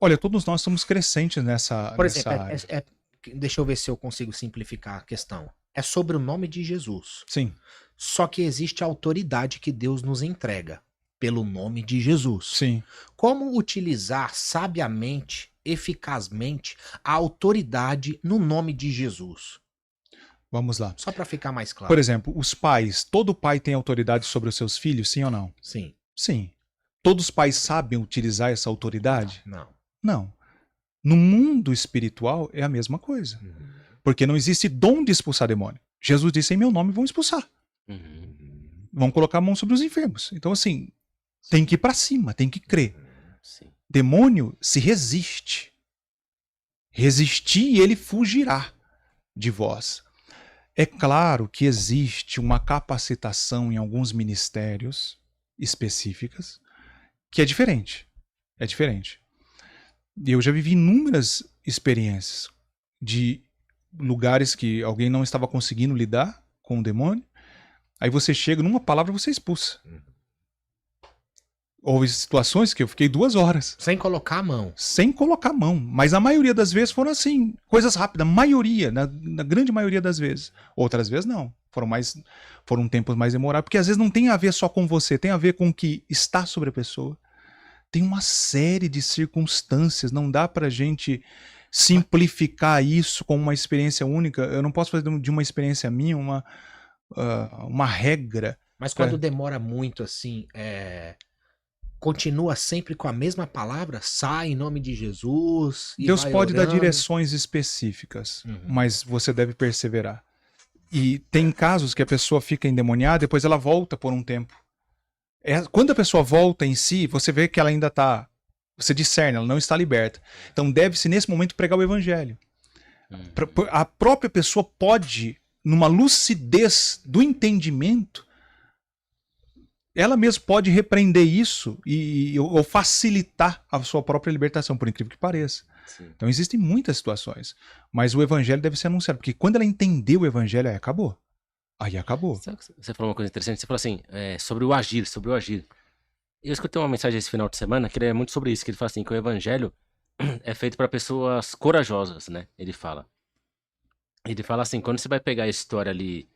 Speaker 2: Olha, todos nós somos crescentes
Speaker 1: Por
Speaker 2: nessa
Speaker 1: exemplo,
Speaker 2: área.
Speaker 1: deixa eu ver se eu consigo simplificar a questão. É sobre o nome de Jesus.
Speaker 2: Sim,
Speaker 1: Só que existe a autoridade que Deus nos entrega pelo nome de Jesus.
Speaker 2: sim.
Speaker 1: Como utilizar sabiamente, eficazmente, a autoridade no nome de Jesus?
Speaker 2: Vamos lá.
Speaker 1: Só para ficar mais claro.
Speaker 2: Por exemplo, os pais, todo pai tem autoridade sobre os seus filhos, sim ou não?
Speaker 1: Sim.
Speaker 2: Sim. Todos os pais sabem utilizar essa autoridade?
Speaker 1: Não.
Speaker 2: Não. No mundo espiritual é a mesma coisa.
Speaker 1: Uhum.
Speaker 2: Porque não existe dom de expulsar demônio. Jesus disse, em meu nome vão expulsar.
Speaker 3: Uhum.
Speaker 2: Vão colocar a mão sobre os enfermos. Então, assim, tem que ir para cima, tem que crer.
Speaker 3: Sim.
Speaker 2: Demônio se resiste. Resistir e ele fugirá de vós. É claro que existe uma capacitação em alguns ministérios específicas que é diferente. É diferente. Eu já vivi inúmeras experiências de lugares que alguém não estava conseguindo lidar com o demônio. Aí você chega, numa palavra você expulsa. Houve situações que eu fiquei 2 horas.
Speaker 1: Sem colocar a mão.
Speaker 2: Sem colocar a mão. Mas a maioria das vezes foram assim, coisas rápidas. Maioria, na grande maioria das vezes. Outras vezes não. Foram tempos mais demorados. Porque às vezes não tem a ver só com você, tem a ver com o que está sobre a pessoa. Tem uma série de circunstâncias. Não dá pra gente simplificar isso como uma experiência única. Eu não posso fazer de uma experiência minha uma regra.
Speaker 1: Mas quando demora muito assim, continua sempre com a mesma palavra? Sai em nome de Jesus. E
Speaker 2: Deus
Speaker 1: vai
Speaker 2: pode dar
Speaker 1: orando.
Speaker 2: direções específicas, mas você deve perseverar. E tem casos que a pessoa fica endemoniada, depois ela volta por um tempo. Quando a pessoa volta em si, você vê que ela ainda está... Você discerne, ela não está liberta. Então deve-se, nesse momento, pregar o evangelho. A própria pessoa pode, numa lucidez do entendimento, ela mesma pode repreender isso ou facilitar a sua própria libertação, por incrível que pareça.
Speaker 3: Sim.
Speaker 2: Então existem muitas situações. Mas o evangelho deve ser anunciado, porque quando ela entendeu o evangelho, aí acabou. Aí acabou.
Speaker 3: Você falou uma coisa interessante, você falou assim, sobre o agir. Eu escutei uma mensagem esse final de semana que ele é muito sobre isso, que ele fala assim, que o evangelho é feito para pessoas corajosas, né? Ele fala assim, quando você vai pegar a história ali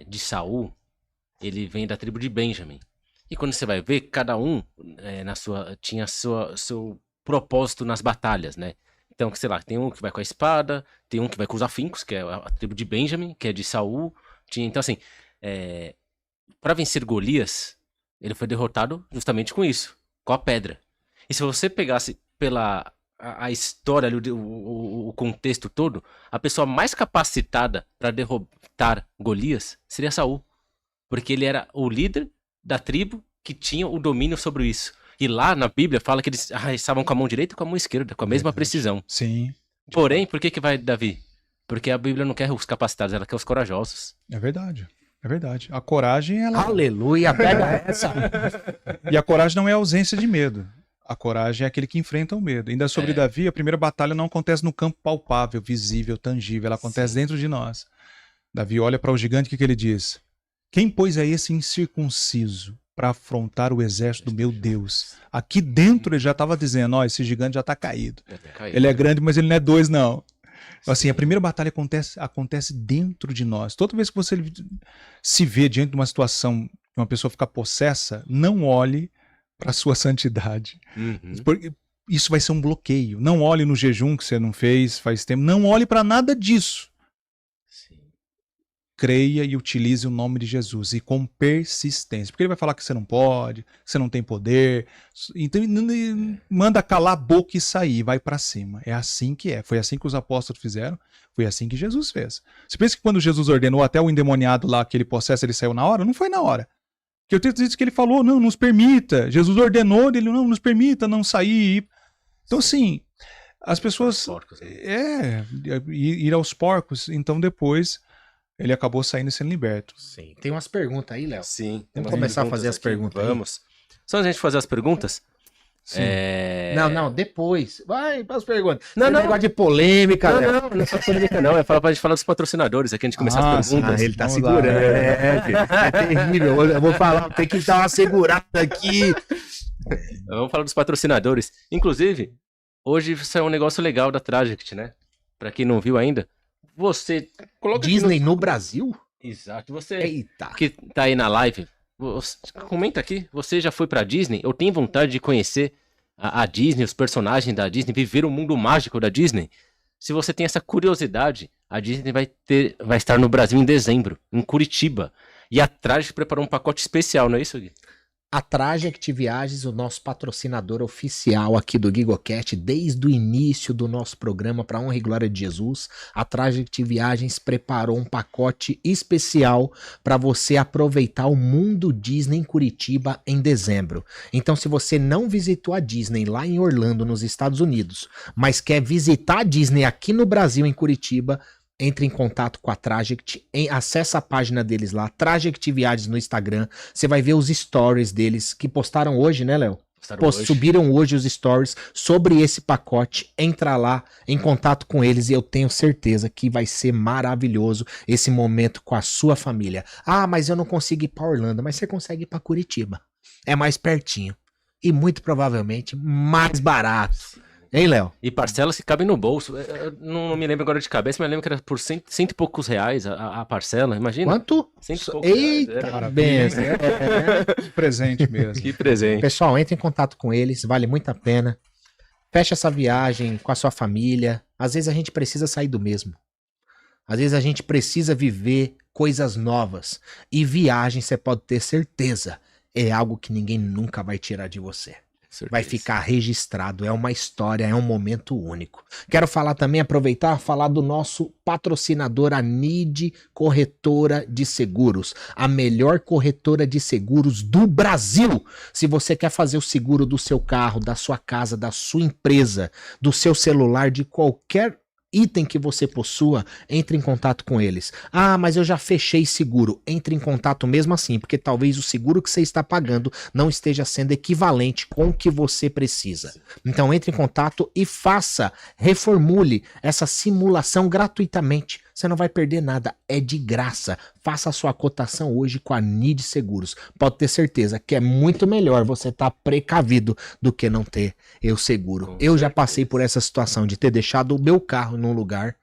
Speaker 3: de Saul, ele vem da tribo de Benjamim. E quando você vai ver, cada um tinha seu propósito nas batalhas, né? Então, sei lá, tem um que vai com a espada, tem um que vai com os afincos, que é a tribo de Benjamim, que é de Saul. Então, assim, para vencer Golias, ele foi derrotado justamente com isso, com a pedra. E se você pegasse pela a história, o contexto todo, a pessoa mais capacitada para derrotar Golias seria Saul. Porque ele era o líder da tribo que tinha o domínio sobre isso. E lá na Bíblia fala que eles estavam com a mão direita e com a mão esquerda, com a mesma precisão.
Speaker 2: Sim.
Speaker 3: Porém, por que vai Davi? Porque a Bíblia não quer os capacitados, ela quer os corajosos.
Speaker 2: É verdade. É verdade. A coragem, ela...
Speaker 1: Aleluia, pega essa.
Speaker 2: E a coragem não é a ausência de medo. A coragem é aquele que enfrenta o medo. Ainda sobre Davi, a primeira batalha não acontece no campo palpável, visível, tangível. Ela acontece dentro de nós. Davi olha para o gigante, o que ele diz? Quem, pois, é esse incircunciso para afrontar o exército do meu Deus? Aqui dentro ele já estava dizendo, esse gigante já está caído. Ele é grande, mas ele não é 2, não. Assim, a primeira batalha acontece dentro de nós. Toda vez que você se vê diante de uma situação que uma pessoa fica possessa, não olhe para a sua santidade. Porque isso vai ser um bloqueio. Não olhe no jejum que você não fez faz tempo. Não olhe para nada disso. Creia e utilize o nome de Jesus, e com persistência. Porque ele vai falar que você não pode, que você não tem poder. Então manda calar a boca e sair, vai para cima. É assim que é. Foi assim que os apóstolos fizeram, foi assim que Jesus fez. Você pensa que quando Jesus ordenou até o endemoniado lá, aquele processo, ele saiu na hora? Não foi na hora. Porque o texto diz que ele falou, não nos permita. Jesus ordenou, ele não nos permita não sair. Então assim, as pessoas... ir aos porcos. Então depois... ele acabou saindo e sendo liberto.
Speaker 1: Sim. Tem umas perguntas aí, Léo?
Speaker 3: Sim.
Speaker 1: Vamos começar a fazer as perguntas.
Speaker 3: Vamos. Só antes de a gente fazer as perguntas,
Speaker 1: Não, depois. Vai para as perguntas.
Speaker 3: Não,
Speaker 1: Esse negócio de polêmica,
Speaker 3: Não,
Speaker 1: Léo.
Speaker 3: não é só polêmica, não. É pra gente falar dos patrocinadores aqui, a gente começar as perguntas.
Speaker 1: Ele tá
Speaker 2: Vamos
Speaker 1: segurando.
Speaker 2: lá.
Speaker 1: Gente, é terrível. Eu vou falar, tem que dar uma segurada aqui.
Speaker 3: Vamos falar dos patrocinadores. Inclusive, hoje saiu um negócio legal da Traject, né? Pra quem não viu ainda, você... Coloca
Speaker 1: Disney no Brasil?
Speaker 3: Exato. Você
Speaker 1: Eita.
Speaker 3: que tá aí na live, comenta aqui. Você já foi pra Disney? Eu tenho vontade de conhecer a Disney, os personagens da Disney, viver o mundo mágico da Disney. Se você tem essa curiosidade, a Disney vai estar no Brasil em dezembro, em Curitiba. E a Traject preparou um pacote especial, não é isso, Gui?
Speaker 1: A Traject Viagens, o nosso patrocinador oficial aqui do GigoCast, desde o início do nosso programa, para honra e glória de Jesus, a Traject Viagens preparou um pacote especial para você aproveitar o mundo Disney em Curitiba em dezembro. Então, se você não visitou a Disney lá em Orlando, nos Estados Unidos, mas quer visitar a Disney aqui no Brasil, em Curitiba, entre em contato com a Traject, acessa a página deles lá, Traject Viagens no Instagram, você vai ver os stories deles, que postaram hoje, né, Léo? Subiram hoje os stories sobre esse pacote, entra lá, em contato com eles, e eu tenho certeza que vai ser maravilhoso esse momento com a sua família. Ah, mas eu não consigo ir para Orlando, mas você consegue ir para Curitiba, é mais pertinho, e muito provavelmente mais barato. Hein, Léo?
Speaker 3: E parcelas que cabem no bolso. Eu não me lembro agora de cabeça, mas eu lembro que era por cento e poucos reais a parcela, imagina.
Speaker 1: Quanto?
Speaker 3: Cento e poucos
Speaker 1: Eita,
Speaker 3: reais.
Speaker 1: benção.
Speaker 2: Presente mesmo.
Speaker 3: Que presente.
Speaker 1: Pessoal, entre em contato com eles, vale muito a pena. Fecha essa viagem com a sua família. Às vezes a gente precisa sair do mesmo. Às vezes a gente precisa viver coisas novas. E viagem, você pode ter certeza, é algo que ninguém nunca vai tirar de você. Vai ficar registrado, é uma história, é um momento único. Quero falar também, falar do nosso patrocinador, a NID Corretora de Seguros, a melhor corretora de seguros do Brasil. Se você quer fazer o seguro do seu carro, da sua casa, da sua empresa, do seu celular, de qualquer item que você possua, entre em contato com eles. Ah, mas eu já fechei seguro. Entre em contato mesmo assim, porque talvez o seguro que você está pagando não esteja sendo equivalente com o que você precisa. Então entre em contato e reformule essa simulação gratuitamente. Você não vai perder nada, é de graça. Faça a sua cotação hoje com a NID Seguros. Pode ter certeza que é muito melhor você estar precavido do que não ter o seguro. Eu já passei por essa situação de ter deixado o meu carro num lugar,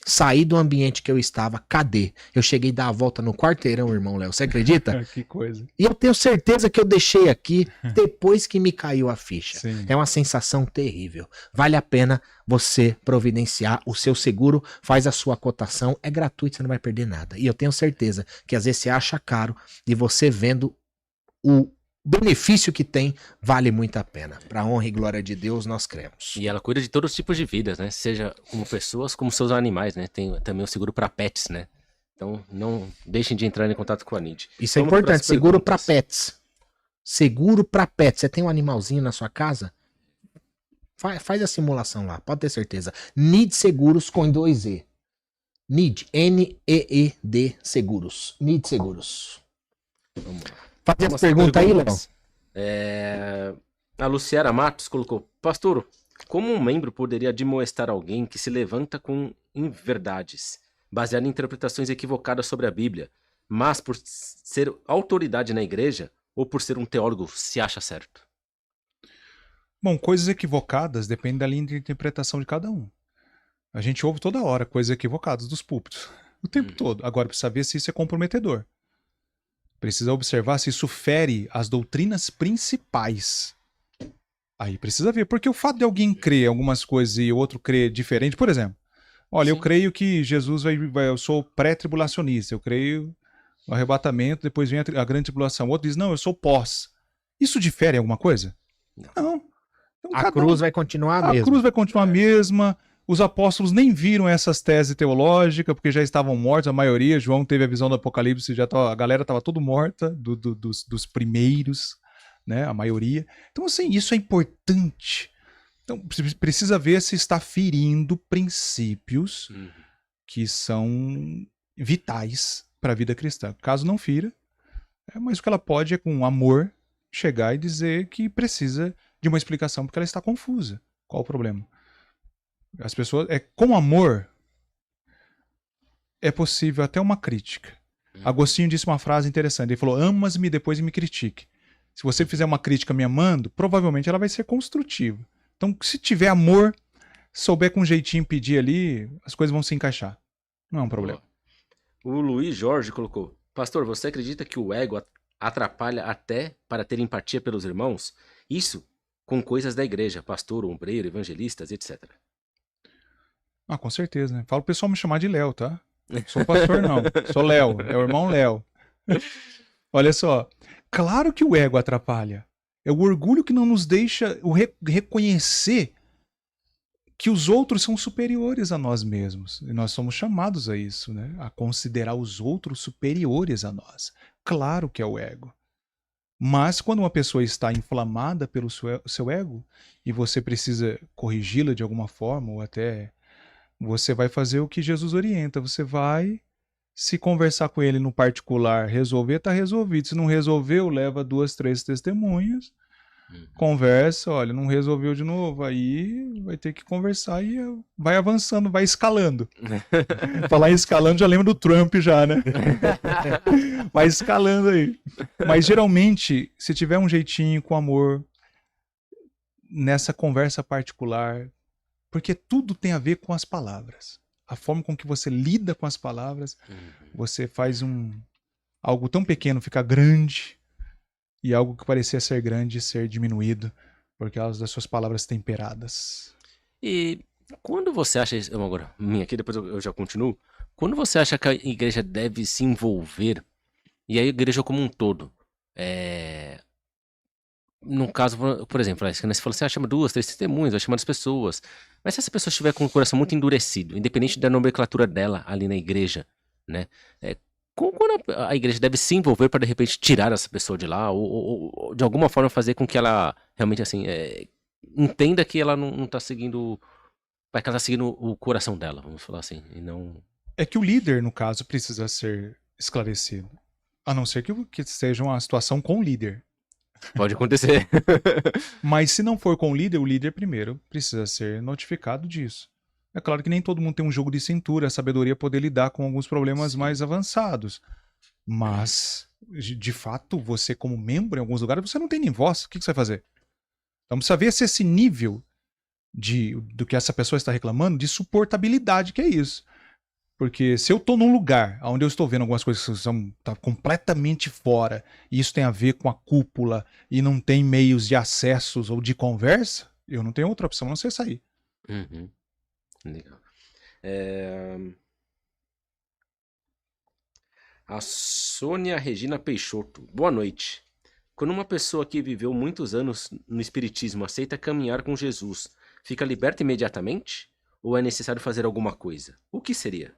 Speaker 1: saí do ambiente que eu estava, cadê? Eu cheguei a dar a volta no quarteirão, irmão Léo, você acredita?
Speaker 2: Que coisa.
Speaker 1: E eu tenho certeza que eu deixei aqui depois que me caiu a ficha.
Speaker 2: Sim.
Speaker 1: É uma sensação terrível. Vale a pena você providenciar o seu seguro, faz a sua cotação, é gratuito, você não vai perder nada. E eu tenho certeza que às vezes você acha caro e você vendo o benefício que tem, vale muito a pena. Para honra e glória de Deus, nós cremos.
Speaker 3: E ela cuida de todos os tipos de vidas, né? Seja como pessoas, como seus animais, né? Tem também o seguro para pets, né? Então não deixem de entrar em contato com a NID.
Speaker 1: Isso é importante, seguro para pets. Seguro para pets. Você tem um animalzinho na sua casa? Faz a simulação lá, pode ter certeza. NID Seguros com 2 E. NID, N-E-E-D Seguros. NID Seguros.
Speaker 3: Vamos lá.
Speaker 1: Faz as perguntas aí, Léo.
Speaker 3: A Luciara Matos colocou: Pastor, como um membro poderia admoestar alguém que se levanta com inverdades, baseado em interpretações equivocadas sobre a Bíblia, mas por ser autoridade na igreja ou por ser um teólogo se acha certo?
Speaker 2: Bom, coisas equivocadas dependem da linha de interpretação de cada um. A gente ouve toda hora coisas equivocadas dos púlpitos, o tempo todo. Agora precisa ver se isso é comprometedor. Precisa observar se isso fere as doutrinas principais. Aí precisa ver, porque o fato de alguém crer algumas coisas e o outro crer diferente, por exemplo, olha, eu creio que Jesus eu sou pré-tribulacionista, eu creio no arrebatamento, depois vem a grande tribulação. O outro diz, não, eu sou pós. Isso difere alguma coisa? Não. Então,
Speaker 1: a cruz vai continuar a mesma.
Speaker 2: A cruz vai continuar a mesma. Os apóstolos nem viram essas teses teológicas, porque já estavam mortos, a maioria. João teve a visão do Apocalipse, a galera estava toda morta, dos primeiros, né? A maioria. Então, assim, isso é importante. Então, precisa ver se está ferindo princípios que são vitais para a vida cristã. Caso não fira, mas o que ela pode é, com amor, chegar e dizer que precisa de uma explicação, porque ela está confusa. Qual o problema? As pessoas... com amor, é possível até uma crítica. Agostinho disse uma frase interessante. Ele falou, amas-me depois me critique. Se você fizer uma crítica me amando, provavelmente ela vai ser construtiva. Então, se tiver amor, souber com um jeitinho pedir ali, as coisas vão se encaixar. Não é um problema.
Speaker 3: O Luiz Jorge colocou, pastor, você acredita que o ego atrapalha até para ter empatia pelos irmãos? Isso com coisas da igreja, pastor, ombreiro, evangelistas, etc.
Speaker 2: Ah, com certeza, né? Fala o pessoal me chamar de Léo, tá? Sou pastor não, sou Léo, é o irmão Léo. Olha só, claro que o ego atrapalha. É o orgulho que não nos deixa reconhecer que os outros são superiores a nós mesmos. E nós somos chamados a isso, né? A considerar os outros superiores a nós. Claro que é o ego. Mas quando uma pessoa está inflamada pelo seu ego e você precisa corrigi-la de alguma forma, ou até você vai fazer o que Jesus orienta. Você vai se conversar com ele no particular, resolver, está resolvido. Se não resolveu, leva 2, 3 testemunhas. Conversa, olha, não resolveu de novo, aí vai ter que conversar e vai avançando, vai escalando. Falar em escalando, já lembro do Trump já, né? Vai escalando aí. Mas geralmente, se tiver um jeitinho com amor, nessa conversa particular, porque tudo tem a ver com as palavras. A forma com que você lida com as palavras, você faz algo tão pequeno ficar grande, e algo que parecia ser grande ser diminuído por causa das suas palavras temperadas.
Speaker 3: E quando você acha, agora, minha aqui, depois eu já continuo, quando você acha que a igreja deve se envolver, e a igreja como um todo, no caso, por exemplo, você falou assim, chama 2, 3 testemunhas, vai chamar as pessoas, mas se essa pessoa estiver com o coração muito endurecido, independente da nomenclatura dela ali na igreja, né, quando a igreja deve se envolver para de repente tirar essa pessoa de lá ou de alguma forma fazer com que ela realmente assim entenda que ela não está seguindo, vai que ela está seguindo o coração dela, vamos falar assim, e não...
Speaker 2: É que o líder, no caso, precisa ser esclarecido, a não ser que seja uma situação com o líder.
Speaker 3: Pode acontecer.
Speaker 2: Mas se não for com o líder primeiro precisa ser notificado disso. É claro que nem todo mundo tem um jogo de cintura, a sabedoria poder lidar com alguns problemas mais avançados. Mas, de fato, você como membro em alguns lugares, você não tem nem voz. O que você vai fazer? Então precisa ver se esse nível do que essa pessoa está reclamando, de suportabilidade, que é isso. Porque se eu estou num lugar onde eu estou vendo algumas coisas que estão completamente fora, e isso tem a ver com a cúpula, e não tem meios de acessos ou de conversa, eu não tenho outra opção a não ser sair.
Speaker 3: Legal. A Sônia Regina Peixoto. Boa noite. Quando uma pessoa que viveu muitos anos no espiritismo aceita caminhar com Jesus, fica liberta imediatamente? Ou é necessário fazer alguma coisa? O que seria?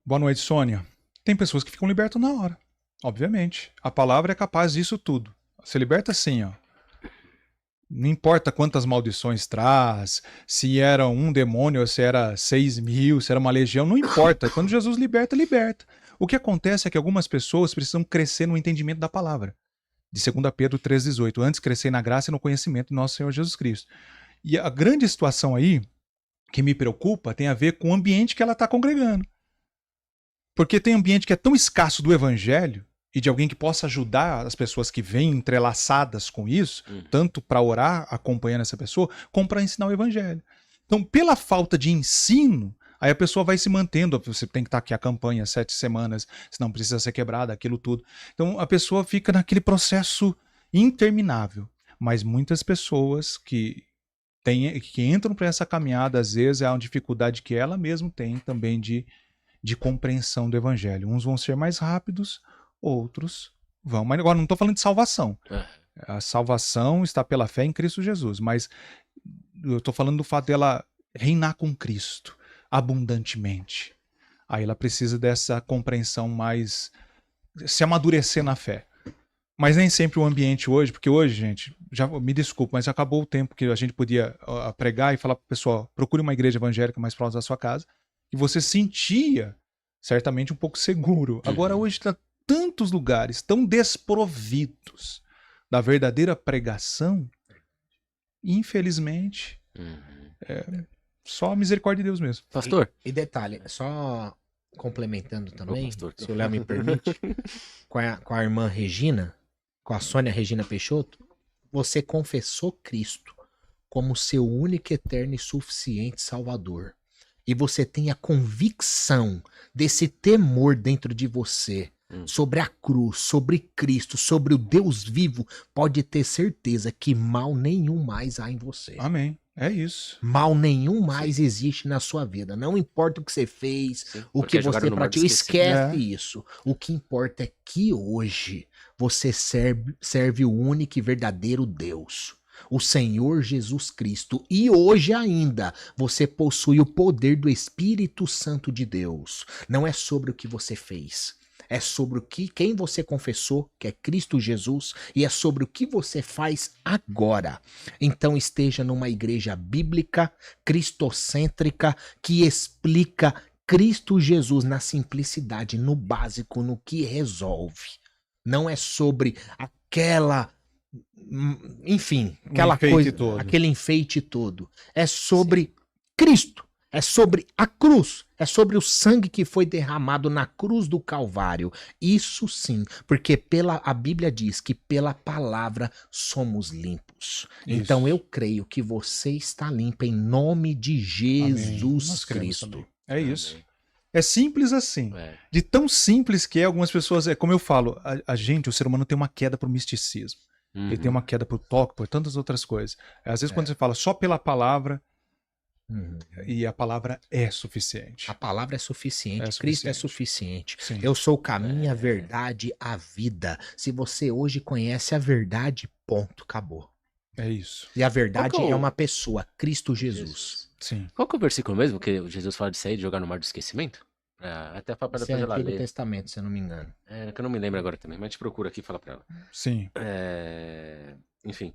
Speaker 2: Boa noite, Sônia. Tem pessoas que ficam libertas na hora. Obviamente. A palavra é capaz disso tudo. Você liberta sim, ó. Não importa quantas maldições traz, se era um demônio ou se era 6.000, se era uma legião, não importa. Quando Jesus liberta, liberta. O que acontece é que algumas pessoas precisam crescer no entendimento da palavra. De 2 Pedro 3,18. Antes crescer na graça e no conhecimento do nosso Senhor Jesus Cristo. E a grande situação aí, que me preocupa, tem a ver com o ambiente que ela está congregando. Porque tem ambiente que é tão escasso do evangelho, e de alguém que possa ajudar as pessoas que vêm entrelaçadas com isso, tanto para orar acompanhando essa pessoa, como para ensinar o evangelho. Então, pela falta de ensino, aí a pessoa vai se mantendo, você tem que estar aqui a campanha 7 semanas, senão precisa ser quebrada, aquilo tudo. Então, a pessoa fica naquele processo interminável. Mas muitas pessoas que entram para essa caminhada, às vezes é uma dificuldade que ela mesma tem também de compreensão do evangelho. Uns vão ser mais rápidos, outros vão. Mas agora não estou falando de salvação. A salvação está pela fé em Cristo Jesus. Mas eu estou falando do fato dela reinar com Cristo abundantemente. Aí ela precisa dessa compreensão mais... se amadurecer na fé. Mas nem sempre o ambiente hoje, porque hoje, gente, já me desculpe, mas acabou o tempo que a gente podia pregar e falar para o pessoal, procure uma igreja evangélica mais próxima da sua casa, e você sentia certamente um pouco seguro. Agora hoje está tantos lugares tão desprovidos da verdadeira pregação, infelizmente, só a misericórdia de Deus mesmo.
Speaker 3: Pastor?
Speaker 1: E detalhe, só complementando também,
Speaker 3: pastor.
Speaker 1: se o Léo me permite, com a irmã Regina, com a Sônia Regina Peixoto, você confessou Cristo como seu único, eterno e suficiente Salvador. E você tem a convicção desse temor dentro de você sobre a cruz, sobre Cristo, sobre o Deus vivo, pode ter certeza que mal nenhum mais há em você.
Speaker 2: Amém. É isso.
Speaker 1: Mal nenhum mais existe na sua vida. Não importa o que você fez, o que você praticou, esquece isso. O que importa é que hoje você serve o único e verdadeiro Deus, o Senhor Jesus Cristo. E hoje ainda você possui o poder do Espírito Santo de Deus. Não é sobre o que você fez. É sobre quem você confessou, que é Cristo Jesus, e é sobre o que você faz agora. Então esteja numa igreja bíblica, cristocêntrica, que explica Cristo Jesus na simplicidade, no básico, no que resolve. Não é sobre aquela, enfim, aquela coisa, aquele enfeite todo. É sobre Cristo. É sobre a cruz, é sobre o sangue que foi derramado na cruz do Calvário. Isso sim, porque a Bíblia diz que pela palavra somos limpos. Isso. Então eu creio que você está limpo em nome de Jesus Cristo.
Speaker 2: É isso. É simples assim. De tão simples que é, algumas pessoas, como eu falo, a gente, o ser humano tem uma queda pro misticismo. Ele tem uma queda pro toque, por tantas outras coisas. Às vezes quando você fala só pela palavra, e a palavra é suficiente.
Speaker 1: A palavra é suficiente. Cristo é suficiente.
Speaker 2: Sim.
Speaker 1: Eu sou o caminho, a verdade, a vida. Se você hoje conhece a verdade, ponto, acabou.
Speaker 2: É isso.
Speaker 1: E a verdade é uma pessoa, Cristo Jesus.
Speaker 2: Sim.
Speaker 3: Qual que é o versículo mesmo que Jesus fala de sair e de jogar no mar do esquecimento? Até para depois ela ler.
Speaker 1: Antigo Testamento, se eu não me engano.
Speaker 3: Que eu não me lembro agora também, mas a gente procura aqui e fala pra ela.
Speaker 2: Sim.
Speaker 3: Enfim.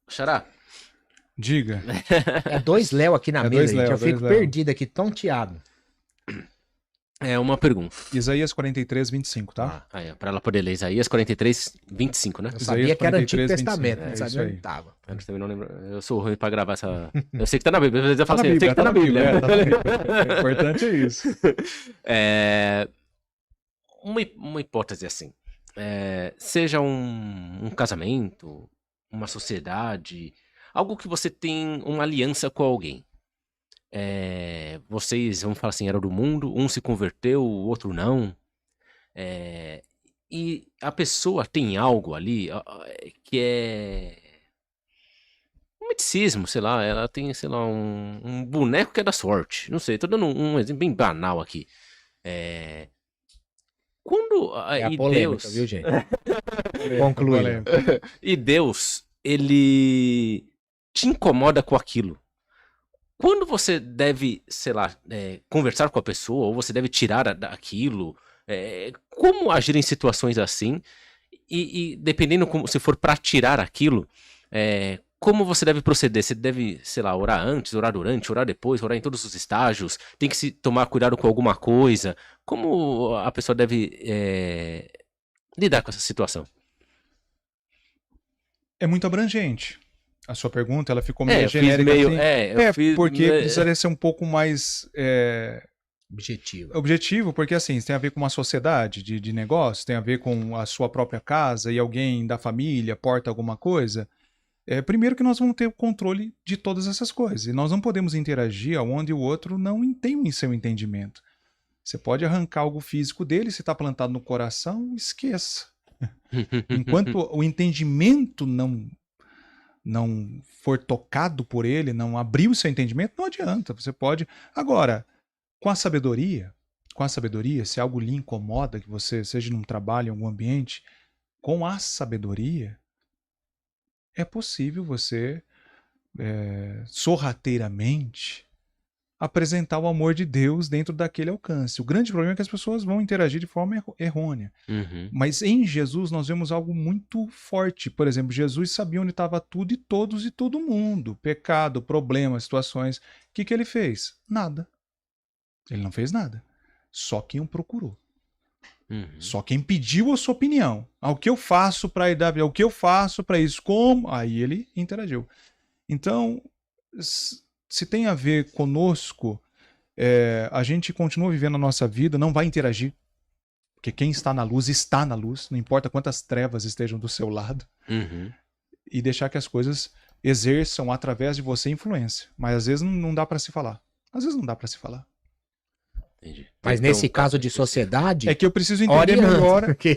Speaker 3: Xará.
Speaker 2: Diga.
Speaker 1: É dois Léo aqui na mesa, gente. Eu fico perdido aqui, tonteado.
Speaker 3: Uma pergunta.
Speaker 2: Isaías 43, 25, tá?
Speaker 3: Pra ela poder ler Isaías 43, 25, né?
Speaker 1: Eu sabia que era Antigo Testamento, não sabia onde tava.
Speaker 3: Eu também não lembro. Eu sou ruim pra gravar essa... Eu sei que tá na Bíblia, eu falo assim, eu sei que tá na Bíblia.
Speaker 2: O importante é isso.
Speaker 3: Uma hipótese assim. Seja um casamento, uma sociedade... Algo que você tem uma aliança com alguém. Vocês, vamos falar assim, eram do mundo, um se converteu, o outro não. E a pessoa tem algo ali que é um misticismo, sei lá, ela tem, sei lá, um boneco que é da sorte. Não sei, tô dando um exemplo bem banal aqui. Quando
Speaker 1: a polêmica, viu, gente? Concluindo.
Speaker 3: E Deus, ele te incomoda com aquilo. Quando você deve, sei lá, conversar com a pessoa, ou você deve tirar aquilo, como agir em situações assim, e dependendo como, se for para tirar aquilo, como você deve proceder? Você deve, sei lá, orar antes, orar durante, orar depois, orar em todos os estágios, tem que se tomar cuidado com alguma coisa. Como a pessoa deve lidar com essa situação?
Speaker 2: É muito abrangente. A sua pergunta, ela ficou meio genérica assim. Porque precisaria ser um pouco mais objetivo, porque assim, tem a ver com uma sociedade de negócios, tem a ver com a sua própria casa e alguém da família porta alguma coisa. Primeiro que nós vamos ter o controle de todas essas coisas, e nós não podemos interagir onde o outro não tem o seu entendimento. Você pode arrancar algo físico dele, se está plantado no coração, esqueça. Enquanto o entendimento não for tocado por ele, não abrir o seu entendimento, não adianta. Você pode... Agora, com a sabedoria, se algo lhe incomoda, que você seja num trabalho, em algum ambiente, com a sabedoria, é possível você, sorrateiramente, apresentar o amor de Deus dentro daquele alcance. O grande problema é que as pessoas vão interagir de forma errônea. Mas em Jesus nós vemos algo muito forte. Por exemplo, Jesus sabia onde estava tudo e todos e todo mundo. Pecado, problemas, situações. O que ele fez? Nada. Ele não fez nada. Só quem o procurou. Só quem pediu a sua opinião. O que eu faço para EW? O que eu faço para isso? Como? Aí ele interagiu. Então, se tem a ver conosco, a gente continua vivendo a nossa vida, não vai interagir. Porque quem está na luz, não importa quantas trevas estejam do seu lado. E deixar que as coisas exerçam através de você influência. Mas às vezes não dá para se falar. Às vezes não dá para se falar.
Speaker 3: Entendi.
Speaker 1: Mas
Speaker 3: Então,
Speaker 1: nesse caso de sociedade...
Speaker 2: É que eu preciso entender melhor.
Speaker 1: Porque...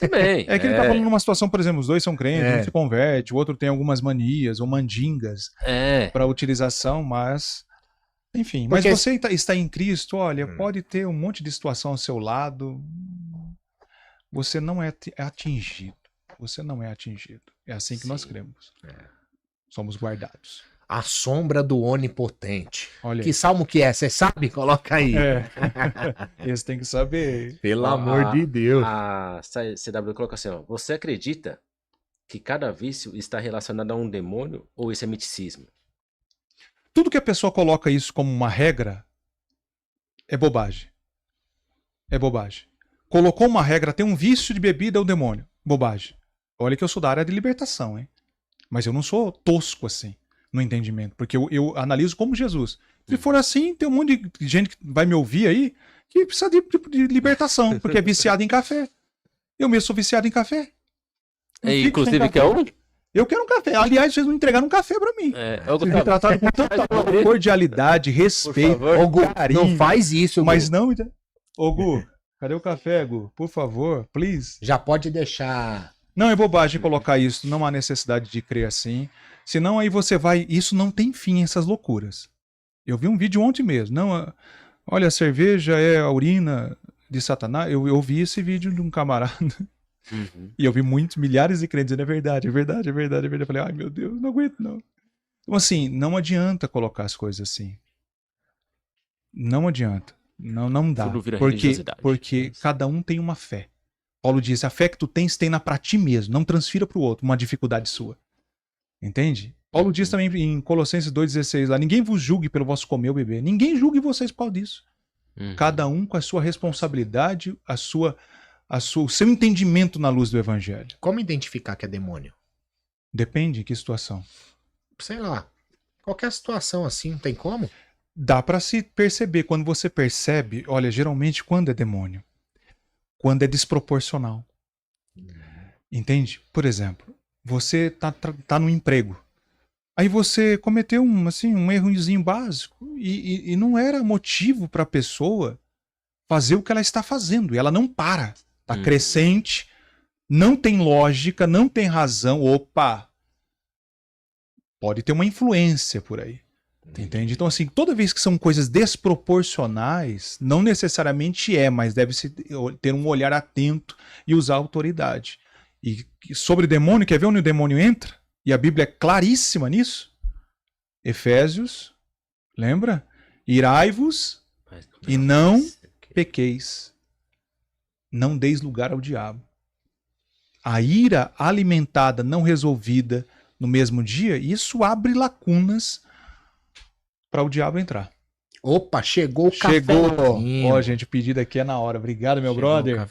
Speaker 3: Também.
Speaker 2: É que ele tá falando numa situação, por exemplo, os dois são crentes, um se converte, o outro tem algumas manias ou mandingas para utilização, mas... Enfim,
Speaker 1: Porque...
Speaker 2: mas você está em Cristo, olha, pode ter um monte de situação ao seu lado, você não é atingido. Você não é atingido. É assim que nós cremos. Somos guardados.
Speaker 1: A sombra do onipotente.
Speaker 2: Olha
Speaker 1: que
Speaker 2: aí.
Speaker 1: salmo que é? Você sabe? Coloca aí.
Speaker 2: Esse tem que saber.
Speaker 1: Pelo amor de Deus.
Speaker 3: A CW coloca assim, ó. Você acredita que cada vício está relacionado a um demônio ou isso é miticismo?
Speaker 2: Tudo que a pessoa coloca isso como uma regra é bobagem. É bobagem. Colocou uma regra, tem um vício de bebida, é o demônio. Bobagem. Olha que eu sou da área de libertação, hein? Mas eu não sou tosco assim, no entendimento. Porque eu analiso como Jesus. Se for assim, tem um monte de gente que vai me ouvir aí que precisa de libertação, porque é viciado em café. Eu mesmo sou viciado em café.
Speaker 3: Inclusive, quer um?
Speaker 2: Eu quero um café. Aliás, vocês não entregaram um café pra mim. Vocês me trataram com tanta cordialidade, respeito,
Speaker 1: Ô, Gu,
Speaker 2: carinho.
Speaker 1: não faz isso, Gu.
Speaker 2: Mas não... Ô, Gu, cadê o café, Gu? Por favor, please.
Speaker 1: Já pode deixar...
Speaker 2: Não, é bobagem colocar isso. Não há necessidade de crer assim. Senão aí você vai... Isso não tem fim, essas loucuras. Eu vi um vídeo ontem mesmo. Não, olha, a cerveja é a urina de Satanás. Eu ouvi esse vídeo de um camarada... E eu vi milhares de crentes dizendo, é verdade, é verdade, é verdade, é verdade. Eu falei, ai meu Deus, não aguento não. Então assim, não adianta colocar as coisas assim. Não adianta. Não dá. Porque cada um tem uma fé. Paulo diz, a fé que tu tens, tem pra ti mesmo. Não transfira pro outro uma dificuldade sua. Entende? Paulo diz também em Colossenses 2,16 lá, ninguém vos julgue pelo vosso comer ou beber. Ninguém julgue vocês por causa disso. Cada um com a sua responsabilidade, o seu entendimento na luz do evangelho.
Speaker 1: Como identificar que é demônio?
Speaker 2: Depende de que situação.
Speaker 1: Sei lá. Qualquer situação assim, não tem como?
Speaker 2: Dá pra se perceber. Quando você percebe, olha, geralmente quando é demônio? Quando é desproporcional. Entende? Por exemplo, você tá no emprego. Aí você cometeu um errozinho básico e não era motivo pra pessoa fazer o que ela está fazendo. E ela não para. Tá crescente, não tem lógica, não tem razão. Opa! Pode ter uma influência por aí. Entende? Então, assim, toda vez que são coisas desproporcionais, não necessariamente mas deve-se ter um olhar atento e usar autoridade. E sobre demônio, quer ver onde o demônio entra? E a Bíblia é claríssima nisso. Efésios, lembra? Irai-vos e não pequeis. Não deis lugar ao diabo. A ira alimentada, não resolvida no mesmo dia, isso abre lacunas para o diabo entrar.
Speaker 1: Opa, chegou o café.
Speaker 2: Ó, gente, o pedido aqui é na hora. Obrigado, meu brother.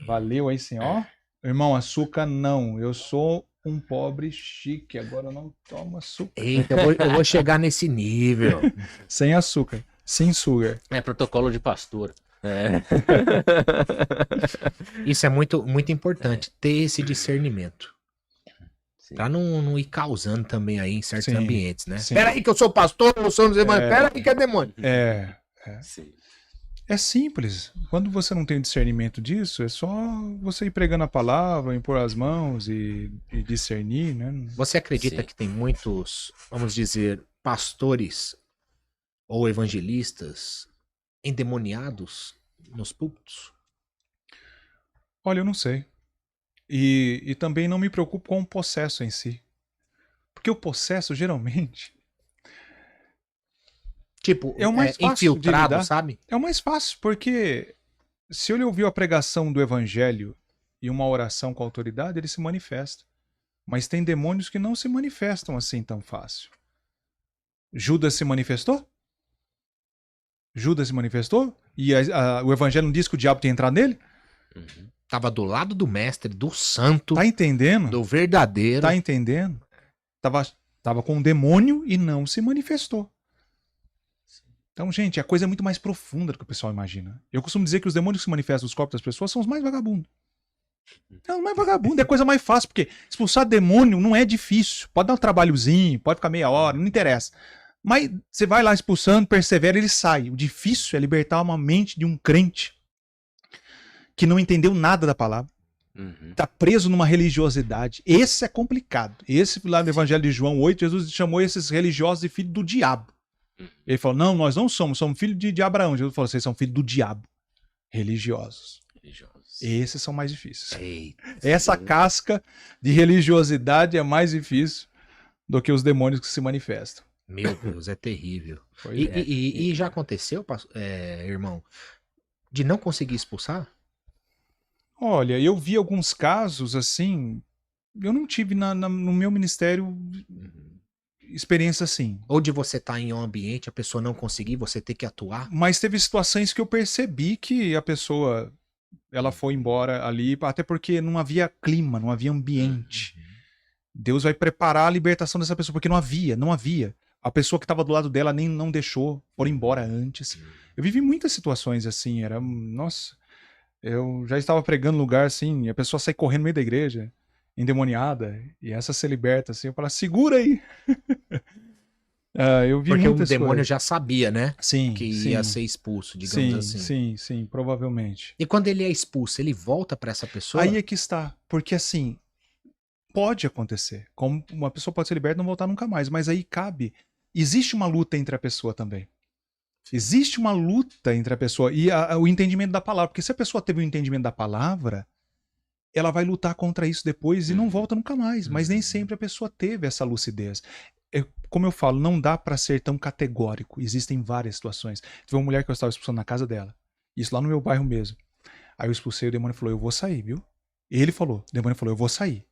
Speaker 2: Valeu aí, senhor. Irmão, açúcar não. Eu sou um pobre chique. Agora eu não tomo açúcar.
Speaker 1: Eita, eu vou chegar nesse nível.
Speaker 2: Sem açúcar. Sem sugar.
Speaker 3: É protocolo de pastor.
Speaker 1: Isso é muito, muito importante, ter esse discernimento. Pra não ir causando também aí em certos ambientes, né? Sim. Pera aí que eu sou pastor, eu sou demônio. Pera aí que é demônio.
Speaker 2: É simples. Quando você não tem discernimento disso, é só você ir pregando a palavra, impor as mãos e discernir, né?
Speaker 1: Você acredita que tem muitos, vamos dizer, pastores ou evangelistas endemoniados nos púlpitos?
Speaker 2: Olha, eu não sei. E também não me preocupo com o possesso em si. Porque o possesso, geralmente...
Speaker 1: Tipo,
Speaker 2: é o mais fácil
Speaker 1: infiltrado, sabe?
Speaker 2: É o mais fácil, porque se ele ouviu a pregação do evangelho e uma oração com autoridade, ele se manifesta. Mas tem demônios que não se manifestam assim tão fácil. Judas se manifestou? Judas se manifestou? E o evangelho não diz que o diabo tem entrado nele?
Speaker 3: Uhum.
Speaker 1: Tava do lado do mestre, do santo,
Speaker 2: Tá entendendo?
Speaker 1: do verdadeiro.
Speaker 2: Tá entendendo? Tava com um demônio e não se manifestou. Então, gente, a coisa é muito mais profunda do que o pessoal imagina. Eu costumo dizer que os demônios que se manifestam nos corpos das pessoas são os mais vagabundos. É o mais vagabundo, é coisa mais fácil, porque expulsar demônio não é difícil. Pode dar um trabalhozinho, pode ficar meia hora, não interessa. Mas você vai lá expulsando, persevera, ele sai. O difícil é libertar uma mente de um crente que não entendeu nada da palavra. Tá preso numa religiosidade. Esse é complicado. Esse lá no Evangelho de João 8, Jesus chamou esses religiosos de filho do diabo. Ele falou, não, nós não somos filho de Abraão. Jesus falou, vocês são filho do diabo. Religiosos. Esses são mais difíceis.
Speaker 1: Eita.
Speaker 2: Essa casca de religiosidade é mais difícil do que os demônios que se manifestam.
Speaker 1: Meu Deus, é terrível.
Speaker 2: Pois
Speaker 1: E,
Speaker 2: é.
Speaker 1: e já aconteceu, irmão, de não conseguir expulsar?
Speaker 2: Olha, eu vi alguns casos assim. Eu não tive no meu ministério experiência assim.
Speaker 1: Ou de você estar em um ambiente, a pessoa não conseguir, você ter que atuar?
Speaker 2: Mas teve situações que eu percebi que a pessoa ela foi embora ali, até porque não havia clima, não havia ambiente. Deus vai preparar a libertação dessa pessoa, porque não havia. A pessoa que estava do lado dela nem não deixou, foram embora antes. Eu vivi muitas situações assim, nossa, eu já estava pregando no lugar assim, e a pessoa sai correndo no meio da igreja, endemoniada, e essa se liberta assim, eu falo, segura aí. Eu vi
Speaker 1: Porque o
Speaker 2: muitas
Speaker 1: demônio
Speaker 2: coisas.
Speaker 1: já sabia, né?
Speaker 2: Sim,
Speaker 1: Que
Speaker 2: sim,
Speaker 1: ia ser expulso, digamos assim.
Speaker 2: sim, provavelmente.
Speaker 1: E quando ele é expulso, ele volta pra essa pessoa?
Speaker 2: Aí é que está, porque assim, pode acontecer, como uma pessoa pode ser liberta e não voltar nunca mais, mas aí existe uma luta entre a pessoa também. Existe uma luta entre a pessoa e o entendimento da palavra, porque se a pessoa teve o entendimento da palavra, ela vai lutar contra isso depois e não volta nunca mais, mas nem sempre a pessoa teve essa lucidez. Como eu falo, não dá pra ser tão categórico, existem várias situações. Teve uma mulher que eu estava expulsando na casa dela, isso lá no meu bairro mesmo. Aí eu expulsei, o demônio falou, eu vou sair, viu? Ele falou, o demônio falou, eu vou sair.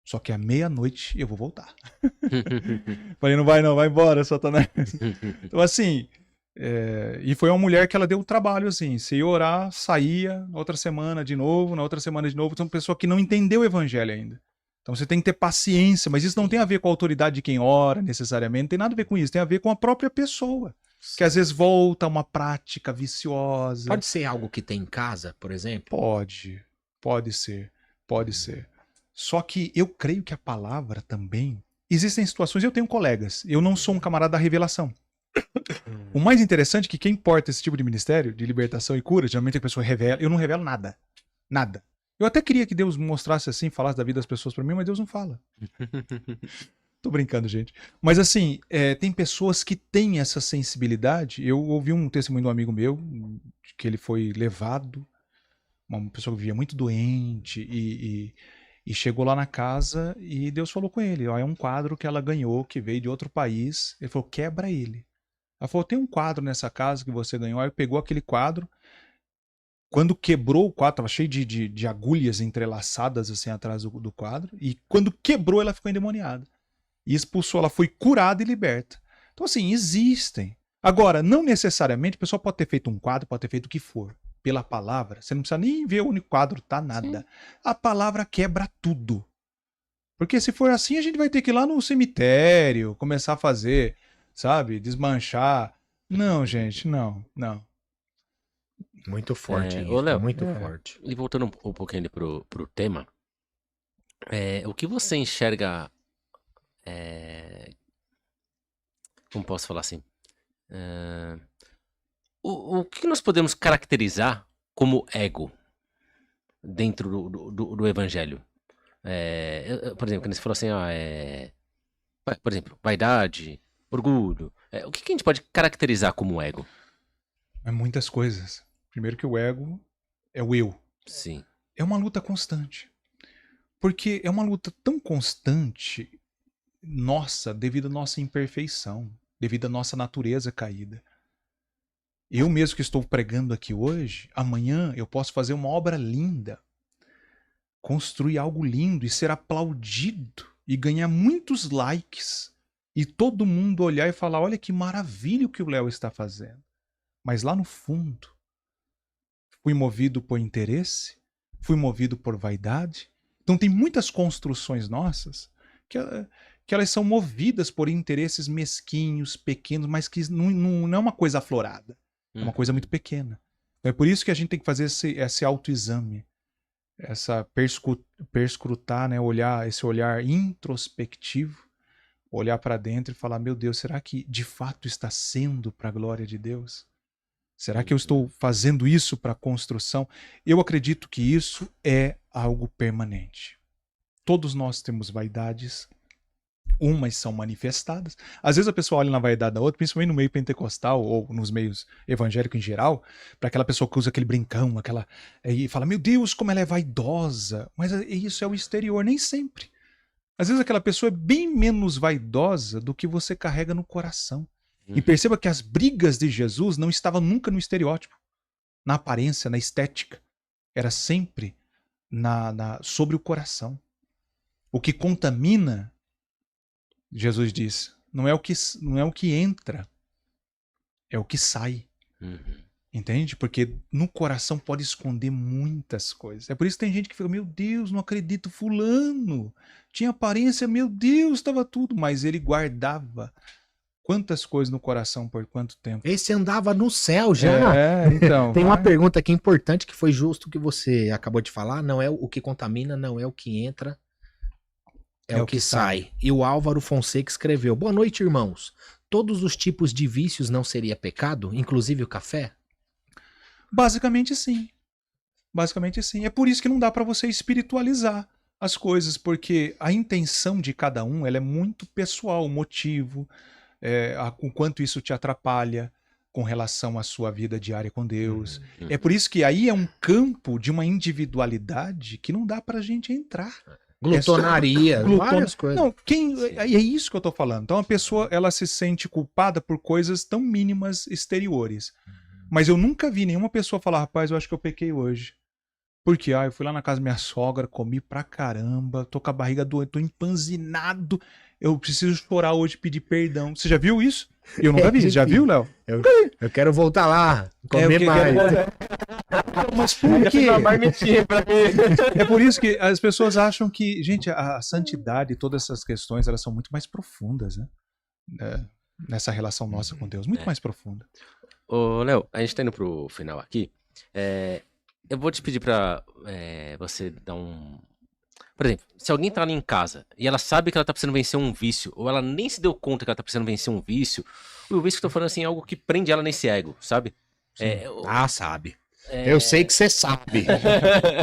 Speaker 2: Só que à meia-noite eu vou voltar. Falei, não, vai embora, Satanás. Então assim, e foi uma mulher que ela deu o trabalho, assim, se ia orar, saía, na outra semana de novo, então uma pessoa que não entendeu o evangelho ainda. Então você tem que ter paciência, mas isso não tem a ver com a autoridade de quem ora, necessariamente, não tem nada a ver com isso, tem a ver com a própria pessoa. Que às vezes volta a uma prática viciosa.
Speaker 1: Pode ser algo que tem em casa, por exemplo?
Speaker 2: Pode ser. Só que eu creio que a palavra também... Existem situações, eu tenho colegas, eu não sou um camarada da revelação. O mais interessante é que quem porta esse tipo de ministério, de libertação e cura, geralmente a pessoa revela, eu não revelo nada. Nada. Eu até queria que Deus mostrasse assim, falasse da vida das pessoas pra mim, mas Deus não fala. Tô brincando, gente. Mas assim, tem pessoas que têm essa sensibilidade. Eu ouvi um testemunho de um amigo meu, que ele foi levado, uma pessoa que vivia muito doente, e chegou lá na casa e Deus falou com ele, ó, é um quadro que ela ganhou, que veio de outro país. Ele falou, quebra ele. Ela falou, tem um quadro nessa casa que você ganhou. Aí pegou aquele quadro. Quando quebrou o quadro, tava cheio de agulhas entrelaçadas assim atrás do quadro. E quando quebrou, ela ficou endemoniada. E expulsou, ela foi curada e liberta. Então assim, existem. Agora, não necessariamente, a pessoa pode ter feito um quadro, pode ter feito o que for. Pela palavra, você não precisa nem ver onde o quadro tá, nada. Sim. A palavra quebra tudo. Porque se for assim, a gente vai ter que ir lá no cemitério, começar a fazer, sabe, desmanchar. Não, gente, não.
Speaker 1: Muito forte isso,
Speaker 3: ô Léo,
Speaker 1: muito forte.
Speaker 3: E voltando um pouquinho ali pro tema, o que você enxerga, como posso falar assim, o que nós podemos caracterizar como ego dentro do evangelho? Por exemplo, quando você falou assim, por exemplo, vaidade, orgulho, o que a gente pode caracterizar como ego?
Speaker 2: É muitas coisas. Primeiro que o ego é o eu.
Speaker 3: Sim.
Speaker 2: É uma luta constante. Porque é uma luta tão constante, nossa, devido à nossa imperfeição, devido à nossa natureza caída. Eu mesmo que estou pregando aqui hoje, amanhã eu posso fazer uma obra linda, construir algo lindo e ser aplaudido e ganhar muitos likes e todo mundo olhar e falar, olha que maravilha o que o Léo está fazendo. Mas lá no fundo, fui movido por interesse, Fui movido por vaidade. Então tem muitas construções nossas que elas são movidas por interesses mesquinhos, pequenos, mas que não é uma coisa aflorada. É uma coisa muito pequena. Então é por isso que a gente tem que fazer esse autoexame, essa perscrutar, né? Esse olhar introspectivo, olhar para dentro e falar, meu Deus, será que de fato está sendo para a glória de Deus? Será que eu estou fazendo isso para a construção? Eu acredito que isso é algo permanente. Todos nós temos vaidades, umas são manifestadas. Às vezes a pessoa olha na vaidade da outra, principalmente no meio pentecostal ou nos meios evangélicos em geral, para aquela pessoa que usa aquele brincão, e fala, meu Deus, como ela é vaidosa. Mas isso é o exterior, nem sempre. Às vezes aquela pessoa é bem menos vaidosa do que você carrega no coração. E perceba que as brigas de Jesus não estavam nunca no estereótipo, na aparência, na estética. Era sempre sobre o coração. O que contamina, Jesus diz, não é o que entra, é o que sai. Entende? Porque no coração pode esconder muitas coisas. É por isso que tem gente que fica, meu Deus, não acredito, fulano. Tinha aparência, meu Deus, estava tudo. Mas ele guardava quantas coisas no coração por quanto tempo.
Speaker 1: Esse andava no céu já.
Speaker 2: Então.
Speaker 1: Tem uma pergunta aqui importante que foi justo que você acabou de falar. Não é o que contamina, não é o que entra, é o que sai. E o Álvaro Fonseca escreveu, boa noite, irmãos. Todos os tipos de vícios não seria pecado, inclusive o café?
Speaker 2: Basicamente sim. Basicamente sim. É por isso que não dá para você espiritualizar as coisas, porque a intenção de cada um ela é muito pessoal, o motivo, o quanto isso te atrapalha com relação à sua vida diária com Deus. É por isso que aí é um campo de uma individualidade que não dá pra gente entrar.
Speaker 1: Glutonaria, várias coisas.
Speaker 2: Não, é isso que eu tô falando. Então a pessoa ela se sente culpada por coisas tão mínimas exteriores. Mas eu nunca vi nenhuma pessoa falar, rapaz, eu acho que eu pequei hoje. Porque eu fui lá na casa da minha sogra, comi pra caramba, tô com a barriga doente, tô empanzinado, eu preciso chorar hoje e pedir perdão. Você já viu isso? Eu nunca vi. Você já viu, Léo?
Speaker 1: Eu quero voltar lá, comer mais.
Speaker 2: Mas por quê? É por isso que as pessoas acham que, gente, a santidade e todas essas questões, elas são muito mais profundas, né? Nessa relação nossa com Deus, muito mais profunda.
Speaker 3: Ô, Léo, a gente tá indo pro final aqui. Eu vou te pedir pra você dar um... Por exemplo, se alguém tá ali em casa e ela sabe que ela tá precisando vencer um vício, ou ela nem se deu conta que ela tá precisando vencer um vício, o vício que eu tô falando assim é algo que prende ela nesse ego, sabe?
Speaker 1: Sabe. Eu sei que você sabe.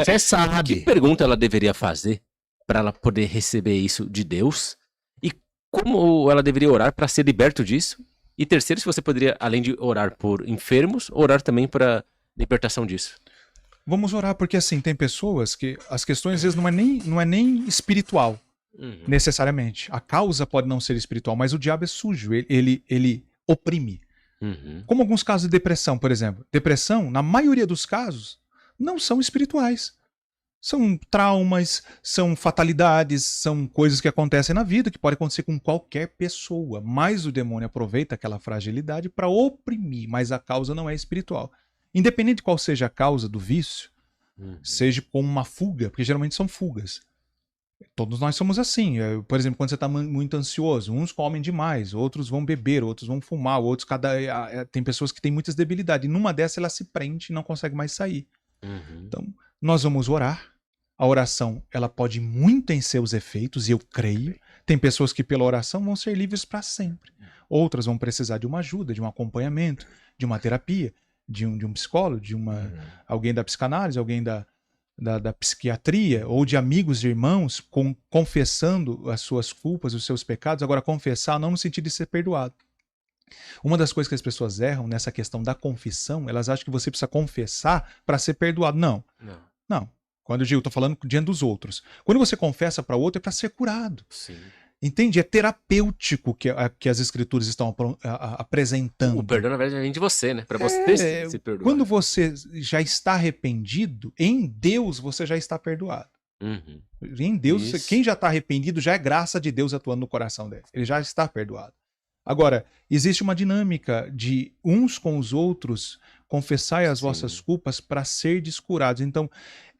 Speaker 1: Você sabe.
Speaker 3: Que pergunta ela deveria fazer pra ela poder receber isso de Deus? E como ela deveria orar pra ser liberto disso? E terceiro, se você poderia, além de orar por enfermos, orar também para libertação disso.
Speaker 2: Vamos orar, porque assim, tem pessoas que as questões às vezes não é nem espiritual, necessariamente. A causa pode não ser espiritual, mas o diabo é sujo, ele oprime. Como alguns casos de depressão, por exemplo. Depressão, na maioria dos casos, não são espirituais. São traumas, são fatalidades, são coisas que acontecem na vida, que pode acontecer com qualquer pessoa. Mas o demônio aproveita aquela fragilidade para oprimir, mas a causa não é espiritual. Independente de qual seja a causa do vício, seja como uma fuga, porque geralmente são fugas. Todos nós somos assim. Por exemplo, quando você está muito ansioso, uns comem demais, outros vão beber, outros vão fumar, outros tem pessoas que têm muitas debilidades. E numa dessas ela se prende e não consegue mais sair. Então, nós vamos orar. A oração, ela pode muito em seus efeitos, e eu creio. Tem pessoas que pela oração vão ser livres para sempre. Outras vão precisar de uma ajuda, de um acompanhamento, de uma terapia, de um psicólogo, de alguém da psicanálise, alguém da psiquiatria, ou de amigos, de irmãos, confessando as suas culpas, os seus pecados. Agora, confessar não no sentido de ser perdoado. Uma das coisas que as pessoas erram nessa questão da confissão, elas acham que você precisa confessar para ser perdoado. Não. Quando eu digo, estou falando diante dos outros. Quando você confessa para o outro, é para ser curado.
Speaker 3: Sim.
Speaker 2: Entende? É terapêutico que as escrituras estão apresentando. O
Speaker 3: perdão, na verdade, vem de você, né? Para você se perdoar.
Speaker 2: Quando você já está arrependido, em Deus você já está perdoado. Em Deus, quem já está arrependido já é graça de Deus atuando no coração dele. Ele já está perdoado. Agora, existe uma dinâmica de uns com os outros confessai as vossas culpas para ser descurados. Então,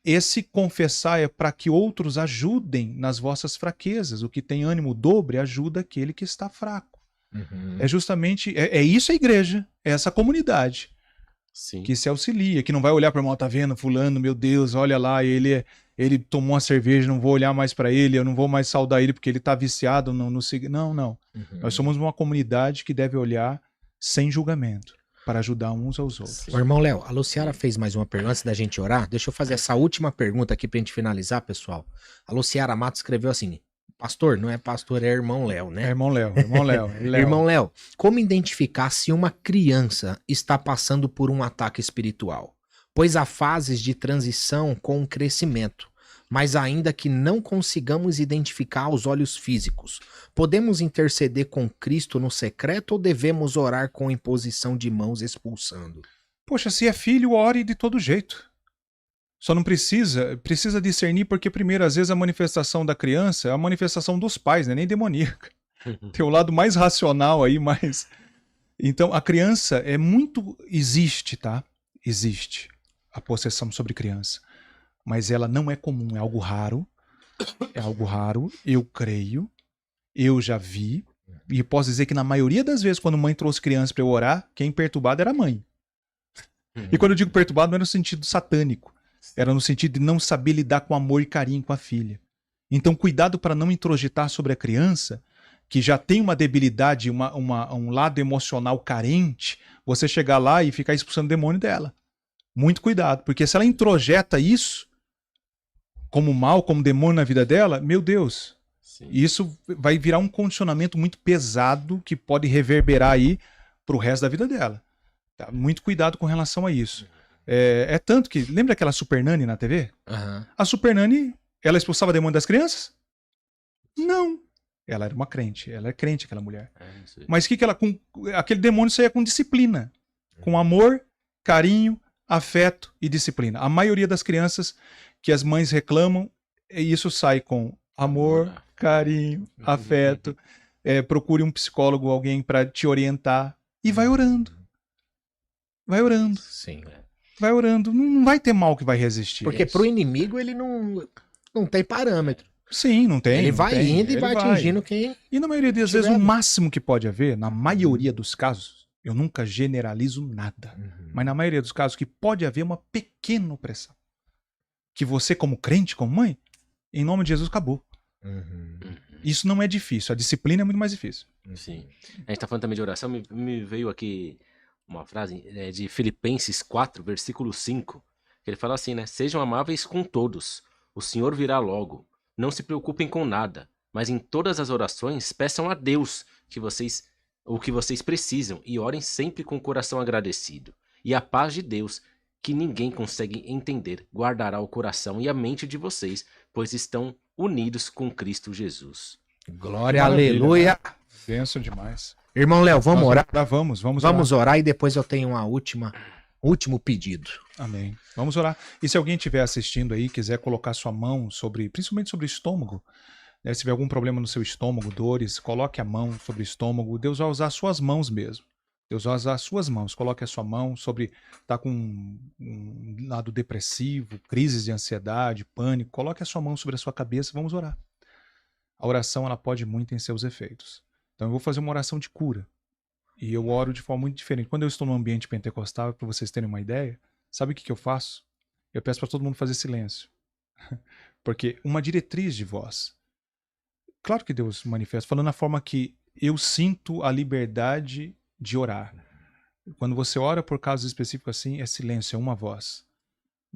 Speaker 2: esse confessar é para que outros ajudem nas vossas fraquezas. O que tem ânimo dobre ajuda aquele que está fraco. É justamente, é isso a igreja, é essa comunidade.
Speaker 3: Sim.
Speaker 2: Que se auxilia, que não vai olhar para o irmão, tá vendo, fulano, meu Deus, olha lá, ele tomou uma cerveja, não vou olhar mais para ele, eu não vou mais saudar ele porque ele tá viciado no cigarro. Não. Nós somos uma comunidade que deve olhar sem julgamento, para ajudar uns aos outros.
Speaker 1: Ô, irmão Léo, a Luciara fez mais uma pergunta antes da gente orar. Deixa eu fazer essa última pergunta aqui pra gente finalizar, pessoal. A Luciara Matos escreveu assim: pastor, não é pastor, é irmão Léo, né?
Speaker 2: É irmão Léo.
Speaker 1: Irmão Léo, como identificar se uma criança está passando por um ataque espiritual? Pois há fases de transição com o crescimento, mas ainda que não consigamos identificar aos olhos físicos, podemos interceder com Cristo no secreto ou devemos orar com imposição de mãos expulsando?
Speaker 2: Poxa, se é filho, ore de todo jeito. Só não precisa discernir, porque primeiro, às vezes a manifestação da criança é a manifestação dos pais, né? Nem demoníaca. Tem o lado mais racional aí, mas... Então, a criança é muito... Existe, tá? Existe a possessão sobre criança. Mas ela não é comum, é algo raro. É algo raro, eu creio. Eu já vi. E posso dizer que na maioria das vezes, quando a mãe trouxe criança para eu orar, quem perturbado era a mãe. E quando eu digo perturbado, não era no sentido satânico. Era no sentido de não saber lidar com amor e carinho com a filha. Então, cuidado para não introjetar sobre a criança, que já tem uma debilidade, um lado emocional carente, você chegar lá e ficar expulsando o demônio dela. Muito cuidado, porque se ela introjeta isso como mal, como demônio na vida dela, meu Deus,
Speaker 3: Sim.
Speaker 2: Isso vai virar um condicionamento muito pesado que pode reverberar aí pro resto da vida dela. Tá? Muito cuidado com relação a isso. É tanto que, lembra aquela Super Nani na TV? A Super Nani, ela expulsava demônio das crianças? Não. Ela era uma crente, ela é crente, aquela mulher. Mas que ela, aquele demônio saía com disciplina, com amor, carinho, afeto e disciplina. A maioria das crianças que as mães reclamam, isso sai com amor, carinho, afeto. Procure um psicólogo, alguém para te orientar e vai orando. Vai orando.
Speaker 1: Sim.
Speaker 2: Vai orando. Não vai ter mal que vai resistir.
Speaker 1: Porque pro inimigo ele não tem parâmetro.
Speaker 2: Sim, não tem.
Speaker 1: Ele
Speaker 2: não
Speaker 1: vai
Speaker 2: tem.
Speaker 1: indo e vai atingindo quem...
Speaker 2: E na maioria das vezes, o máximo que pode haver, na maioria dos casos, eu nunca generalizo nada, mas na maioria dos casos que pode haver uma pequena opressão. Que você, como crente, como mãe, em nome de Jesus, acabou. Isso não é difícil. A disciplina é muito mais difícil.
Speaker 3: Sim. A gente tá falando também de oração, me veio aqui uma frase de Filipenses 4, versículo 5, que ele fala assim, né? Sejam amáveis com todos, o Senhor virá logo. Não se preocupem com nada, mas em todas as orações peçam a Deus o que vocês precisam e orem sempre com o coração agradecido. E a paz de Deus, que ninguém consegue entender, guardará o coração e a mente de vocês, pois estão unidos com Cristo Jesus.
Speaker 1: Glória, aleluia.
Speaker 2: Benção demais.
Speaker 1: Irmão Léo, vamos orar?
Speaker 2: Vamos
Speaker 1: orar e depois eu tenho último pedido.
Speaker 2: Amém. Vamos orar. E se alguém estiver assistindo aí, quiser colocar sua mão principalmente sobre o estômago, né, se tiver algum problema no seu estômago, dores, coloque a mão sobre o estômago. Deus vai usar suas mãos mesmo. Deus vai usar suas mãos. Coloque a sua mão sobre... Está com um lado depressivo, crises de ansiedade, pânico. Coloque a sua mão sobre a sua cabeça. Vamos orar. A oração, ela pode muito em seus efeitos. Então eu vou fazer uma oração de cura. E eu oro de forma muito diferente. Quando eu estou num ambiente pentecostal, para vocês terem uma ideia, sabe o que eu faço? Eu peço para todo mundo fazer silêncio. Porque uma diretriz de voz. Claro que Deus manifesta, falando na forma que eu sinto a liberdade de orar. Quando você ora por casos específicos assim, é silêncio, é uma voz.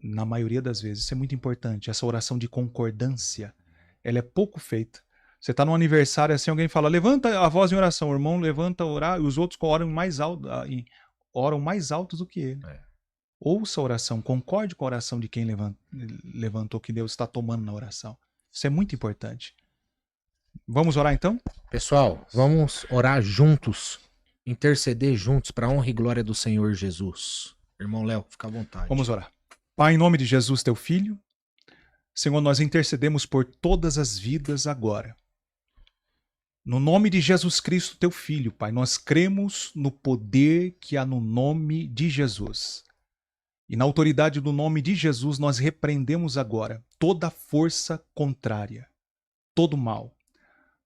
Speaker 2: Na maioria das vezes, isso é muito importante. Essa oração de concordância, ela é pouco feita. Você está num aniversário assim, alguém fala, levanta a voz em oração, o irmão levanta a orar, e os outros oram mais altos do que ele. Ouça a oração, concorde com a oração de quem levantou, que Deus está tomando na oração. Isso é muito importante. Vamos orar então?
Speaker 1: Pessoal, vamos orar juntos, interceder juntos para a honra e glória do Senhor Jesus. Irmão Léo, fica à vontade.
Speaker 2: Vamos orar. Pai, em nome de Jesus, teu Filho, Senhor, nós intercedemos por todas as vidas agora. No nome de Jesus Cristo, teu Filho, Pai, nós cremos no poder que há no nome de Jesus. E na autoridade do nome de Jesus, nós repreendemos agora toda força contrária, todo mal,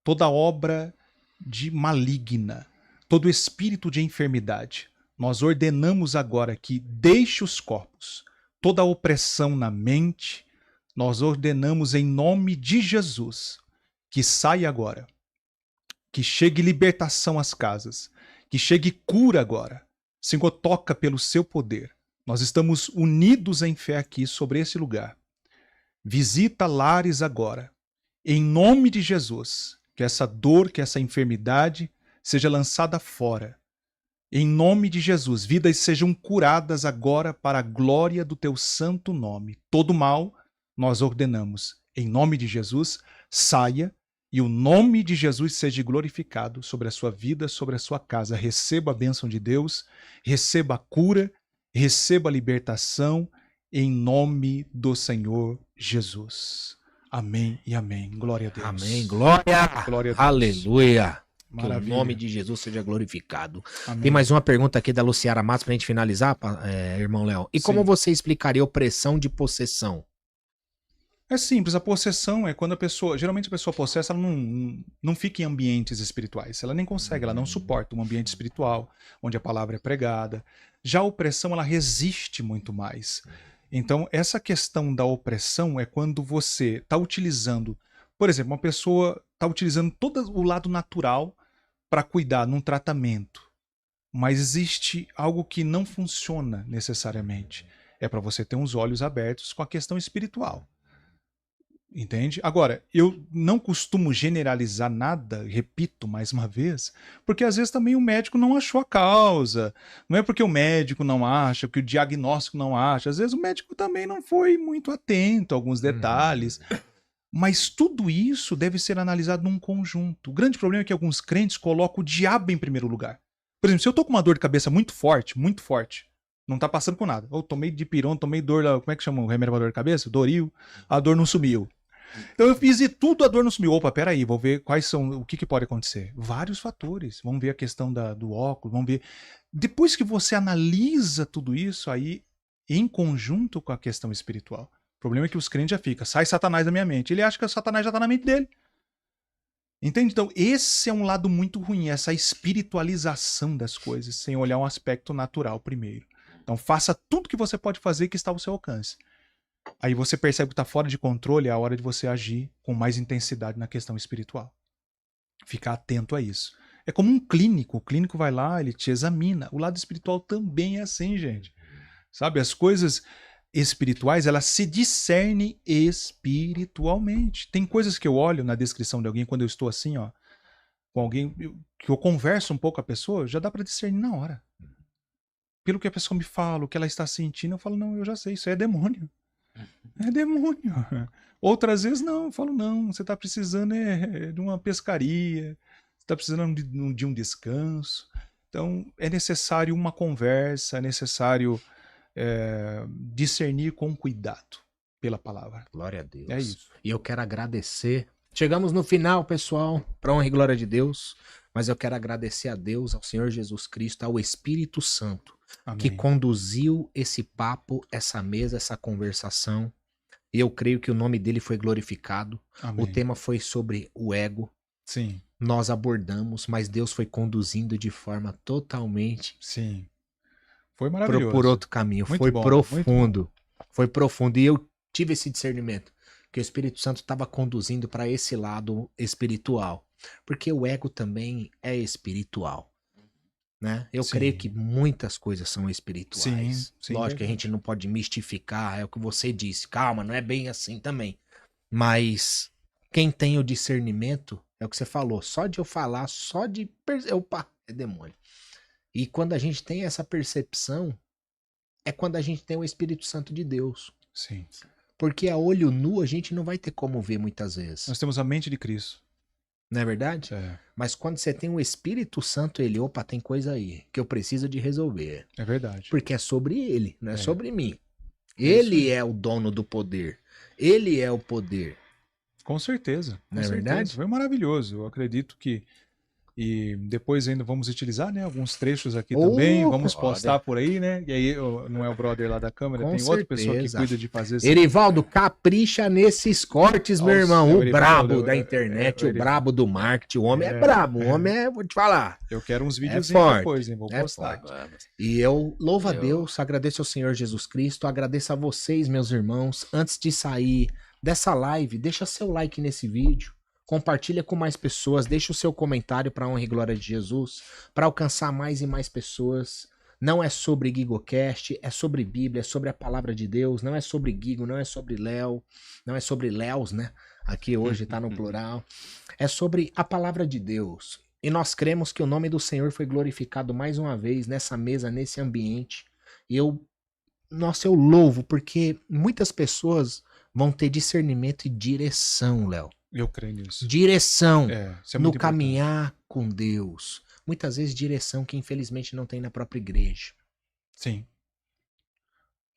Speaker 2: toda obra de maligna, todo espírito de enfermidade. Nós ordenamos agora que deixe os corpos, toda opressão na mente, nós ordenamos em nome de Jesus que saia agora, que chegue libertação às casas, que chegue cura agora. Senhor, toca pelo seu poder. Nós estamos unidos em fé aqui sobre esse lugar. Visita lares agora. Em nome de Jesus, que essa dor, que essa enfermidade seja lançada fora. Em nome de Jesus, vidas sejam curadas agora para a glória do teu santo nome. Todo mal, nós ordenamos. Em nome de Jesus, saia e o nome de Jesus seja glorificado sobre a sua vida, sobre a sua casa. Receba a bênção de Deus, receba a cura, receba a libertação, em nome do Senhor Jesus. Amém e amém. Glória a Deus.
Speaker 1: Amém. Glória.
Speaker 2: Glória a Deus.
Speaker 1: Aleluia.
Speaker 2: Maravilha.
Speaker 1: Que o nome de Jesus seja glorificado.
Speaker 2: Amém.
Speaker 1: Tem mais uma pergunta aqui da Luciara Matos pra gente finalizar, irmão Léo. E como
Speaker 2: Sim.
Speaker 1: você explicaria opressão de possessão?
Speaker 2: É simples, a possessão é quando a pessoa, geralmente a pessoa possessa, ela não fica em ambientes espirituais, ela nem consegue, ela não suporta um ambiente espiritual, onde a palavra é pregada. Já a opressão, ela resiste muito mais. Então, essa questão da opressão é quando você está utilizando, por exemplo, uma pessoa está utilizando todo o lado natural para cuidar num tratamento, mas existe algo que não funciona necessariamente. É para você ter uns olhos abertos com a questão espiritual. Entende? Agora, eu não costumo generalizar nada, repito mais uma vez, porque às vezes também o médico não achou a causa. Não é porque o médico não acha, que o diagnóstico não acha. Às vezes o médico também não foi muito atento a alguns detalhes. Mas tudo isso deve ser analisado num conjunto. O grande problema é que alguns crentes colocam o diabo em primeiro lugar. Por exemplo, se eu tô com uma dor de cabeça muito forte, não tá passando com nada. Eu tomei dipirona, tomei dor, como é que chama o remédio pra dor de cabeça? Doril, a dor não sumiu. Então eu fiz de tudo, a dor não sumiu. Opa, peraí, vou ver quais são, o que pode acontecer. Vários fatores. Vamos ver a questão do óculos, vamos ver. Depois que você analisa tudo isso, aí, em conjunto com a questão espiritual. O problema é que os crentes já ficam, sai Satanás da minha mente. Ele acha que o Satanás já está na mente dele. Entende? Então, esse é um lado muito ruim, essa espiritualização das coisas, sem olhar um aspecto natural primeiro. Então, faça tudo que você pode fazer que está ao seu alcance. Aí você percebe que está fora de controle, é a hora de você agir com mais intensidade na questão espiritual. Ficar atento a isso. É como um clínico. O clínico vai lá, ele te examina. O lado espiritual também é assim, gente. Sabe, as coisas espirituais, elas se discernem espiritualmente. Tem coisas que eu olho na descrição de alguém, quando eu estou assim, ó, com alguém, que eu converso um pouco com a pessoa, já dá para discernir na hora. Pelo que a pessoa me fala, o que ela está sentindo, eu falo, não, eu já sei, isso é demônio. É demônio. Outras vezes não, eu falo, não, você está precisando de uma pescaria, você está precisando de um descanso. Então é necessário uma conversa, é necessário discernir com cuidado pela palavra.
Speaker 1: Glória a Deus.
Speaker 2: É isso.
Speaker 1: E eu quero agradecer. Chegamos no final, pessoal, para honra e glória de Deus, mas eu quero agradecer a Deus, ao Senhor Jesus Cristo, ao Espírito Santo,
Speaker 2: Amém.
Speaker 1: que conduziu esse papo, essa mesa, essa conversação. E eu creio que o nome dele foi glorificado.
Speaker 2: Amém.
Speaker 1: O tema foi sobre o ego.
Speaker 2: Sim.
Speaker 1: Nós abordamos, mas Deus foi conduzindo de forma totalmente
Speaker 2: Sim. Foi maravilhoso.
Speaker 1: por outro caminho.
Speaker 2: Muito
Speaker 1: Foi
Speaker 2: bom,
Speaker 1: profundo. Foi profundo. E eu tive esse discernimento, que o Espírito Santo estava conduzindo para esse lado espiritual. Porque o ego também é espiritual. Né? Eu
Speaker 2: Sim.
Speaker 1: creio que muitas coisas são espirituais.
Speaker 2: Sim,
Speaker 1: Lógico que a gente não pode mistificar, é o que você disse. Calma, não é bem assim também. Mas quem tem o discernimento, é o que você falou, só de eu falar, só de... Opa, é demônio. E quando a gente tem essa percepção, é quando a gente tem o Espírito Santo de Deus.
Speaker 2: Sim.
Speaker 1: Porque a olho nu a gente não vai ter como ver muitas vezes.
Speaker 2: Nós temos a mente de Cristo.
Speaker 1: Não é verdade?
Speaker 2: É.
Speaker 1: Mas quando você tem o Espírito Santo, ele, opa, tem coisa aí que eu preciso de resolver.
Speaker 2: É verdade.
Speaker 1: Porque é sobre ele, não é sobre mim.
Speaker 2: É
Speaker 1: Ele é o dono do poder. Ele é o poder.
Speaker 2: Com certeza. Com
Speaker 1: Não é
Speaker 2: certeza.
Speaker 1: verdade?
Speaker 2: Foi maravilhoso. Eu acredito que E depois ainda vamos utilizar, né, alguns trechos aqui também, vamos postar por aí, né? E aí não é o brother lá da câmera, tem outra pessoa que cuida de fazer isso.
Speaker 1: Erivaldo, capricha nesses cortes, meu irmão. O brabo da internet, o brabo do marketing. O homem é brabo, o homem é, vou te falar.
Speaker 2: Eu quero uns vídeos
Speaker 1: depois,
Speaker 2: hein? Vou postar.
Speaker 1: E eu louvo a Deus, agradeço ao Senhor Jesus Cristo, agradeço a vocês, meus irmãos. Antes de sair dessa live, deixa seu like nesse vídeo. Compartilha com mais pessoas, deixa o seu comentário para a honra e glória de Jesus, para alcançar mais e mais pessoas. Não é sobre GigoCast, é sobre Bíblia, é sobre a palavra de Deus, não é sobre Gigo, não é sobre Léo, não é sobre Léos, né? Aqui hoje tá no plural. É sobre a palavra de Deus. E nós cremos que o nome do Senhor foi glorificado mais uma vez nessa mesa, nesse ambiente. E eu louvo, porque muitas pessoas vão ter discernimento e direção, Léo.
Speaker 2: Eu creio nisso.
Speaker 1: Direção
Speaker 2: isso é
Speaker 1: no
Speaker 2: muito
Speaker 1: caminhar com Deus. Muitas vezes direção que infelizmente não tem na própria igreja.
Speaker 2: Sim.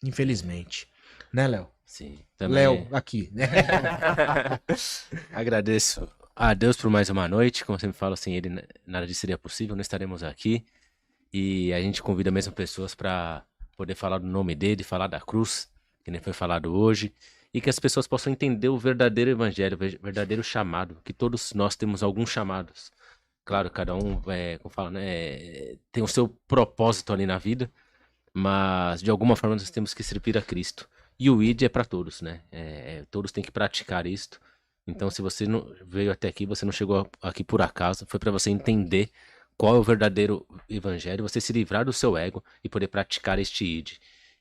Speaker 1: Infelizmente. Né, Léo?
Speaker 3: Sim. Também...
Speaker 1: Léo, aqui, né?
Speaker 3: Agradeço a Deus por mais uma noite. Como eu sempre falo, sem ele nada disso seria possível. Não estaremos aqui. E a gente convida mesmo pessoas para poder falar do nome dele, falar da cruz, que nem foi falado hoje. E que as pessoas possam entender o verdadeiro evangelho, o verdadeiro chamado, que todos nós temos alguns chamados. Claro, cada um, como fala, né, tem o seu propósito ali na vida, mas de alguma forma nós temos que servir a Cristo. E o ID é para todos, né? Todos têm que praticar isto. Então, se você não veio até aqui, você não chegou aqui por acaso, foi para você entender qual é o verdadeiro evangelho, você se livrar do seu ego e poder praticar este ID.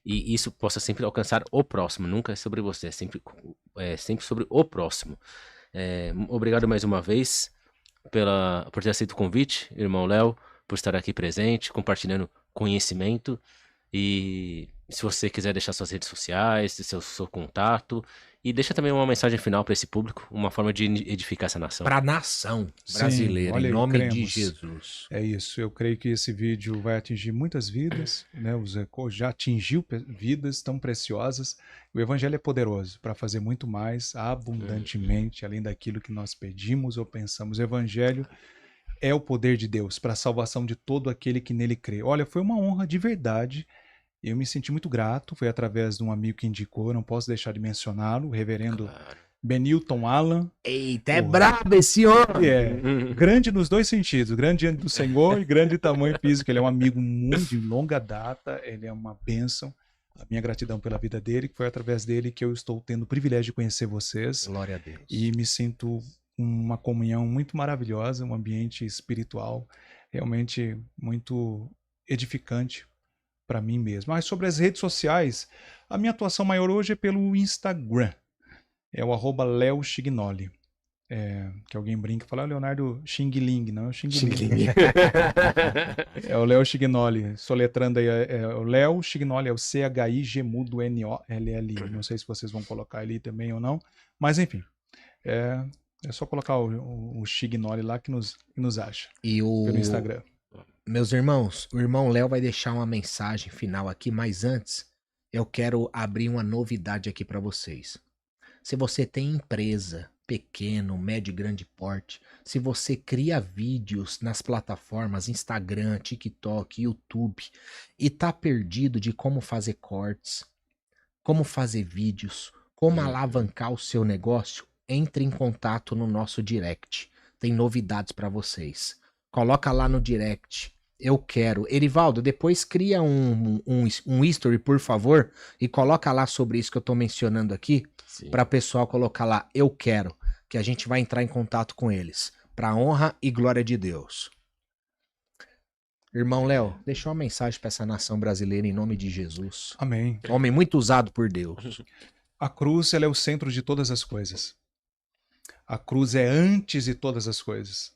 Speaker 3: E isso possa sempre alcançar o próximo, nunca é sobre você, é sempre sobre o próximo. Obrigado mais uma vez por ter aceito o convite, irmão Léo, por estar aqui presente, compartilhando conhecimento. E se você quiser deixar suas redes sociais, seu contato, e deixa também uma mensagem final para esse público, uma forma de edificar essa nação.
Speaker 1: Para a nação brasileira,
Speaker 2: sim,
Speaker 1: em nome de Jesus.
Speaker 2: É isso, eu creio que esse vídeo vai atingir muitas vidas, né? Já atingiu vidas tão preciosas. O evangelho é poderoso para fazer muito mais, abundantemente, além daquilo que nós pedimos ou pensamos. O evangelho é o poder de Deus para a salvação de todo aquele que nele crê. Olha, foi uma honra de verdade. Eu me senti muito grato, foi através de um amigo que indicou, não posso deixar de mencioná-lo, o reverendo Benilton Alan.
Speaker 1: Eita, brabo esse homem!
Speaker 2: Grande nos dois sentidos, grande diante do Senhor e grande tamanho físico. Ele é um amigo muito de longa data, ele é uma bênção. A minha gratidão pela vida dele, que foi através dele que eu estou tendo o privilégio de conhecer vocês.
Speaker 1: Glória a Deus.
Speaker 2: E me sinto uma comunhão muito maravilhosa, um ambiente espiritual realmente muito edificante para mim mesmo. Mas sobre as redes sociais, a minha atuação maior hoje é pelo Instagram. É o @LeoSchignoli. Que alguém brinca e fala, Leonardo Xing-Ling, não é o Xing-Ling. É o Léo Schignoli, soletrando aí, o Léo Schignoli, é o CHIGMUDNOLL. Não sei se vocês vão colocar ali também ou não, mas enfim, é só colocar o Schignoli lá que nos acha pelo Instagram.
Speaker 1: Meus irmãos, o irmão Léo vai deixar uma mensagem final aqui, mas antes eu quero abrir uma novidade aqui para vocês. Se você tem empresa, pequeno, médio e grande porte, se você cria vídeos nas plataformas Instagram, TikTok, YouTube e tá perdido de como fazer cortes, como fazer vídeos, como alavancar o seu negócio, entre em contato no nosso direct. Tem novidades para vocês. Coloca lá no direct. Eu quero. Erivaldo, depois cria um history, por favor, e coloca lá sobre isso que eu tô mencionando aqui, para o pessoal colocar lá, eu quero, que a gente vai entrar em contato com eles, para honra e glória de Deus. Irmão Léo, deixa uma mensagem para essa nação brasileira em nome de Jesus.
Speaker 2: Amém.
Speaker 1: Homem muito usado por Deus.
Speaker 2: A cruz, ela é o centro de todas as coisas. A cruz é antes de todas as coisas.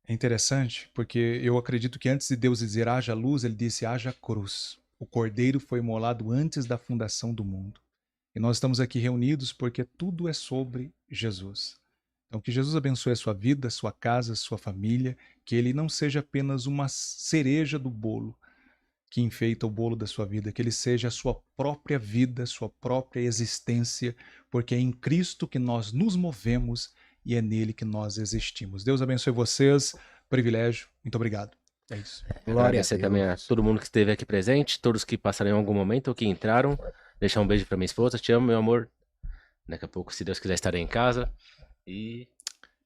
Speaker 2: É interessante, porque eu acredito que antes de Deus dizer haja luz, ele disse haja cruz. O cordeiro foi imolado antes da fundação do mundo. E nós estamos aqui reunidos porque tudo é sobre Jesus. Então que Jesus abençoe a sua vida, a sua casa, a sua família, que ele não seja apenas uma cereja do bolo que enfeita o bolo da sua vida, que ele seja a sua própria vida, sua própria existência, porque é em Cristo que nós nos movemos e é nele que nós existimos. Deus abençoe vocês, privilégio. Muito obrigado. É isso.
Speaker 3: Agradecer também a todo mundo que esteve aqui presente, todos que passaram em algum momento ou que entraram. Deixar um beijo pra minha esposa. Te amo, meu amor. Daqui a pouco, se Deus quiser, estarei em casa. E...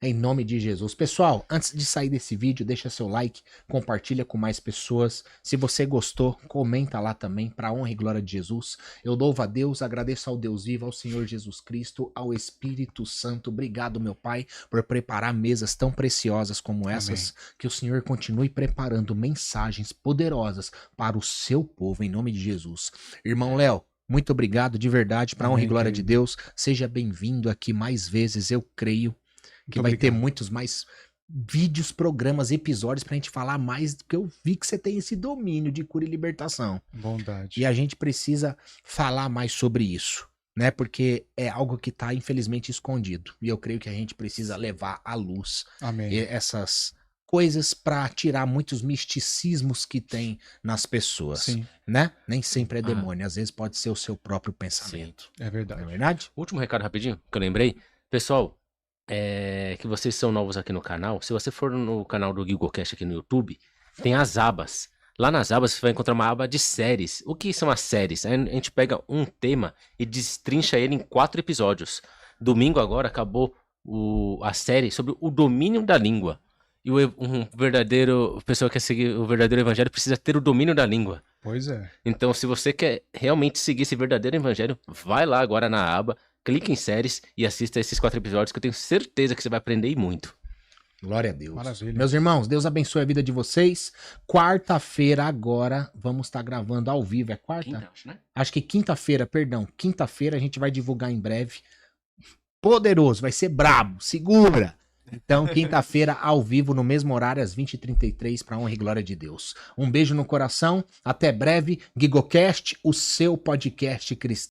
Speaker 1: Em nome de Jesus. Pessoal, antes de sair desse vídeo, deixa seu like, compartilha com mais pessoas. Se você gostou, comenta lá também, para honra e glória de Jesus. Eu louvo a Deus, agradeço ao Deus vivo, ao Senhor Jesus Cristo, ao Espírito Santo. Obrigado, meu Pai, por preparar mesas tão preciosas como essas. Amém. Que o Senhor continue preparando mensagens poderosas para o seu povo, em nome de Jesus. Irmão Léo, muito obrigado de verdade, para honra e glória de Deus. Seja bem-vindo aqui mais vezes, eu creio. Que vai ter muitos mais vídeos, programas, episódios pra gente falar mais, porque eu vi que você tem esse domínio de cura e libertação.
Speaker 2: Bondade.
Speaker 1: E a gente precisa falar mais sobre isso, né? Porque é algo que tá, infelizmente, escondido. E eu creio que a gente precisa levar à luz essas coisas pra tirar muitos misticismos que tem nas pessoas. Sim. Né? Nem sempre é demônio, às vezes pode ser o seu próprio pensamento.
Speaker 2: Sim. É verdade.
Speaker 1: Não é verdade?
Speaker 3: Último recado rapidinho, que eu lembrei. Pessoal, que vocês são novos aqui no canal, se você for no canal do GuigoCast aqui no YouTube, tem as abas. Lá nas abas você vai encontrar uma aba de séries. O que são as séries? A gente pega um tema e destrincha ele em 4 episódios. Domingo agora acabou a série sobre o domínio da língua. E a pessoa que quer seguir o verdadeiro evangelho precisa ter o domínio da língua.
Speaker 2: Pois é.
Speaker 3: Então, se você quer realmente seguir esse verdadeiro evangelho, vai lá agora na aba, clique em séries e assista esses 4 episódios que eu tenho certeza que você vai aprender muito.
Speaker 1: Glória a Deus.
Speaker 2: Maravilha.
Speaker 1: Meus irmãos, Deus abençoe a vida de vocês. Quarta-feira agora vamos estar gravando ao vivo. É quarta?
Speaker 3: Quinta, acho, né?
Speaker 1: Acho que quinta-feira, perdão. Quinta-feira a gente vai divulgar em breve. Poderoso, vai ser brabo. Segura. Então, quinta-feira, ao vivo, no mesmo horário, às 20h33, para honra e glória de Deus. Um beijo no coração. Até breve. GuigoCast, o seu podcast cristão.